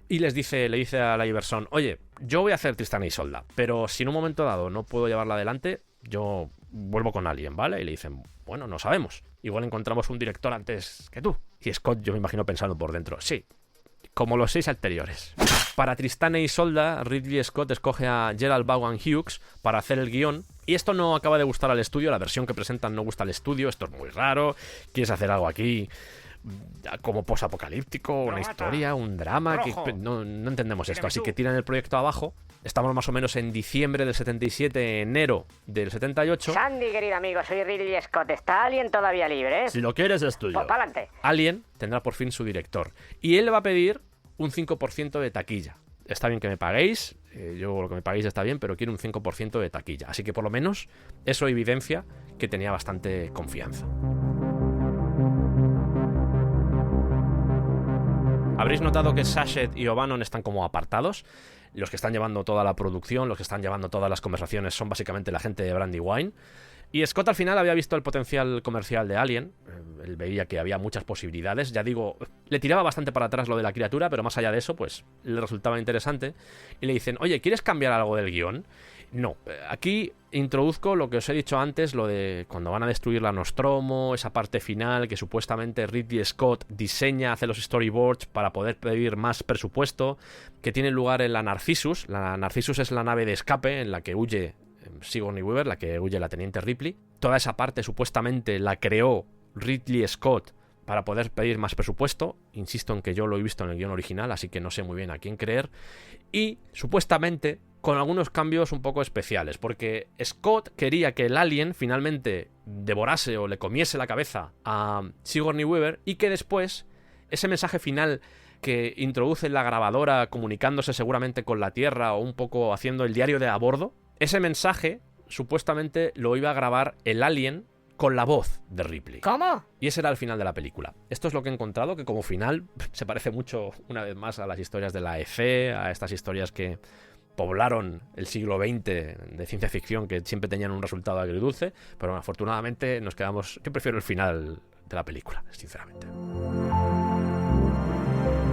Speaker 1: Y le dice a la Iverson, oye, yo voy a hacer Tristán e Isolda, pero si en un momento dado no puedo llevarla adelante, yo vuelvo con Alien, ¿vale? Y le dicen, bueno, no sabemos. Igual encontramos un director antes que tú. Y Scott, yo me imagino pensando por dentro, sí, como los 6 anteriores. Para Tristán e Isolda, Ridley Scott escoge a Gerald Vaughan Hughes para hacer el guión, y esto no acaba de gustar al estudio. La versión que presentan no gusta al estudio, esto es muy raro, quieres hacer algo aquí como posapocalíptico, una historia, un drama, que no entendemos esto, así que tiran el proyecto abajo. Estamos más o menos en diciembre del 77, enero del 78.
Speaker 9: Sandy, querido amigo, soy Ridley Scott. ¿Está Alien todavía libre?
Speaker 1: Si lo quieres es tuyo.
Speaker 9: Pues pa'lante.
Speaker 1: Alien tendrá por fin su director, y él le va a pedir un 5% de taquilla. está bien que me paguéis, yo lo que me paguéis está bien, pero quiero un 5% de taquilla. Así que por lo menos eso evidencia que tenía bastante confianza. Habréis notado que Sachet y O'Bannon están como apartados. Los que están llevando toda la producción, los que están llevando todas las conversaciones son básicamente la gente de Brandywine. Y Scott al final había visto el potencial comercial de Alien. Él veía que había muchas posibilidades. Ya digo, le tiraba bastante para atrás lo de la criatura, pero más allá de eso, pues le resultaba interesante. Y le dicen, oye, ¿quieres cambiar algo del guión? No, aquí introduzco lo que os he dicho antes, lo de cuando van a destruir la Nostromo, esa parte final que supuestamente Ridley Scott diseña, hace los storyboards para poder pedir más presupuesto, que tiene lugar en la Narcissus. La Narcissus es la nave de escape en la que huye Sigourney Weaver, la que huye la teniente Ripley. Toda esa parte supuestamente la creó Ridley Scott para poder pedir más presupuesto. Insisto en que yo lo he visto en el guión original, así que no sé muy bien a quién creer. Y supuestamente con algunos cambios un poco especiales, porque Scott quería que el alien finalmente devorase o le comiese la cabeza a Sigourney Weaver y que después ese mensaje final que introduce la grabadora comunicándose seguramente con la Tierra o un poco haciendo el diario de a bordo, ese mensaje supuestamente lo iba a grabar el alien con la voz de Ripley.
Speaker 5: ¿Cómo?
Speaker 1: Y ese era el final de la película. Esto es lo que he encontrado, que como final se parece mucho, una vez más, a las historias de la EC, a estas historias que poblaron el siglo XX de ciencia ficción, que siempre tenían un resultado agridulce, pero bueno, afortunadamente nos quedamos... Yo prefiero el final de la película, sinceramente.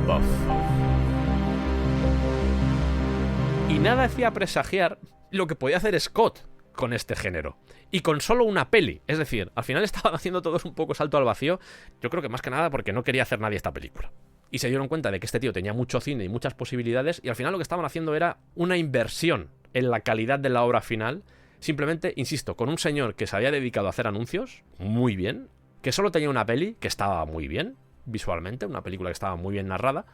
Speaker 1: Buff. Y nada hacía presagiar lo que podía hacer Scott con este género. Y con solo una peli. Es decir, al final estaban haciendo todos un poco salto al vacío. Yo creo que más que nada porque no quería hacer nadie esta película. Y se dieron cuenta de que este tío tenía mucho cine y muchas posibilidades. Y al final lo que estaban haciendo era una inversión en la calidad de la obra final. Simplemente, insisto, con un señor que se había dedicado a hacer anuncios, muy bien. Que solo tenía una peli que estaba muy bien visualmente. Una película que estaba muy bien narrada.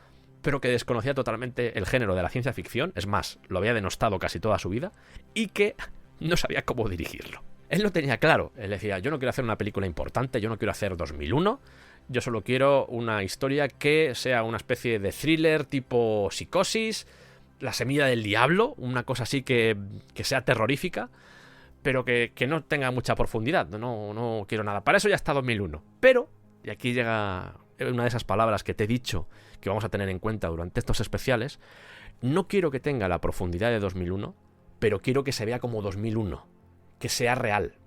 Speaker 1: Pero que desconocía totalmente el género de la ciencia ficción. Es más, lo había denostado casi toda su vida. Y que no sabía cómo dirigirlo. Él lo tenía claro. Él decía, yo no quiero hacer una película importante, yo no quiero hacer 2001, yo solo quiero una historia que sea una especie de thriller tipo Psicosis, La semilla del diablo, una cosa así que sea terrorífica, pero que no tenga mucha profundidad. No quiero nada. Para eso ya está 2001. Pero, y aquí llega una de esas palabras que te he dicho que vamos a tener en cuenta durante estos especiales, no quiero que tenga la profundidad de 2001, pero quiero que se vea como 2001, que sea real.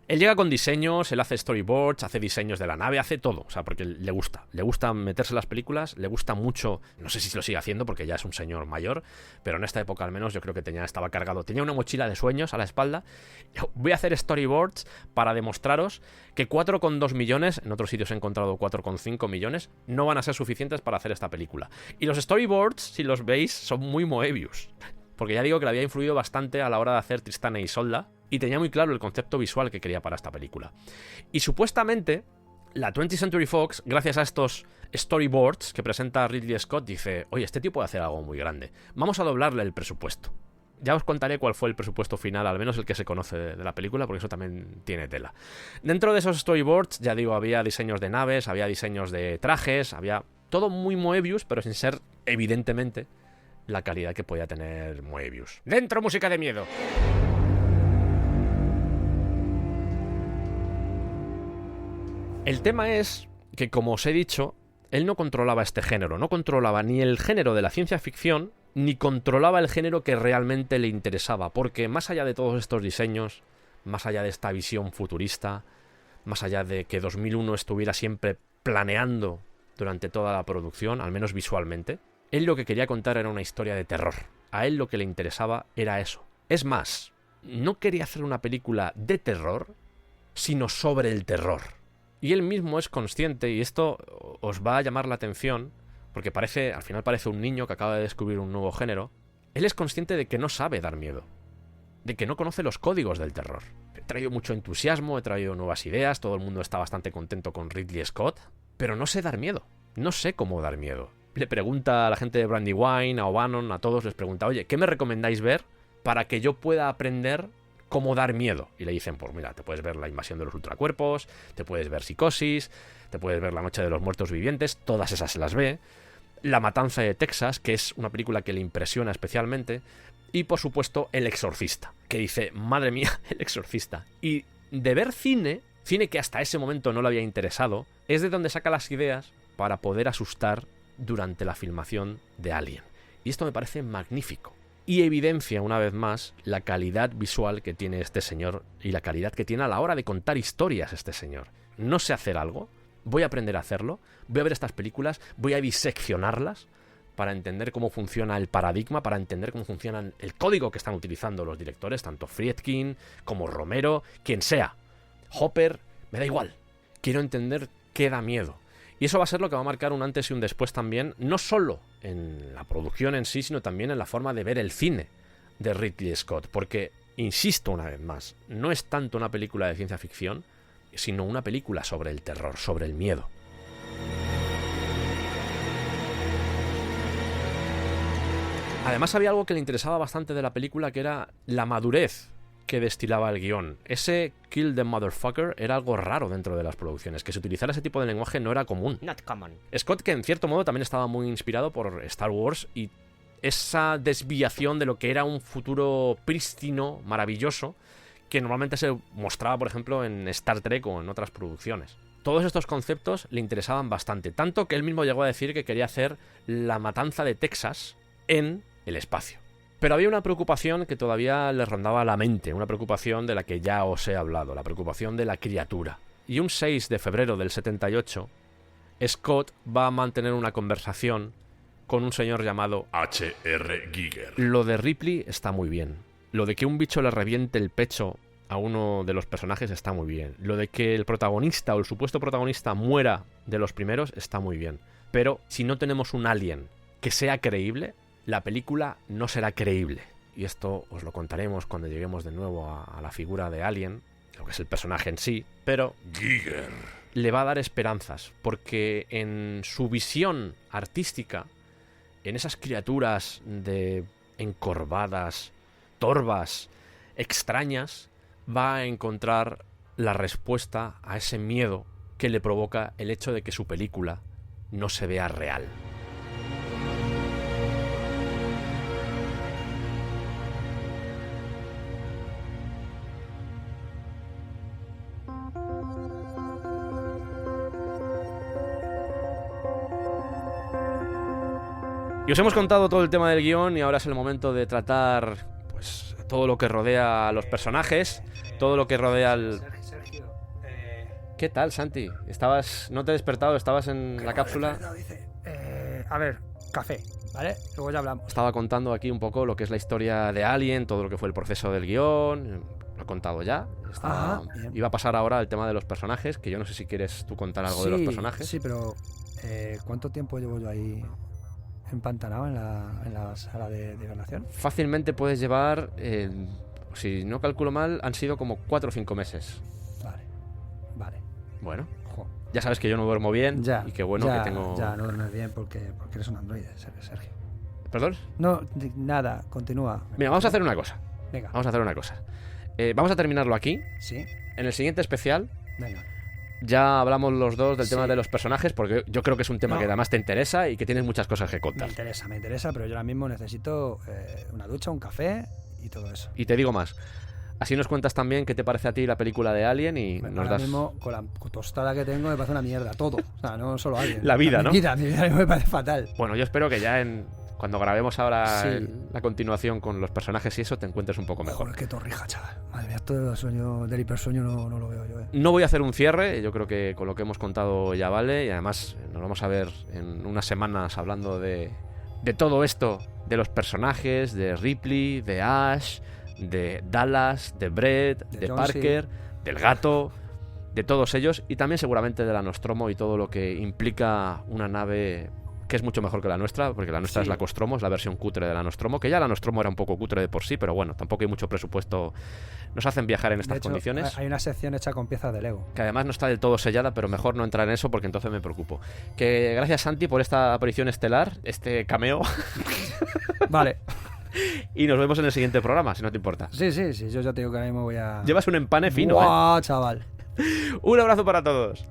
Speaker 1: Él llega con diseños, él hace storyboards, hace diseños de la nave, hace todo, o sea, porque le gusta meterse en las películas, le gusta mucho, no sé si lo sigue haciendo porque ya es un señor mayor, pero en esta época al menos yo creo que estaba cargado, tenía una mochila de sueños a la espalda. Voy a hacer storyboards para demostraros que 4,2 millones, en otros sitios he encontrado 4,5 millones, no van a ser suficientes para hacer esta película. Y los storyboards, si los veis, son muy Moebius. Porque ya digo que le había influido bastante a la hora de hacer Tristana e Isolda y tenía muy claro el concepto visual que quería para esta película. Y supuestamente la 20th Century Fox, gracias a estos storyboards que presenta Ridley Scott, dice, oye, este tío puede hacer algo muy grande, vamos a doblarle el presupuesto. Ya os contaré cuál fue el presupuesto final, al menos el que se conoce de la película, porque eso también tiene tela. Dentro de esos storyboards, ya digo, había diseños de naves, había diseños de trajes, había todo muy Moebius, pero sin ser, evidentemente, la calidad que podía tener Moebius.
Speaker 5: Dentro música de miedo.
Speaker 1: El tema es que, como os he dicho, él no controlaba este género, no controlaba ni el género de la ciencia ficción, ni controlaba el género que realmente le interesaba, porque más allá de todos estos diseños, más allá de esta visión futurista, más allá de que 2001 estuviera siempre planeando durante toda la producción, al menos visualmente, él lo que quería contar era una historia de terror. A él lo que le interesaba era eso. Es más, no quería hacer una película de terror, sino sobre el terror. Y él mismo es consciente, y esto os va a llamar la atención, porque al final parece un niño que acaba de descubrir un nuevo género. Él es consciente de que no sabe dar miedo, de que no conoce los códigos del terror. He traído mucho entusiasmo, he traído nuevas ideas, todo el mundo está bastante contento con Ridley Scott, pero no sé dar miedo, no sé cómo dar miedo. Le pregunta a la gente de Brandywine, a O'Bannon, a todos, les pregunta, oye, ¿qué me recomendáis ver para que yo pueda aprender cómo dar miedo? Y le dicen, pues mira, te puedes ver La invasión de los ultracuerpos, te puedes ver Psicosis, te puedes ver La noche de los muertos vivientes, todas esas se las ve. La matanza de Texas, que es una película que le impresiona especialmente, y por supuesto El exorcista, que dice, madre mía, El exorcista. Y de ver cine que hasta ese momento no le había interesado, es de donde saca las ideas para poder asustar durante la filmación de Alien. Y esto me parece magnífico. Y evidencia una vez más la calidad visual que tiene este señor y la calidad que tiene a la hora de contar historias este señor. No sé hacer algo, voy a aprender a hacerlo, voy a ver estas películas, voy a diseccionarlas para entender cómo funciona el paradigma, para entender cómo funciona el código que están utilizando los directores, tanto Friedkin como Romero, quien sea. Hopper, me da igual. Quiero entender qué da miedo. Y eso va a ser lo que va a marcar un antes y un después también, no solo en la producción en sí, sino también en la forma de ver el cine de Ridley Scott. Porque, insisto una vez más, no es tanto una película de ciencia ficción, sino una película sobre el terror, sobre el miedo. Además había algo que le interesaba bastante de la película, que era la madurez que destilaba el guión. Ese kill the motherfucker era algo raro dentro de las producciones. Que se utilizara ese tipo de lenguaje no era común.
Speaker 5: Not common.
Speaker 1: Scott, que en cierto modo también estaba muy inspirado por Star Wars y esa desviación de lo que era un futuro prístino, maravilloso, que normalmente se mostraba, por ejemplo, en Star Trek o en otras producciones. Todos estos conceptos le interesaban bastante, tanto que él mismo llegó a decir que quería hacer la matanza de Texas en el espacio. Pero había una preocupación que todavía le rondaba la mente, una preocupación de la que ya os he hablado, la preocupación de la criatura. Y un 6 de febrero del 78, Scott va a mantener una conversación con un señor llamado
Speaker 7: H.R. Giger.
Speaker 1: Lo de Ripley está muy bien. Lo de que un bicho le reviente el pecho a uno de los personajes está muy bien. Lo de que el protagonista o el supuesto protagonista muera de los primeros está muy bien. Pero si no tenemos un alien que sea creíble, la película no será creíble. Y esto os lo contaremos cuando lleguemos de nuevo a la figura de Alien, lo que es el personaje en sí, pero
Speaker 7: Giger
Speaker 1: le va a dar esperanzas, porque en su visión artística, en esas criaturas de encorvadas, torvas, extrañas, va a encontrar la respuesta a ese miedo que le provoca el hecho de que su película no se vea real. Y os hemos contado todo el tema del guión y ahora es el momento de tratar pues todo lo que rodea a los personajes, todo lo que rodea al...
Speaker 12: Sergio,
Speaker 1: ¿Qué tal, Santi? ¿No te he despertado? ¿Estabas en la cápsula?
Speaker 12: a ver, café, ¿vale? Luego ya hablamos.
Speaker 1: Estaba contando aquí un poco lo que es la historia de Alien, todo lo que fue el proceso del guión. Lo he contado ya. Iba a pasar ahora al tema de los personajes, que yo no sé si quieres tú contar algo de los personajes.
Speaker 12: Sí, pero ¿cuánto tiempo llevo yo ahí empantanado en la sala de hibernación?
Speaker 1: Fácilmente puedes llevar, si no calculo mal, han sido como 4 o 5 meses.
Speaker 12: Vale.
Speaker 1: Bueno, ya sabes que yo no duermo bien y que bueno que tengo...
Speaker 12: Ya, no duermes bien porque eres un androide, Sergio.
Speaker 1: ¿Perdón?
Speaker 12: No, nada, continúa.
Speaker 1: Mira, vamos a hacer una cosa.
Speaker 12: Venga.
Speaker 1: Vamos a hacer una cosa. Vamos a terminarlo aquí.
Speaker 12: Sí.
Speaker 1: En el siguiente especial...
Speaker 12: Venga.
Speaker 1: Ya hablamos los dos del tema de los personajes, porque yo creo que es un tema que además te interesa y que tienes muchas cosas que contar.
Speaker 12: Me interesa, pero yo ahora mismo necesito una ducha, un café y todo eso.
Speaker 1: Y te digo más, así nos cuentas también qué te parece a ti la película de Alien y nos
Speaker 12: ahora
Speaker 1: das...
Speaker 12: mismo, con la tostada que tengo, me parece una mierda, todo. O sea, no solo Alien.
Speaker 1: La vida, ¿no?
Speaker 12: Mi vida me parece fatal.
Speaker 1: Bueno, yo espero que ya cuando grabemos ahora la continuación con los personajes y eso, te encuentres un poco mejor.
Speaker 12: Joder, qué torrija, chaval. Madre mía, esto del sueño, del hipersueño no lo veo yo.
Speaker 1: No voy a hacer un cierre, yo creo que con lo que hemos contado ya vale, y además nos vamos a ver en unas semanas hablando de todo esto, de los personajes, de Ripley, de Ash, de Dallas, de Brett, de Parker, del gato, de todos ellos, y también seguramente de la Nostromo y todo lo que implica una nave que es mucho mejor que la nuestra, porque la nuestra es la Nostromo, es la versión cutre de la Nostromo, que ya la Nostromo era un poco cutre de por sí, pero bueno, tampoco hay mucho presupuesto. Nos hacen viajar en estas condiciones.
Speaker 12: Hay una sección hecha con piezas de Lego.
Speaker 1: Que además no está del todo sellada, pero mejor no entrar en eso porque entonces me preocupo. Que gracias, Santi, por esta aparición estelar, este cameo.
Speaker 12: Vale.
Speaker 1: Y nos vemos en el siguiente programa, si no te importa.
Speaker 12: Sí, yo ya te digo que ahora mismo voy a...
Speaker 1: Llevas un empane fino,
Speaker 12: ¡Buah, chaval!
Speaker 1: Un abrazo para todos.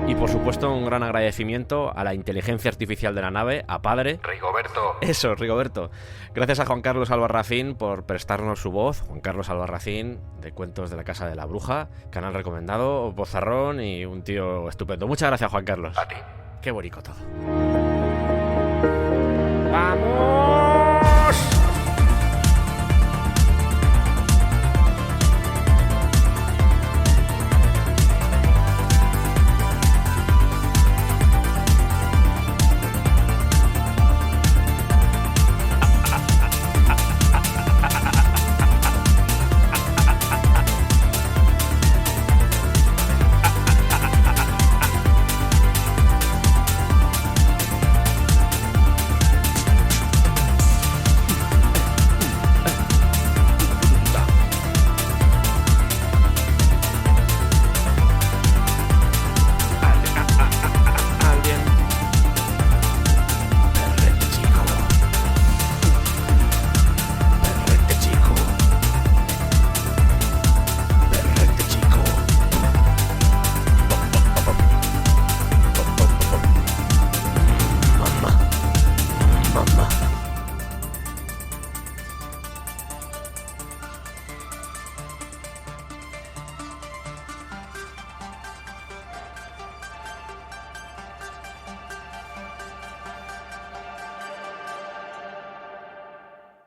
Speaker 1: Y por supuesto un gran agradecimiento a la inteligencia artificial de la nave, a Padre.
Speaker 6: Rigoberto.
Speaker 1: Eso, Rigoberto. Gracias a Juan Carlos Albarracín por prestarnos su voz. Juan Carlos Albarracín, de Cuentos de la Casa de la Bruja, canal recomendado, vozarrón y un tío estupendo. Muchas gracias, Juan Carlos.
Speaker 6: A ti.
Speaker 1: Qué bonito todo.